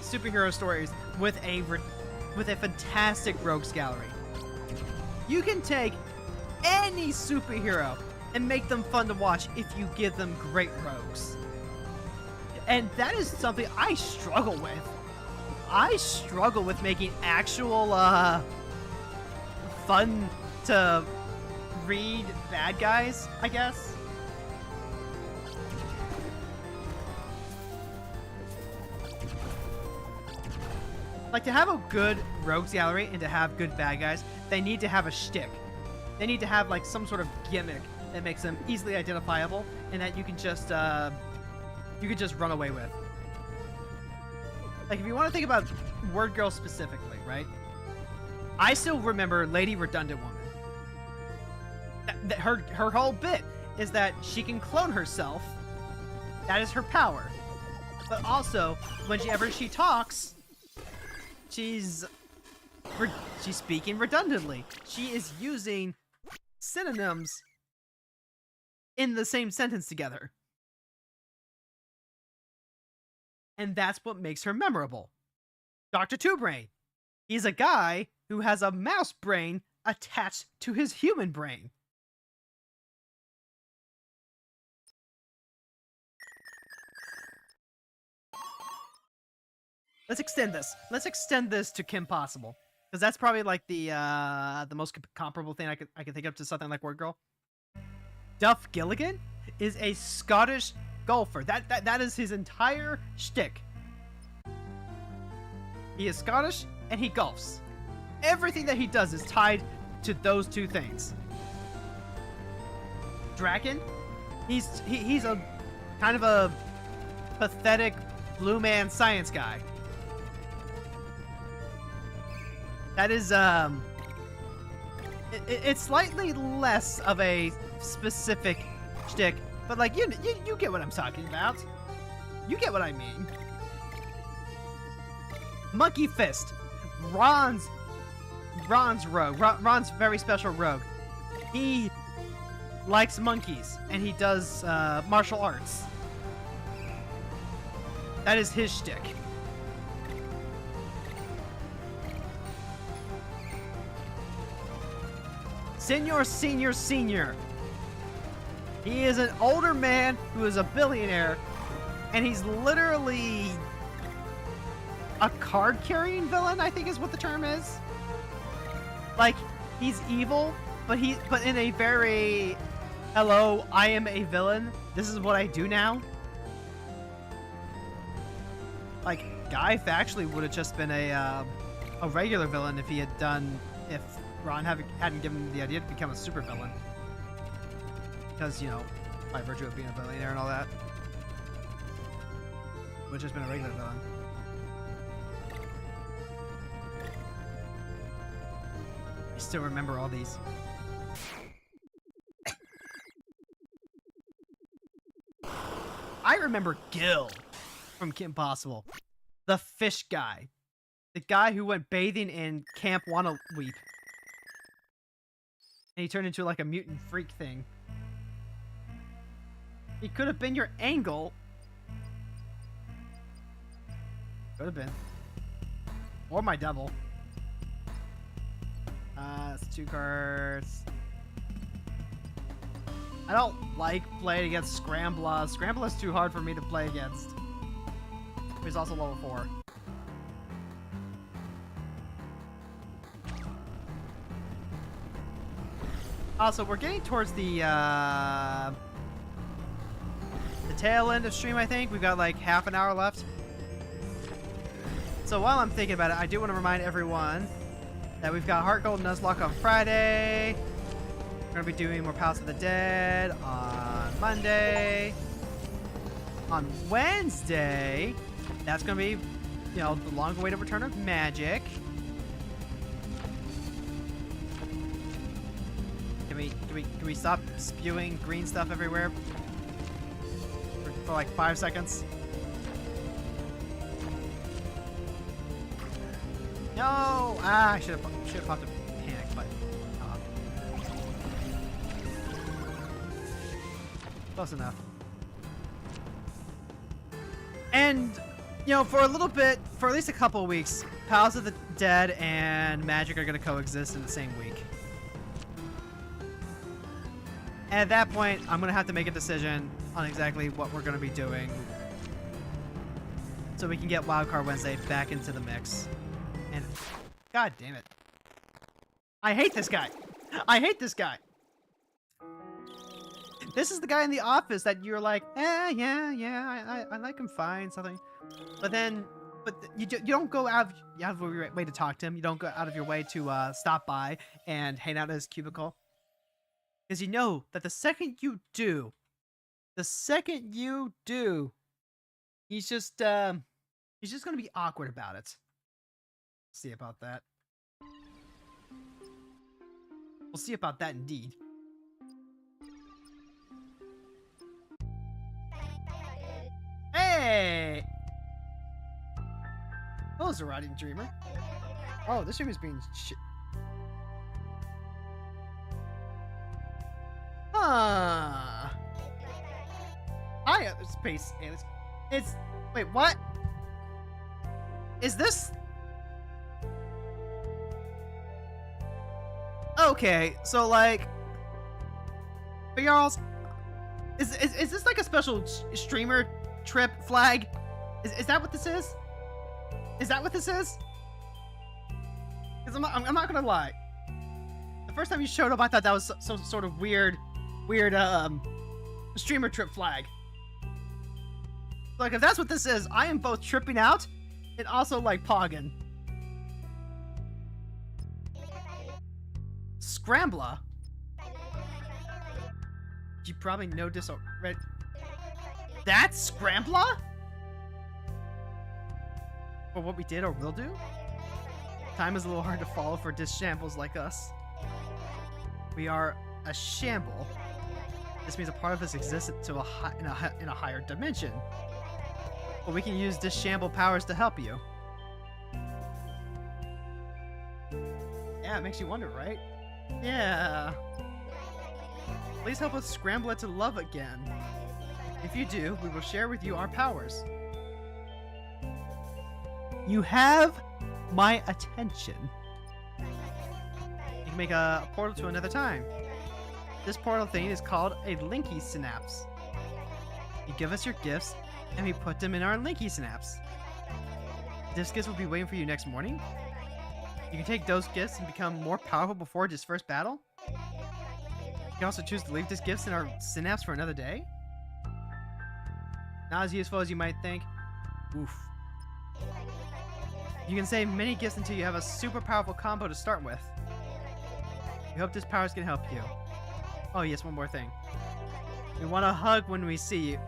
superhero stories with a fantastic rogues gallery. You can take any superhero and make them fun to watch if you give them great rogues. And that is something I struggle with. I struggle with making actual fun to read bad guys, I guess. Like, to have a good rogues gallery and to have good bad guys, they need to have a shtick. They need to have like some sort of gimmick that makes them easily identifiable and that you can just run away with. Like, if you want to think about Word Girl specifically, right? I still remember Lady Redundant Woman. Her whole bit is that she can clone herself. That is her power. But also, whenever she talks, she's speaking redundantly. She is using synonyms in the same sentence together. And that's what makes her memorable. Dr. Two Brain. He's a guy who has a mouse brain attached to his human brain. Let's extend this. Let's extend this to Kim Possible, because that's probably like the most comparable thing I could think of to something like Word Girl. Duff Gilligan is a Scottish golfer. That is his entire shtick. He is Scottish and he golfs. Everything that he does is tied to those two things. Draken, he's a kind of a pathetic blue man science guy. That is it's slightly less of a specific shtick, but like you get what I'm talking about. You get what I mean. Monkey Fist, Ron's rogue. Ron's very special rogue. He likes monkeys and he does martial arts. That is his shtick. Senior. He is an older man who is a billionaire, and he's literally a card-carrying villain, I think is what the term is. Like, he's evil, but in a very, hello, I am a villain, this is what I do now. Like, Guy actually would have just been a regular villain if Ron hadn't given him the idea to become a supervillain. Because, you know, by virtue of being a billionaire and all that. Would have just been a regular villain. I still remember all these. I remember Gil from Kim Possible. The fish guy. The guy who went bathing in Camp Wanna Weep. And he turned into like a mutant freak thing. He could have been your Angle. Could have been. Or my double. That's 2 cards. I don't like playing against Scrambler. Scrambler's too hard for me to play against. He's also level 4. Also, we're getting towards the tail end of stream, I think. We've got like half an hour left. So while I'm thinking about it, I do want to remind everyone that we've got Heart Gold Nuzlocke on Friday. We're going to be doing more Palace of the Dead on Monday. On Wednesday, that's gonna be, you know, the long-awaited return of magic. Can we stop spewing green stuff everywhere for like 5 seconds? No! Ah, I should have popped a panic button. Close enough. And, you know, for a little bit, for at least a couple of weeks, Palace of the Dead and Magic are going to coexist in the same week. And at that point, I'm going to have to make a decision on exactly what we're going to be doing so we can get Wildcard Wednesday back into the mix. And, god damn it. I hate this guy. I hate this guy. This is the guy in the office that you're like, yeah, I like him fine, something. But you don't go out of your way to talk to him. You don't go out of your way to stop by and hang out in his cubicle. Because you know that the second you do, he's just gonna be awkward about it. See about that. We'll see about that indeed. Hey! Oh, Zarati Dreamer. Oh, this streamer's being shit. Huh. Hi, other space aliens. Wait, what? Is this? Okay, so like, but y'all, is this like a special streamer trip flag? Is that what this is? Is that what this is? Because I'm not gonna lie. The first time you showed up, I thought that was some sort of weird streamer trip flag. Like, if that's what this is, I am both tripping out and also like pogging. Scrambler. You probably know this already. That's Scrambler? For what we did or will do? Time is a little hard to follow for dishambles like us. We are a shamble. This means a part of us exists in a higher dimension. But we can use dishamble powers to help you. Yeah, it makes you wonder, right? Yeah. Please help us scramble it to love again. If you do, we will share with you our powers. You have my attention. You can make a portal to another time. This portal thing is called a Linky Synapse. You give us your gifts, and we put them in our Linky Synapse. This gifts will be waiting for you next morning. You can take those gifts and become more powerful before this first battle. You can also choose to leave these gifts in our synapse for another day. Not as useful as you might think. Oof. You can save many gifts until you have a super powerful combo to start with. We hope this powers can help you. Oh yes, one more thing. We want a hug when we see you.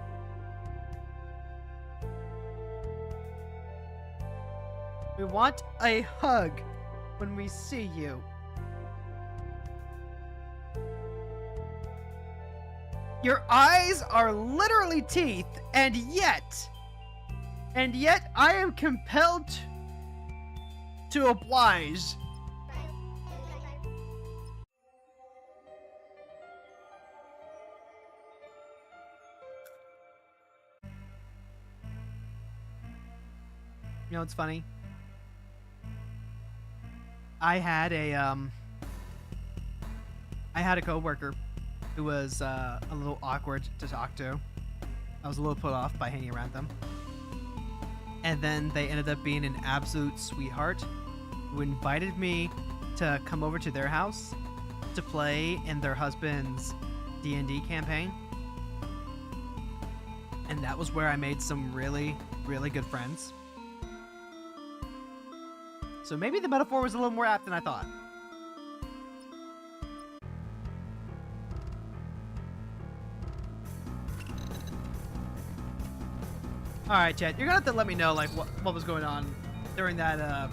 We want a hug when we see you. Your eyes are literally teeth, and yet I am compelled to oblige. You know what's funny? I had a coworker who was a little awkward to talk to. I was a little put off by hanging around them. And then they ended up being an absolute sweetheart who invited me to come over to their house to play in their husband's D&D campaign. And that was where I made some really, really good friends. So maybe the metaphor was a little more apt than I thought. All right, chat. You're gonna have to let me know like what was going on during that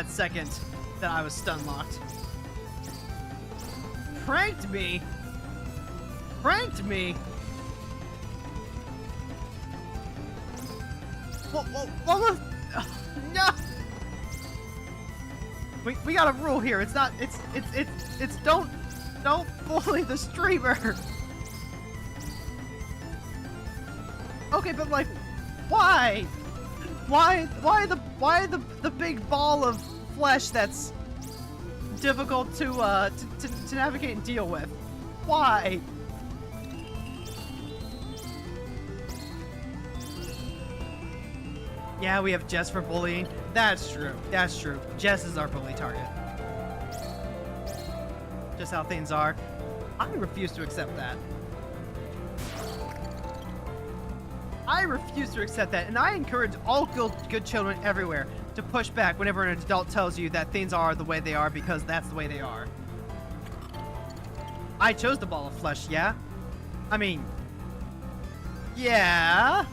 second that I was stun locked. Pranked me. Pranked me. What was? No. We got a rule here. It's not. It's don't bully the streamer. Okay, but like, why? Why the big ball of flesh that's difficult to navigate and deal with? Why? Yeah, we have Jess for bullying. That's true. That's true. Jess is our bully target. Just how things are. I refuse to accept that. I refuse to accept that, and I encourage all good children everywhere to push back whenever an adult tells you that things are the way they are because that's the way they are. I chose the ball of flesh, yeah? I mean, yeah.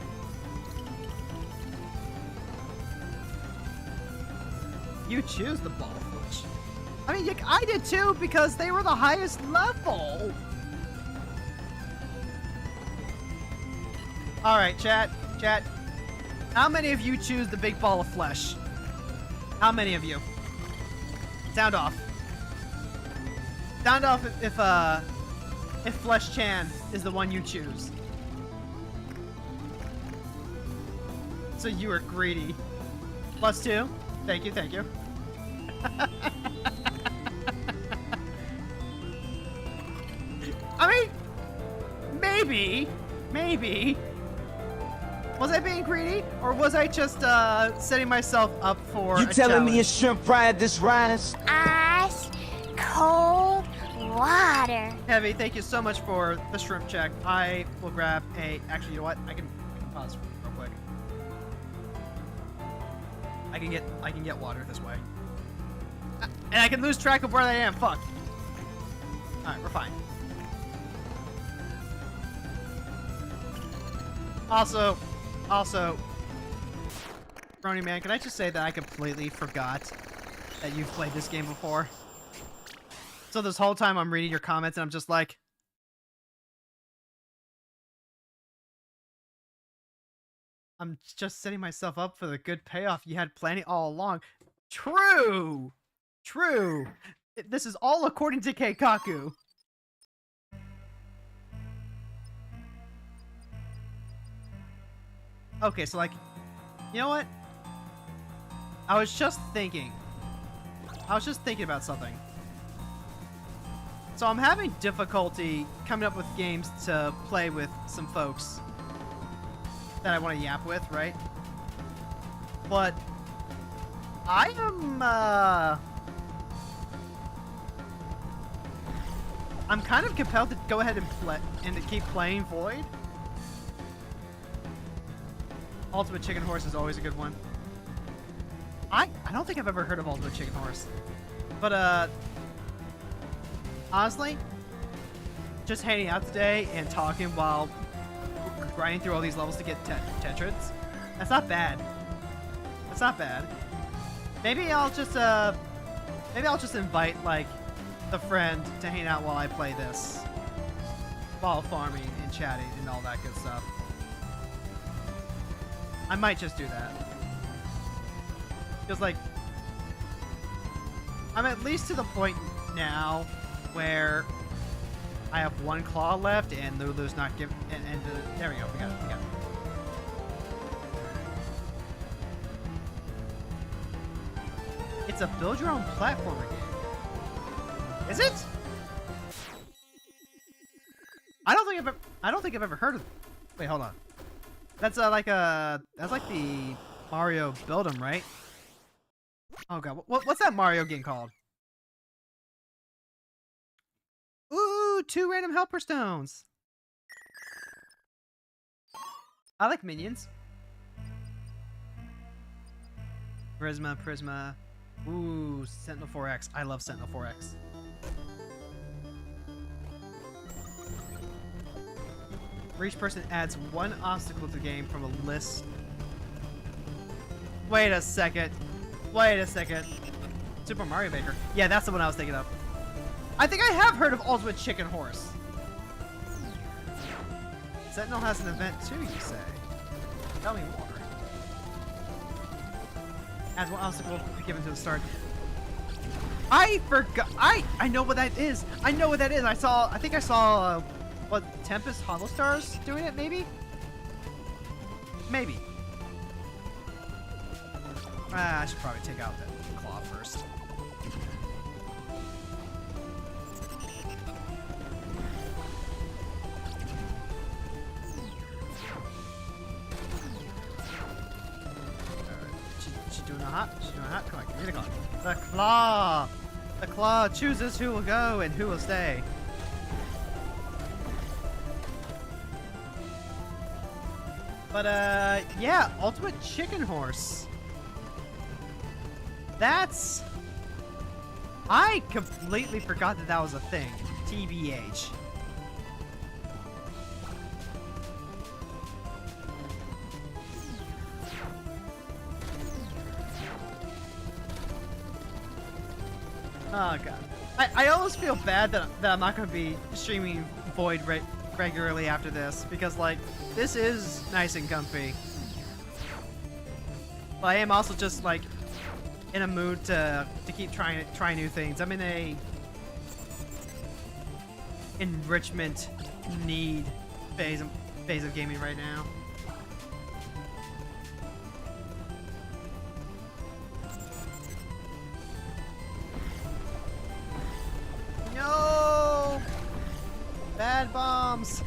You choose the ball of flesh. I mean, I did too because they were the highest level. All right, chat. How many of you choose the big ball of flesh? How many of you? Sound off. Sound off if Flesh Chan is the one you choose. So you are greedy. +2. Thank you. I mean, maybe. Was I being greedy, or was I just setting myself up for a telling challenge? me it's shrimp fried this rise? Ice cold water. Heavy, thank you so much for the shrimp check. I will grab a. Actually, you know what? I can pause real quick. I can get water this way, and I can lose track of where I am. Fuck. All right, we're fine. Also, Brony Man, can I just say that I completely forgot that you've played this game before? So this whole time I'm reading your comments and I'm just like, I'm just setting myself up for the good payoff you had planning all along. True! This is all according to Keikaku. Okay, so like, you know what? I was just thinking about something. So I'm having difficulty coming up with games to play with some folks that I want to yap with, right? But I am, I'm kind of compelled to go ahead and play and to keep playing Void. Ultimate Chicken Horse is always a good one. I don't think I've ever heard of Ultimate Chicken Horse. But, honestly, just hanging out today and talking while grinding through all these levels to get Tetrits, that's not bad. That's not bad. Maybe I'll just invite, like, the friend to hang out while I play this. While farming and chatting and all that good stuff. I might just do that. Because, like, I'm at least to the point now where I have one claw left and Lulu's not giving. And there we go. We got it. It's a build your own platformer game. Is it? I don't think I've ever heard of. Wait, hold on. That's like the Mario Build 'em, right? Oh god, what's that Mario game called? Ooh, 2 random helper stones. I like minions. Prisma. Ooh, Sentinel 4X. I love Sentinel 4X. For each person adds one obstacle to the game from a list. Wait a second. Wait a second. Super Mario Maker. Yeah, that's the one I was thinking of. I think I have heard of Ultimate Chicken Horse. Sentinel has an event too, you say? Tell me more. Adds one obstacle given to the start. I forgot. I know what that is. I know what that is. I think I saw what, Tempest Hollow Stars doing it, maybe? Maybe. I should probably take out that claw first. She's doing a hot. She's doing a hot. Come on, give me the claw. The claw. The claw chooses who will go and who will stay. But yeah, Ultimate Chicken Horse. That's... I completely forgot that that was a thing. TBH. Oh god. I almost feel bad that I'm not going to be streaming Void regularly after this, because like, this is nice and comfy. But I am also just like in a mood to keep trying new things. I'm in a enrichment need phase of gaming right now. No! Bad bombs!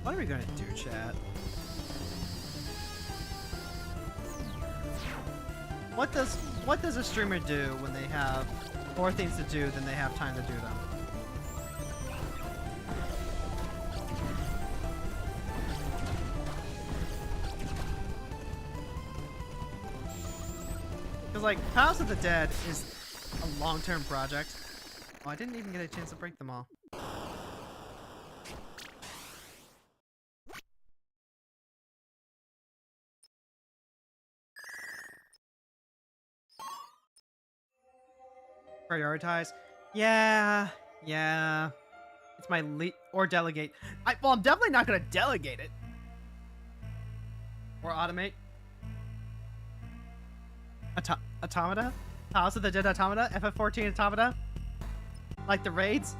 What are we gonna do, chat? What does a streamer do when they have more things to do than they have time to do them? Because like, House of the Dead is a long-term project. Oh, I didn't even get a chance to break them all. Prioritize. Yeah. It's my or delegate. Well, I'm definitely not gonna delegate it. Or automate. Automata? House of the Dead Automata? FF14 Automata? Like the raids?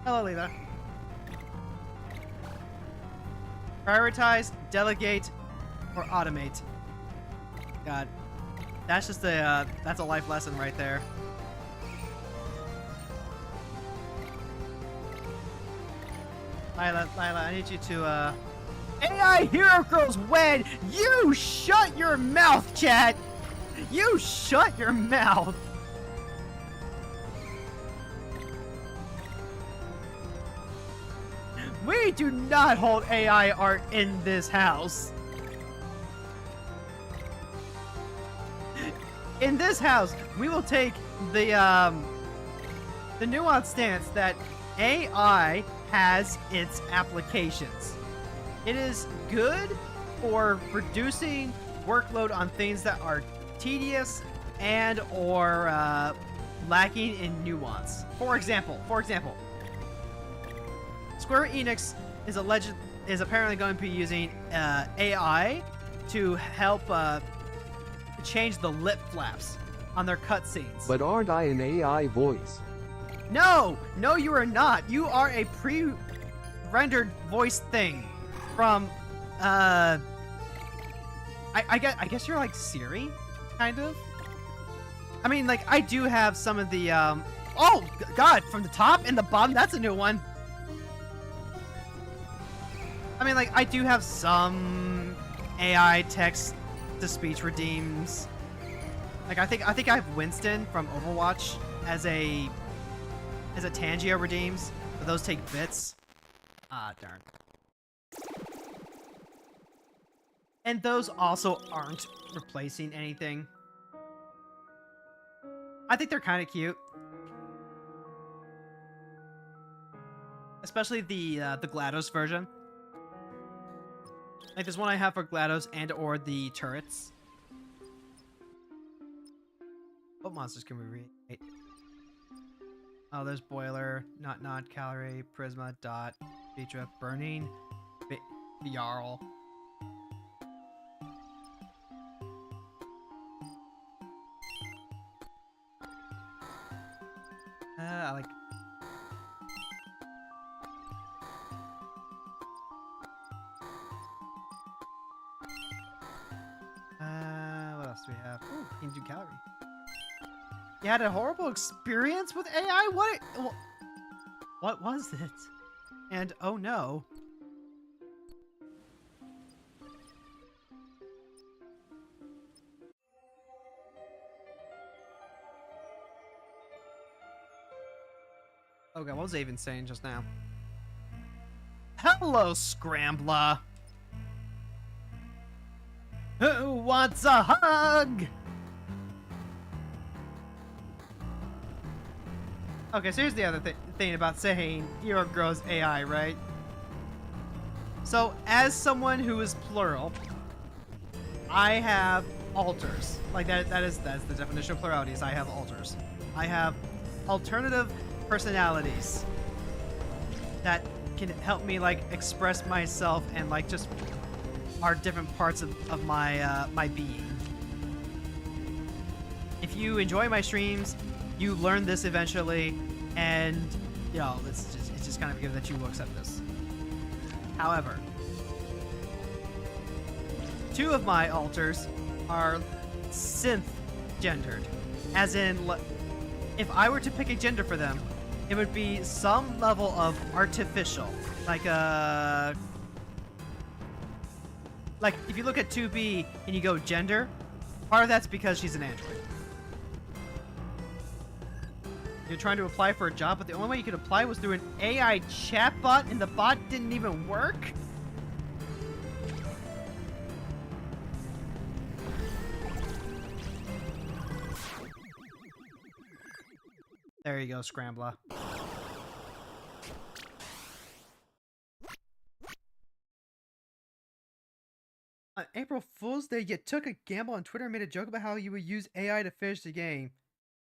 Hello, Leela. Prioritize, delegate, or automate. God. That's just a, that's a life lesson right there. Lila, I need you to, AI Hero Girls when you shut your mouth, chat! You shut your mouth! We do not hold AI art in this house. In this house, we will take the nuanced stance that AI has its applications. It is good for reducing workload on things that are tedious and or lacking in nuance. For example, Square Enix is apparently going to be using AI to help change the lip flaps on their cutscenes. But aren't I an AI voice? No, you are not. You are a pre-rendered voice thing from I guess you're like Siri, kind of. I mean, like, I do have some of the oh god, from the top and the bottom. That's a new one. I mean, like, I do have some AI text to speech redeems. Like, I think I have Winston from Overwatch as a Tangia redeems, but those take bits. Ah, darn. And those also aren't replacing anything. I think they're kind of cute. Especially the GLaDOS version. Like, there's one I have for GLaDOS and or the turrets. What monsters can we read? Oh, there's Boiler, Not, Calorie, Prisma, Dot, Vitra, Burning, Jarl. I like... what else do we have? Ooh, can do Calorie. You had a horrible experience with AI? What was it? And oh no. Oh god, what was I even saying just now? Hello, Scrambler! Who wants a hug? Okay, so here's the other thing about saying your girl's AI, right? So, as someone who is plural, I have alters. Like, that's the definition of plurality, is I have alters. I have alternative personalities that can help me, like, express myself and, like, just are different parts of my, my being. If you enjoy my streams, you learn this eventually, and, you know, it's just kind of given that you will accept this. However, two of my alters are synth gendered. As in, if I were to pick a gender for them, it would be some level of artificial. Like if you look at 2B and you go gender, part of that's because she's an android. You're trying to apply for a job, but the only way you could apply was through an AI chatbot, and the bot didn't even work? There you go, Scrambler. On April Fool's Day, you took a gamble on Twitter and made a joke about how you would use AI to finish the game.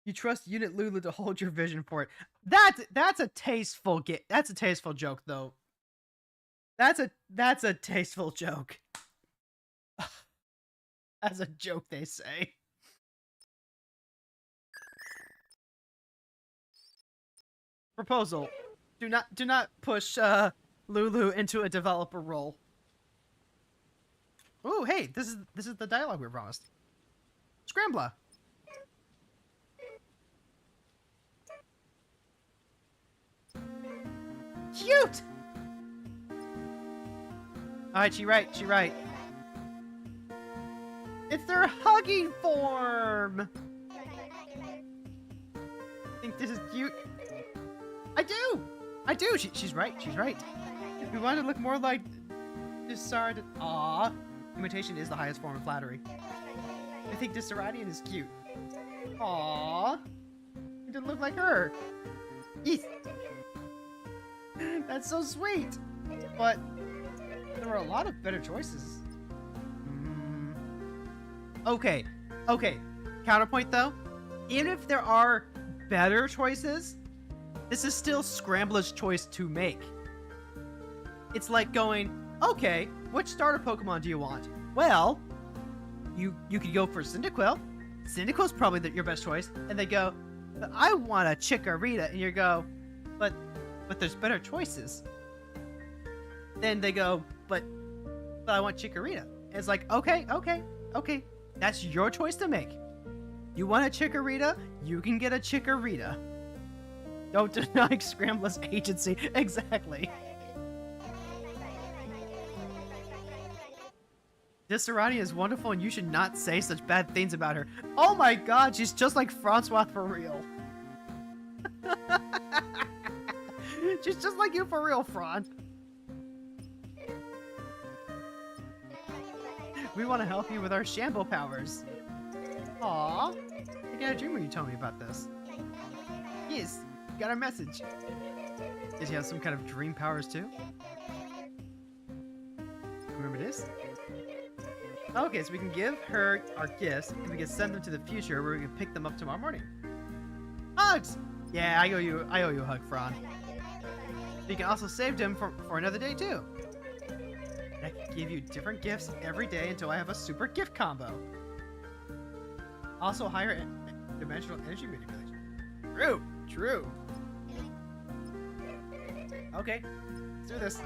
You trust Unit Lulu to hold your vision for it. That's a tasteful that's a tasteful joke, though. That's a tasteful joke. That's a joke, they say. Proposal: do not push Lulu into a developer role. Oh, hey, this is the dialogue we were promised. Scrambler. Cute. All right, she right. It's their hugging form. Think this is cute? I do. She's right. If we want to look more like Disard, aw, imitation is the highest form of flattery. I think Disaradian is cute. Aw, it didn't look like her. Eesh. That's so sweet. But there were a lot of better choices. Okay. Counterpoint though, even if there are better choices, this is still Scrambler's choice to make. It's like going, okay, which starter Pokemon do you want? Well, you could go for Cyndaquil. Cyndaquil's probably your best choice. And they go, but I want a Chikorita. And you go, but there's better choices. Then they go, but I want Chikorita. And it's like, okay. That's your choice to make. You want a Chikorita? You can get a Chikorita. Don't deny Scrambler's agency. Exactly. Disarati is wonderful and you should not say such bad things about her. Oh my god, she's just like Francois for real. She's just like you for real, Fran. We want to help you with our shambo powers. Aww. I got a dream when you told me about this. Yes, you got our message. Did you have some kind of dream powers too? Remember this? Okay, so we can give her our gifts, and we can send them to the future where we can pick them up tomorrow morning. Hugs! Yeah, I owe you a hug, Fran. You can also save them for another day too. And I can give you different gifts every day until I have a super gift combo. Also higher dimensional energy manipulation. True, true. Okay, let's do this.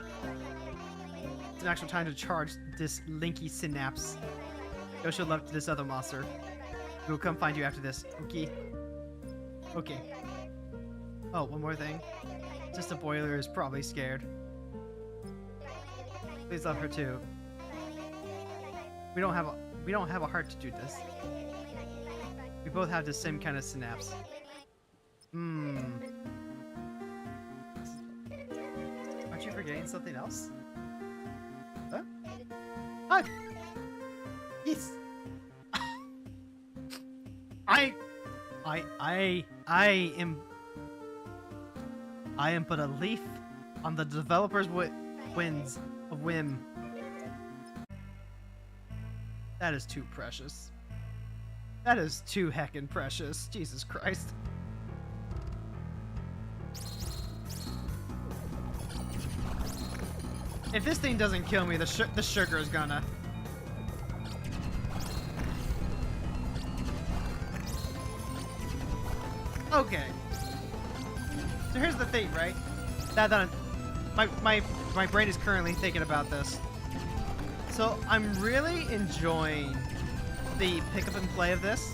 It's an actual time to charge this Linky Synapse. Go show love to this other monster. We'll come find you after this. Okay. Okay. Oh, one more thing. Just the boiler is probably scared. Please love her too. We don't have a heart to do this. We both have the same kind of synapse. Aren't you forgetting something else? Huh? Hug! Yes! I am but a leaf on the developer's winds of whim. That is too precious. That is too heckin' precious. Jesus Christ. If this thing doesn't kill me, the sugar is gonna. Okay. So here's the thing, right? My brain is currently thinking about this. So I'm really enjoying the pick up and play of this.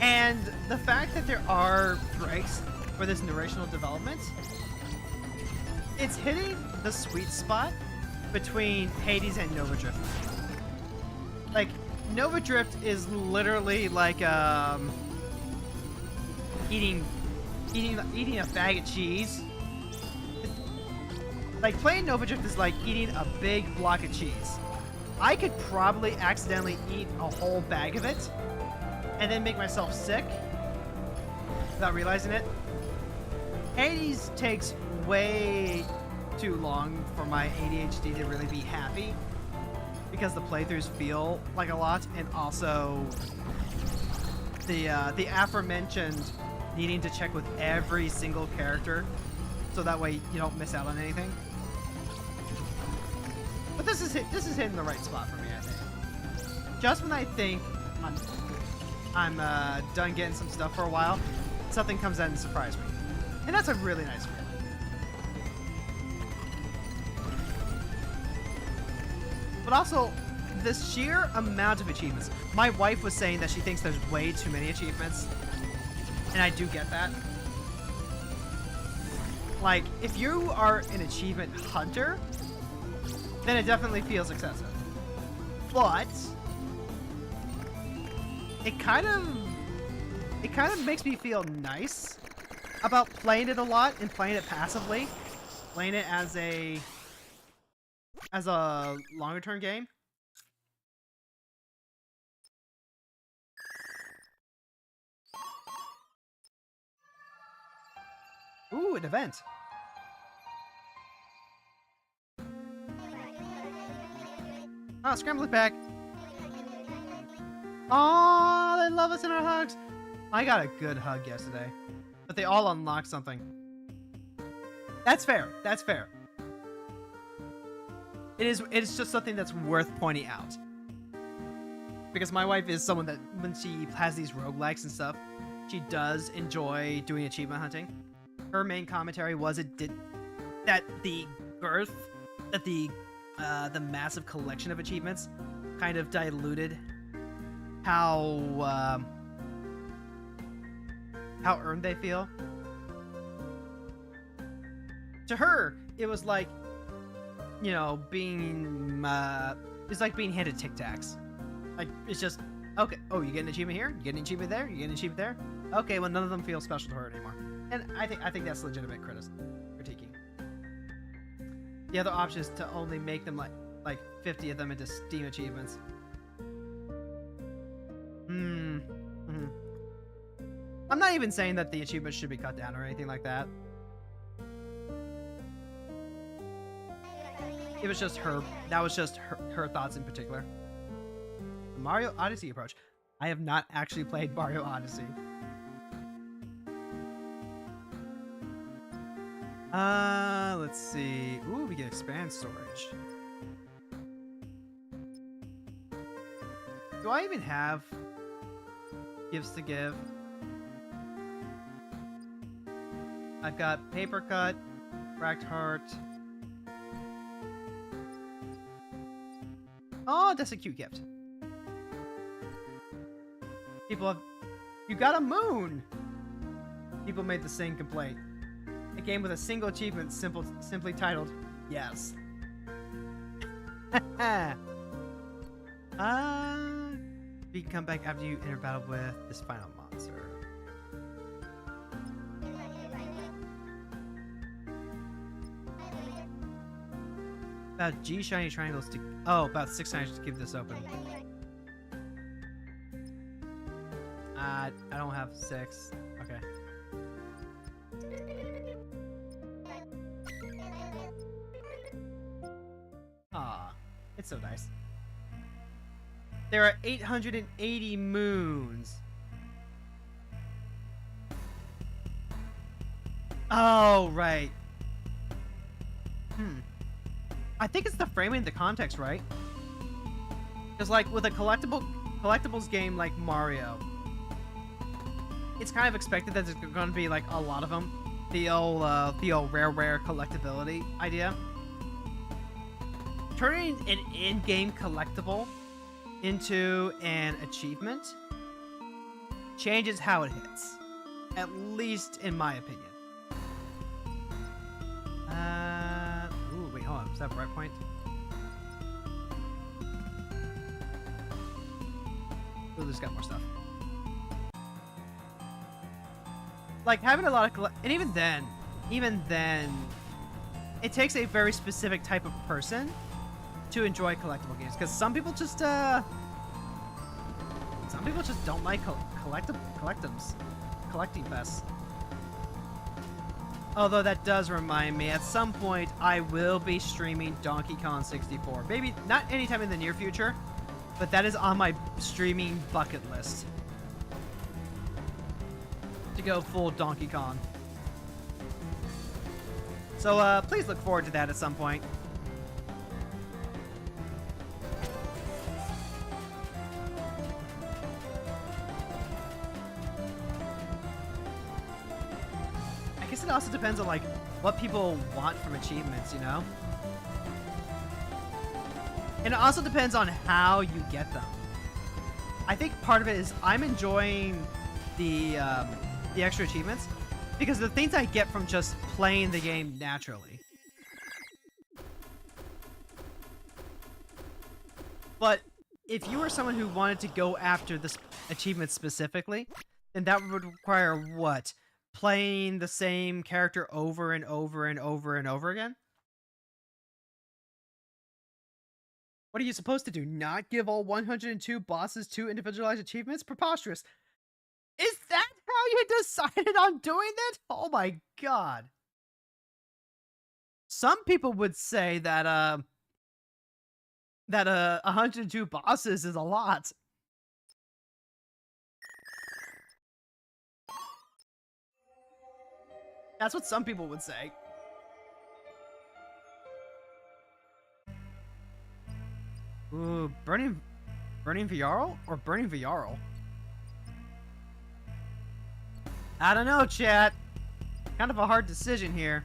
And the fact that there are breaks for this narrational development, it's hitting the sweet spot between Hades and Nova Drift. Like, Nova Drift is literally like eating a bag of cheese. Like, playing Nova Drift is like eating a big block of cheese. I could probably accidentally eat a whole bag of it and then make myself sick without realizing it. Hades takes way too long for my ADHD to really be happy because the playthroughs feel like a lot, and also the aforementioned needing to check with every single character so that way you don't miss out on anything. But this is hitting the right spot for me, I think. Just when I think I'm done getting some stuff for a while, something comes out and surprises me, and that's a really nice feeling. But also, the sheer amount of achievements. My wife was saying that she thinks there's way too many achievements, and I do get that. Like, if you are an achievement hunter, then it definitely feels excessive. But it kind of makes me feel nice about playing it a lot and playing it passively, playing it as a longer term game. Ooh, an event. Oh, scramble it back. Oh, they love us in our hugs. I got a good hug yesterday, but they all unlocked something. That's fair. That's fair. It's just something that's worth pointing out. Because my wife is someone that, when she has these roguelikes and stuff, she does enjoy doing achievement hunting. Her main commentary was that the massive collection of achievements kind of diluted how earned they feel. To her, it was like, you know, it's like being handed Tic Tacs. Like, it's just, okay, oh, you get an achievement here, you get an achievement there, you get an achievement there. Okay, well, none of them feel special to her anymore. And I think that's legitimate critiquing. The other option is to only make them like, like 50 of them into Steam achievements. Hmm. I'm not even saying that the achievements should be cut down or anything like that. It was just her. That was just her thoughts in particular. The Mario Odyssey approach. I have not actually played Mario Odyssey. Let's see. Ooh, we can expand storage. Do I even have gifts to give? I've got Paper Cut, Cracked Heart. Oh, that's a cute gift. People have... You got a moon! People made the same complaint. A game with a single achievement simply titled, Yes. We can come back after you enter battle with this final monster. About G shiny triangles to... Oh, about 6 times to keep this open. I don't have 6. Okay. Ah, it's so nice. There are 880 moons. Oh, right. I think it's the framing, the context, right? Because like with a collectibles game like Mario, it's kind of expected that there's going to be like a lot of them. The old rare collectability idea. Turning an in-game collectible into an achievement changes how it hits, at least in my opinion. Ooh, wait, hold on. Is that right point? Ooh, there's got more stuff. Like having a lot of and even then, it takes a very specific type of person to enjoy collectible games, because some people just don't like collecting fests. Although that does remind me, at some point I will be streaming Donkey Kong 64. Maybe not anytime in the near future, but that is on my streaming bucket list. To go full Donkey Kong. So please look forward to that at some point. I guess it also depends on like what people want from achievements, you know? And it also depends on how you get them. I think part of it is I'm enjoying the extra achievements because the things I get from just playing the game naturally. But if you were someone who wanted to go after this achievement specifically, then that would require what? Playing the same character over and over and over and over again? What are you supposed to do? Not give all 102 bosses 2 individualized achievements? Preposterous. Is that how you decided on doing that? Oh my god. Some people would say that 102 bosses is a lot. That's what some people would say. Ooh, burning Viarl or burning Viarl? I don't know, chat. Kind of a hard decision here.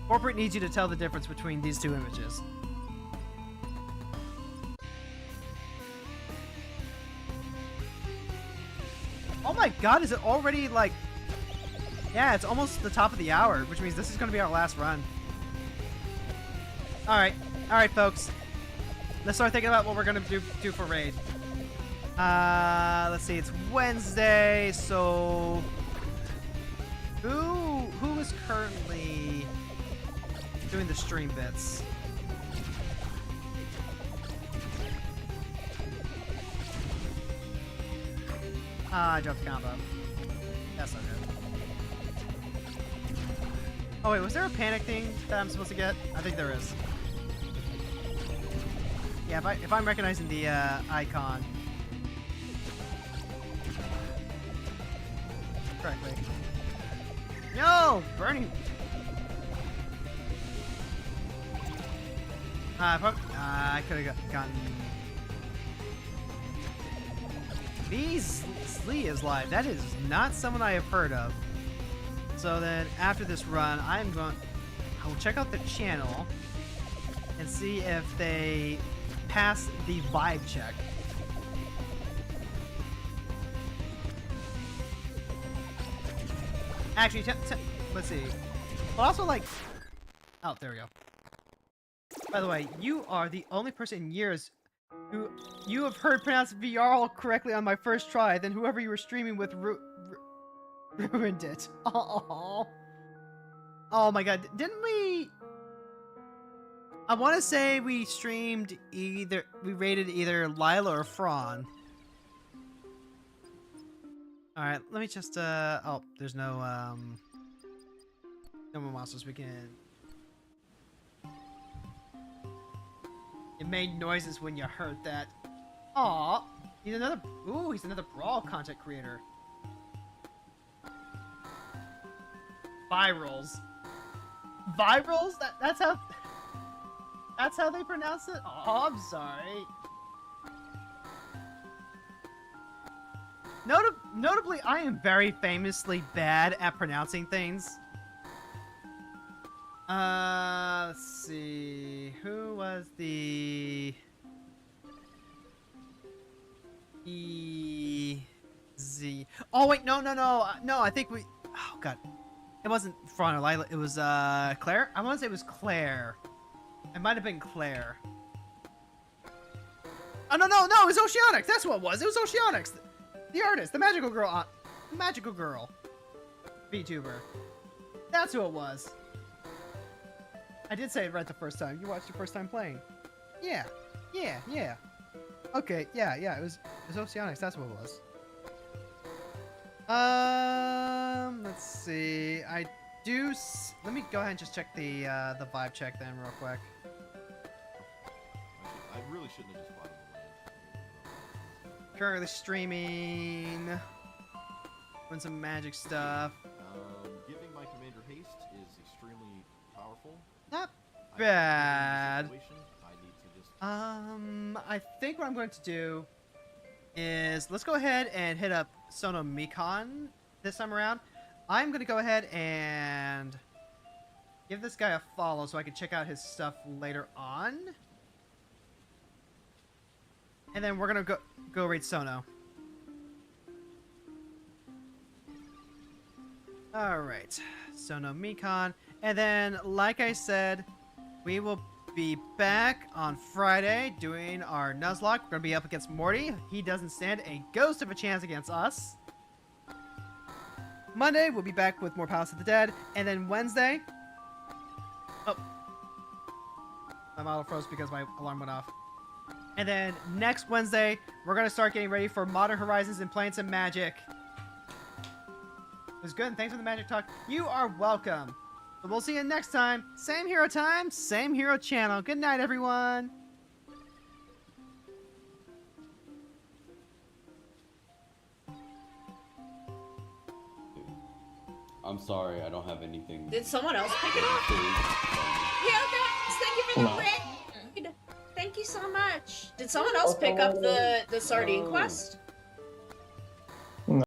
Corporate needs you to tell the difference between these two images. Oh my god, is it already like... Yeah, it's almost the top of the hour, which means this is going to be our last run. Alright, folks. Let's start thinking about what we're going to do for raid. Let's see, it's Wednesday, so... Who is currently doing the stream bits? Ah, I dropped the combo. That's not good. Oh wait, was there a panic thing that I'm supposed to get? I think there is. Yeah, if I'm recognizing the icon correctly. No! Burning! I could have gotten... Slee is live. That is not someone I have heard of. So then, after this run, I will check out the channel and see if they pass the vibe check. Actually, let's see. But also, like... Oh, there we go. By the way, you are the only person in years who you have heard pronounce VR correctly on my first try, then whoever you were streaming with ruined it. Oh my god, didn't we... I want to say we streamed we rated either Lila or Fran. Alright, let me just, oh, there's no more monsters we can... It made noises when you heard that. Aw, he's another Brawl content creator. Virals. Virals? That's how they pronounce it? Oh, I'm sorry. Notably, I am very famously bad at pronouncing things. Let's see. Who was the... Z... Oh, wait, no, I think we... Oh, God. It wasn't Fran or Lila, it was, Claire? I want to say it was Claire. It might have been Claire. Oh, no, it was Oceanics! That's what it was! It was Oceanics! The artist, the magical girl, VTuber. That's who it was. I did say it right the first time. You watched the first time playing. Yeah. Okay, yeah, it was Oceanics, that's what it was. Let's see. Let me go ahead and just check the vibe check then real quick. I really shouldn't have just bought him the land. Currently streaming. Doing some magic stuff. Giving my commander haste is extremely powerful. Not bad. I need to just... I think what I'm going to do is let's go ahead and hit up Sono Mikon this time around. I'm going to go ahead and give this guy a follow so I can check out his stuff later on. And then we're going to go raid Sono. Alright, Sono Mikon. And then, like I said, we will be back on Friday doing our Nuzlocke. We're going to be up against Morty. He doesn't stand a ghost of a chance against us. Monday, we'll be back with more Palace of the Dead. And then Wednesday... Oh. My model froze because my alarm went off. And then next Wednesday, we're going to start getting ready for Modern Horizons and playing some Magic. It was good, and thanks for the Magic Talk. You are welcome. But we'll see you next time. Same hero time, same hero channel. Good night, everyone. I'm sorry, I don't have anything. Did someone else pick it up? Yeah, guys, thank you for the raid. Thank you so much. Did someone else pick up the sardine quest?